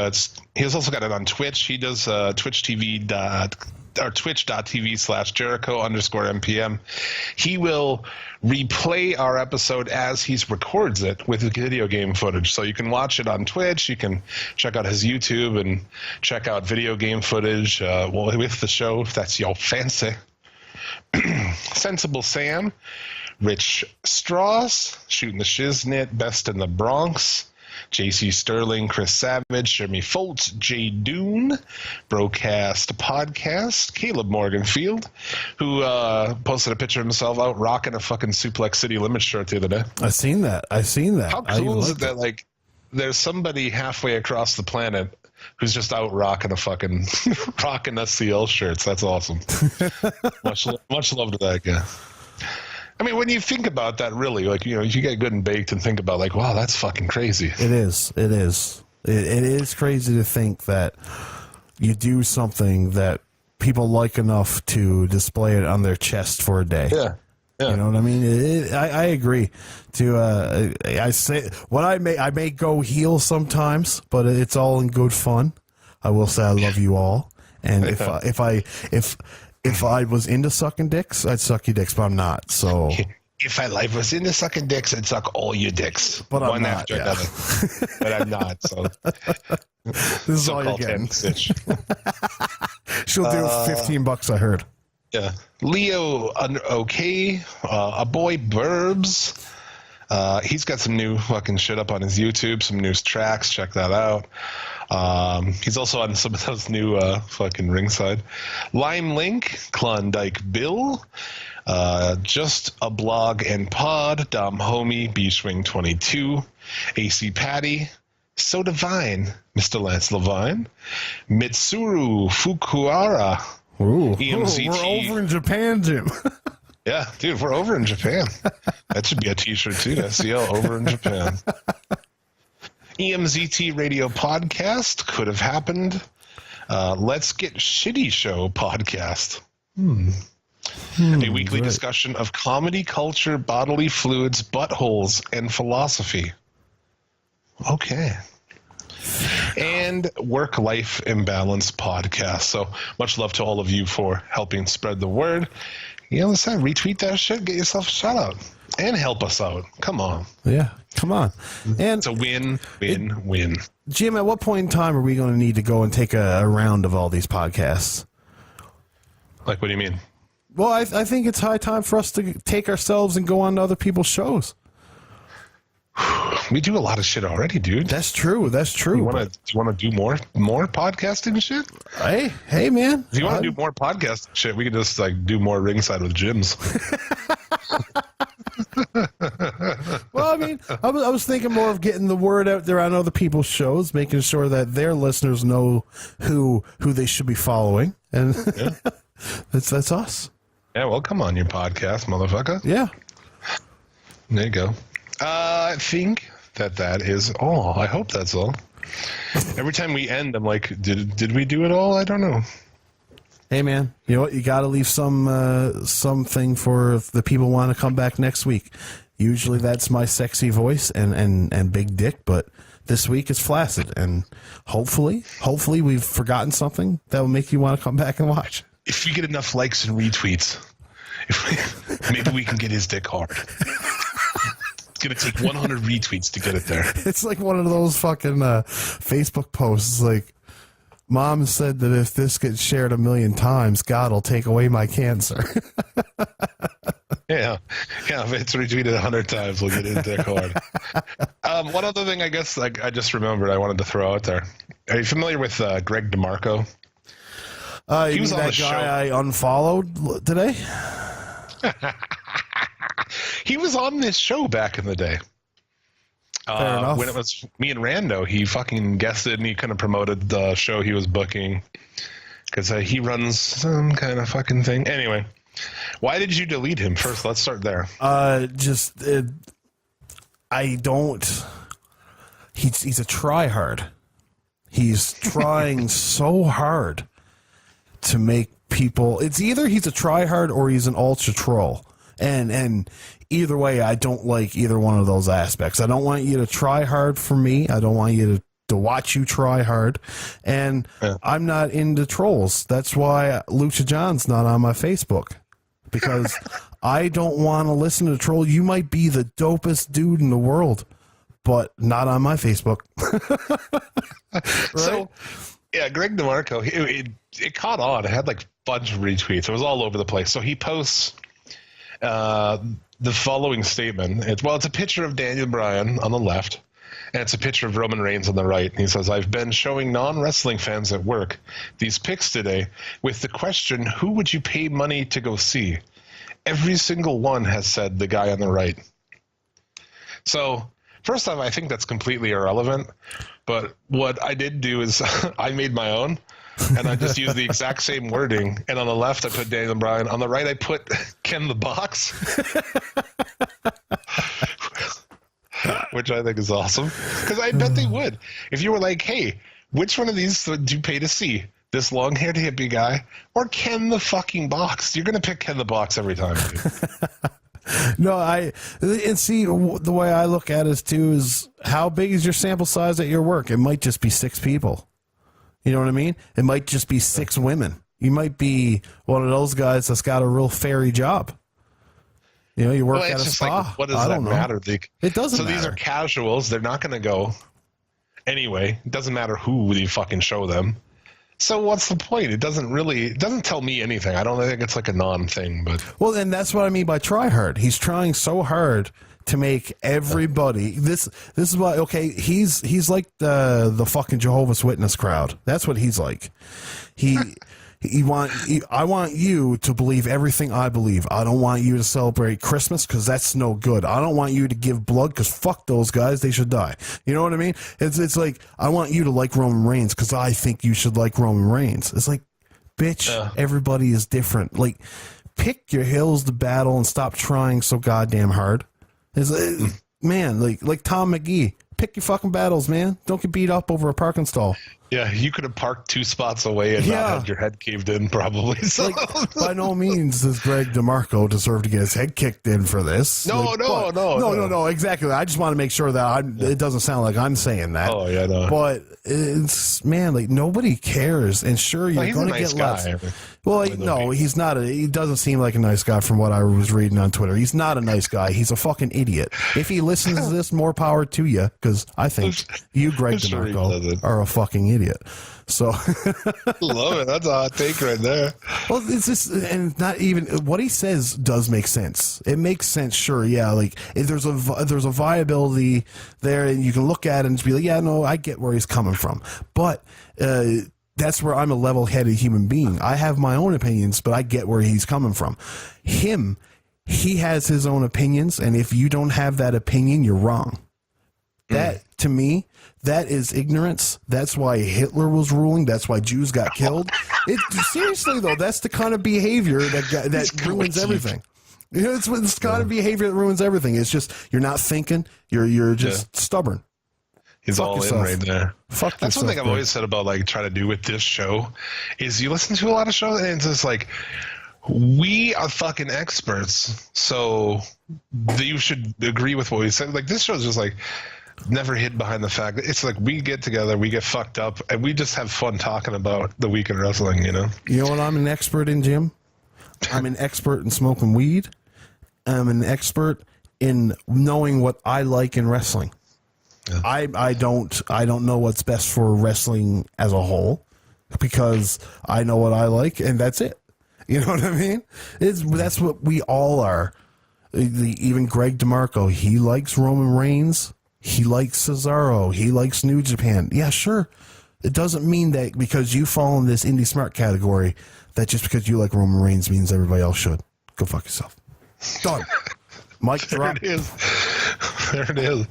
C: He's also got it on Twitch. He does twitch.tv/Jericho_MPM. He will replay our episode as he records it with video game footage. So you can watch it on Twitch. You can check out his YouTube and check out video game footage with the show, if that's your fancy. Sensible Sam, Rich Strauss, Shooting the Shiznit, Best in the Bronx, JC Sterling, Chris Savage, Jeremy Foltz, Jay Dune, Broadcast Podcast, Caleb Morganfield, who posted a picture of himself out rocking a fucking Suplex City Limits shirt the other day.
D: I seen that.
C: How cool is it that, like, there's somebody halfway across the planet who's just out rocking a fucking rocking SCL shirts? That's awesome. much love to that guy. I mean, when you think about that, really, like, you get good and baked and think about, like, wow, that's fucking crazy.
D: It is. It is crazy to think that you do something that people like enough to display it on their chest for a day.
C: Yeah.
D: You know what I mean? I agree. I say what I may go heel sometimes, but it's all in good fun. I will say I love you all, and if I was into sucking dicks, I'd suck your dicks, but I'm not. So
C: if I was into sucking dicks, I'd suck all your dicks,
D: but
C: one
D: I'm not,
C: after another. But I'm not. So
D: this is all you're getting. She'll do $15, I heard.
C: Yeah, Leo, okay, a boy Burbs. He's got some new fucking shit up on his YouTube, some new tracks. Check that out. He's also on some of those new fucking ringside. Lime Link, Klondike Bill, Just a Blog and Pod, Dom Homie, B-Swing 22, AC Patty, So Divine, Mr. Lance Levine, Mitsuru Fukuhara.
D: Ooh,
C: EMZT.
D: we're over in Japan, Jim.
C: Yeah, dude, we're over in Japan. That should be a t-shirt too. SCL over in Japan. EMZT Radio Podcast, Could Have Happened. Let's Get Shitty Show Podcast. A weekly discussion of comedy, culture, bodily fluids, buttholes, and philosophy. Okay. And Work-Life Imbalance Podcast. So much love to all of you for helping spread the word. Listen, retweet that shit, get yourself a shout out, and help us out. Come on.
D: Yeah, come on. And
C: it's a win.
D: Jim, at what point in time are we going to need to go and take a round of all these podcasts?
C: Like, what do you mean?
D: Well, I think it's high time for us to take ourselves and go on to other people's shows.
C: We do a lot of shit already, dude.
D: That's true. Do you
C: want to do more podcasting shit?
D: Hey, man.
C: If you want to do more podcasting shit, we could just like do more ringside with gyms.
D: Well, I mean, I was thinking more of getting the word out there on other people's shows, making sure that their listeners know who they should be following, and yeah. that's us.
C: Yeah, well, come on your podcast, motherfucker.
D: Yeah.
C: There you go. I think that is all. I hope that's all. Every time we end, I'm like, did we do it all? I don't know.
D: Hey, man, you know what? You got to leave something for if the people want to come back next week. Usually that's my sexy voice and big dick, but this week it's flaccid. And hopefully we've forgotten something that will make you want to come back and watch.
C: If you get enough likes and retweets, maybe we can get his dick hard. It's going to take 100 retweets to get it there.
D: It's like one of those fucking Facebook posts. Like, Mom said that if this gets shared 1 million times, God will take away my cancer.
C: Yeah, if it's retweeted 100 times, we'll get his dick hard. One other thing I guess I just remembered I wanted to throw out there. Are you familiar with Greg DeMarco?
D: He was on that guy I unfollowed today?
C: He was on this show back in the day.
D: Fair enough.
C: When it was me and Rando, he fucking guested and he kind of promoted the show he was booking because he runs some kind of fucking thing. Anyway, why did you delete him? First, let's start there.
D: I don't. He's a tryhard. He's trying so hard to make people. It's either he's a tryhard or he's an ultra troll. And either way, I don't like either one of those aspects. I don't want you to try hard for me. I don't want you to watch you try hard. And I'm not into trolls. That's why Lucha John's not on my Facebook. Because I don't want to listen to a troll. You might be the dopest dude in the world, but not on my Facebook. Right?
C: So, yeah, Greg DeMarco, it caught on. It had like a bunch of retweets. It was all over the place. So he posts the following statement. It's a picture of Daniel Bryan on the left, and it's a picture of Roman Reigns on the right. And he says, I've been showing non-wrestling fans at work these pics today with the question, who would you pay money to go see? Every single one has said the guy on the right. So, first off, I think that's completely irrelevant. But what I did do is I made my own. And I just used the exact same wording. And on the left, I put Daniel Bryan. On the right, I put Ken the Box, which I think is awesome. Because I bet they would. If you were like, hey, which one of these would you pay to see? This long-haired hippie guy or Ken the fucking Box? You're going to pick Ken the Box every time, dude.
D: No, and see, the way I look at it, too, is how big is your sample size at your work? It might just be 6 people. You know what I mean? It might just be 6 women. You might be one of those guys that's got a real fairy job. You know, you work at a spa.
C: Like, what does that matter?
D: It doesn't
C: So
D: matter.
C: These are casuals. They're not going to go anyway. It doesn't matter who you fucking show them. So what's the point? It doesn't tell me anything. I don't think it's like a non-thing. But
D: well, and that's what I mean by try hard. He's trying so hard to make everybody this is why he's like the fucking Jehovah's Witness crowd. That's what he's like. I want you to believe everything I believe. I don't want you to celebrate Christmas because that's no good. I don't want you to give blood because fuck those guys, they should die. You know what I mean? It's like I want you to like Roman Reigns because I think you should like Roman Reigns. It's like, bitch, everybody is different. Like, pick your hills to battle and stop trying so goddamn hard. Man, like Tom McGee, pick your fucking battles, man. Don't get beat up over a parking stall.
C: Yeah, you could have parked 2 spots away and not had your head caved in, probably. So.
D: Like, by no means does Greg DeMarco deserve to get his head kicked in for this.
C: No,
D: exactly. I just want to make sure that it doesn't sound like I'm saying that.
C: Oh, yeah, no.
D: But it's, man, like, nobody cares. And sure, you're going to get less. Well, no, he's not. He doesn't seem like a nice guy from what I was reading on Twitter. He's not a nice guy. He's a fucking idiot. If he listens to this, more power to you, because I think you, Greg DeMarco, are a fucking idiot. So
C: love it. That's a hot take right there.
D: Well, it's just, and not even what he says does make sense. It makes sense, sure, yeah. Like if there's a viability there, and you can look at it and just be like, yeah, no, I get where he's coming from, but that's where I'm a level-headed human being. I have my own opinions, but I get where he's coming from. He has his own opinions, and if you don't have that opinion, you're wrong. That, to me, that is ignorance. That's why Hitler was ruling. That's why Jews got killed. Seriously, though, that's the kind of behavior that ruins everything. You know, it's the kind of behavior that ruins everything. It's just you're not thinking. You're just stubborn.
C: He's
D: Fuck
C: all
D: yourself.
C: in right there.
D: Fuck
C: That's one
D: yourself,
C: thing I've
D: dude.
C: always said about like trying to do with this show is you listen to a lot of shows and it's just like we are fucking experts, so you should agree with what we said. Like this show's just like never hid behind the fact that it's like we get together, we get fucked up, and we just have fun talking about the week in wrestling. You know
D: what I'm an expert in, Jim? I'm an expert in smoking weed. I'm an expert in knowing what I like in wrestling. Yeah. I don't know what's best for wrestling as a whole because I know what I like and that's it. You know what I mean? That's what we all are. Even Greg DeMarco, he likes Roman Reigns. He likes Cesaro. He likes New Japan. Yeah, sure. It doesn't mean that because you fall in this indie smart category that just because you like Roman Reigns means everybody else should. Go fuck yourself. Done. Mike, drop.
C: There it is. There it is.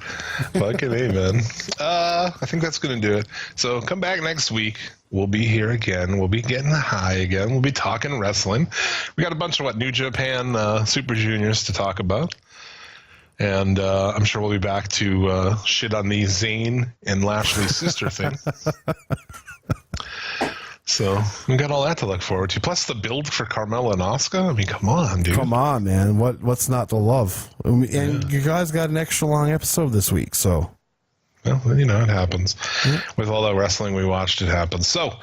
C: Fucking A, man. I think that's going to do it. So come back next week. We'll be here again. We'll be getting high again. We'll be talking wrestling. We got a bunch of New Japan Super Juniors to talk about. And I'm sure we'll be back to shit on the Zayn and Lashley's sister thing. So we got all that to look forward to. Plus the build for Carmella and Asuka. I mean, come on, dude.
D: Come on, man. What's not to love? And you guys got an extra long episode this week, so.
C: Well, it happens. Mm-hmm. With all that wrestling we watched, it happens. So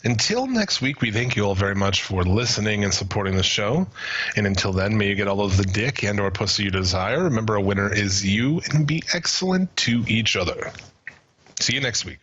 C: until next week, we thank you all very much for listening and supporting the show. And until then, may you get all of the dick and or pussy you desire. Remember, a winner is you, and be excellent to each other. See you next week.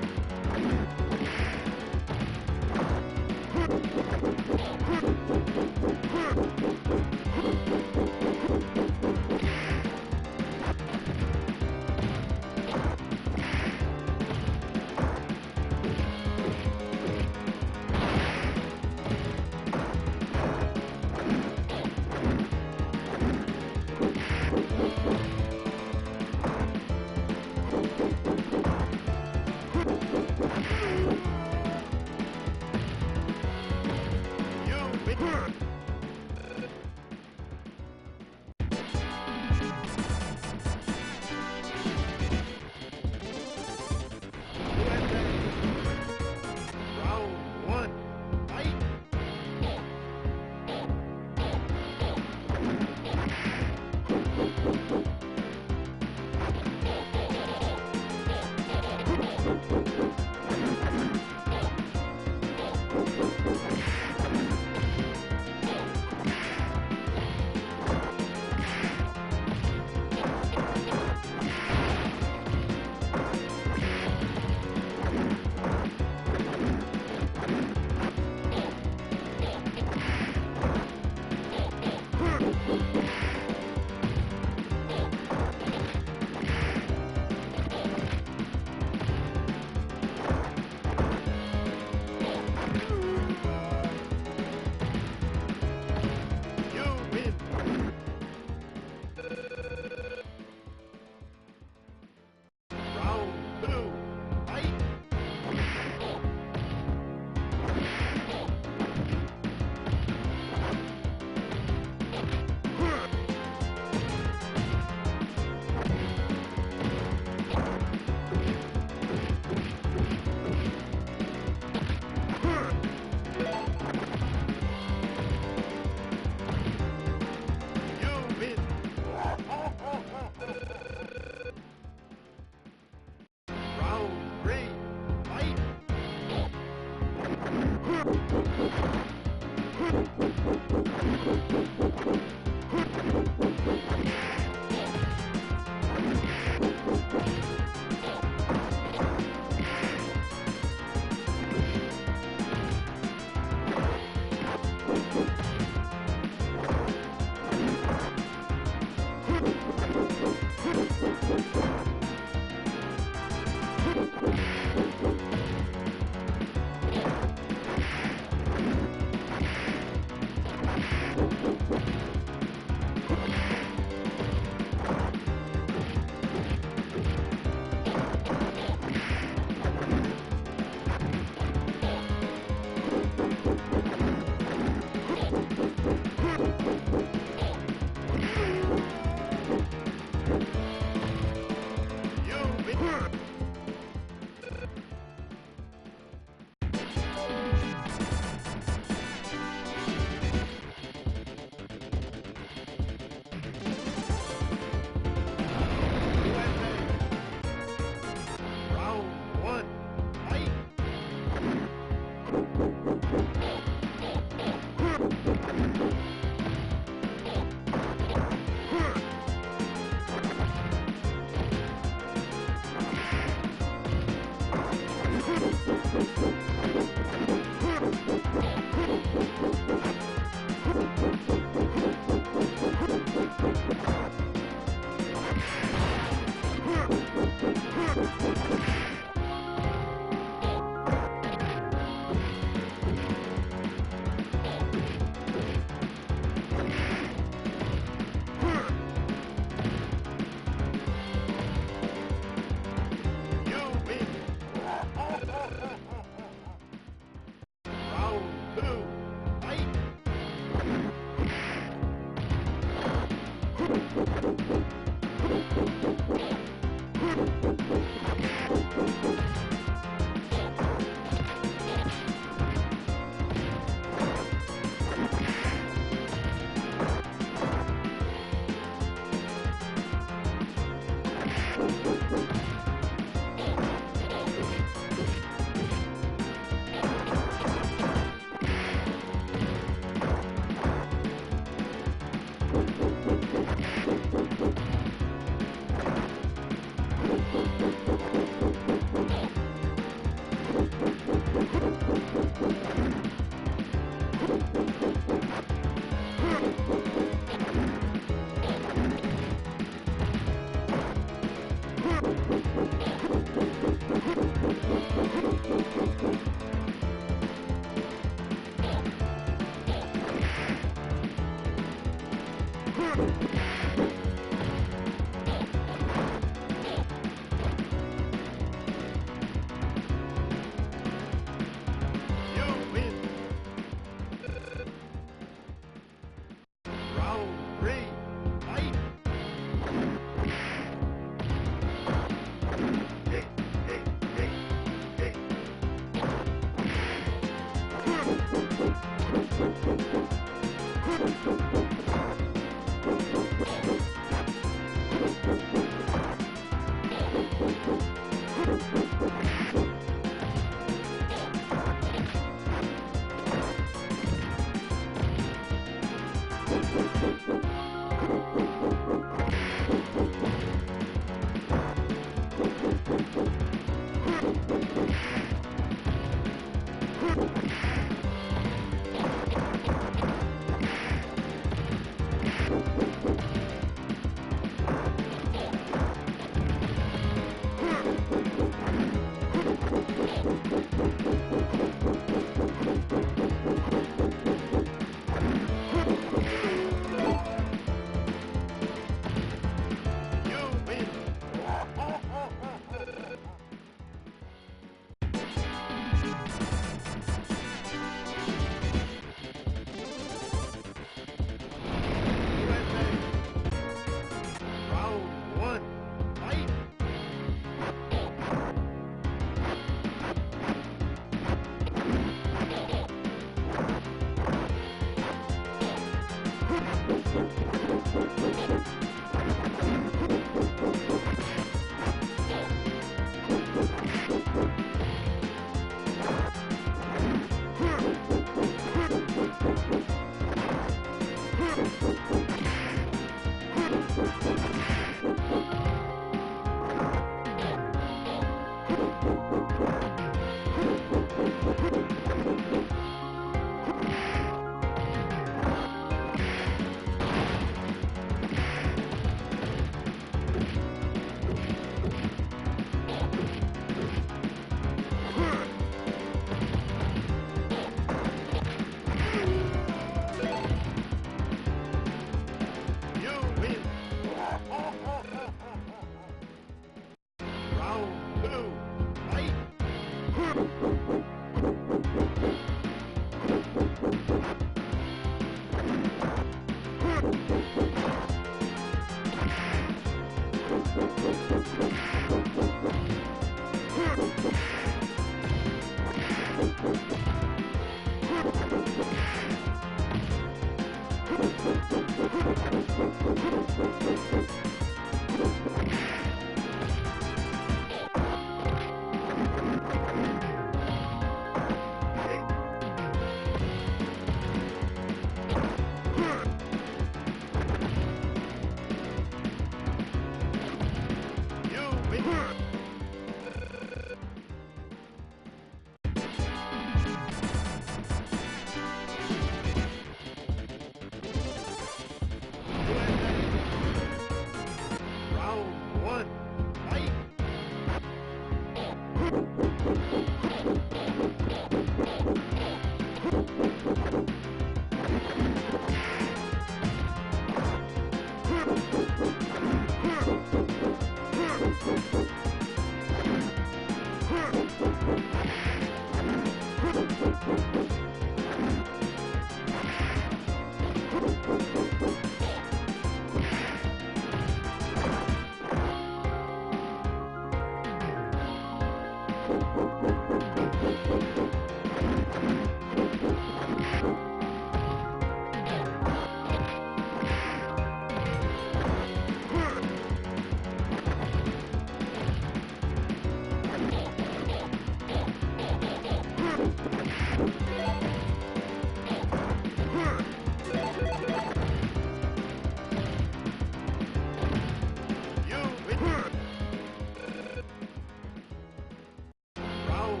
A: Round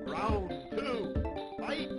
A: Round two, fight!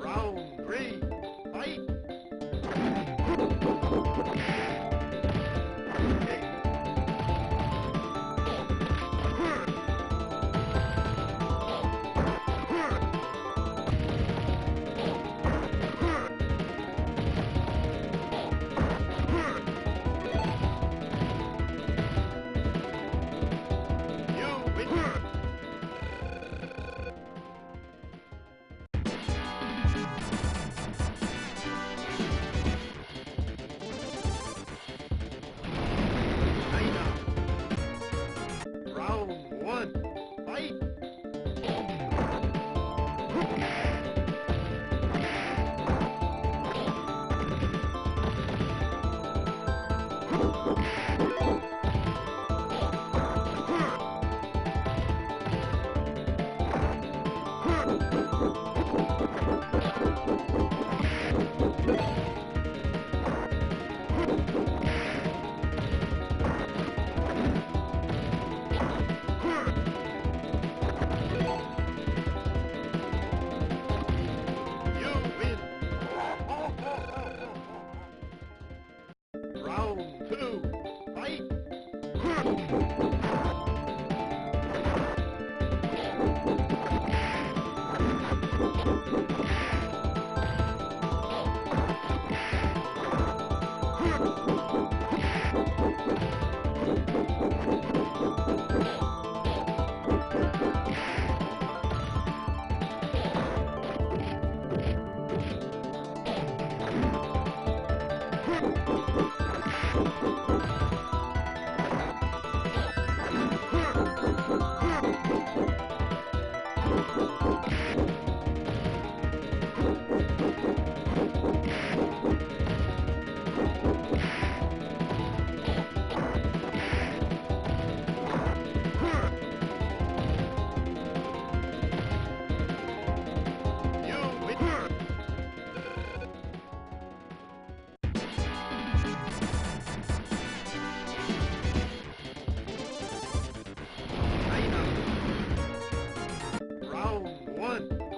A: Round three, fight! You win! Round one, fight! You win! Round two, fight! You win! Round one,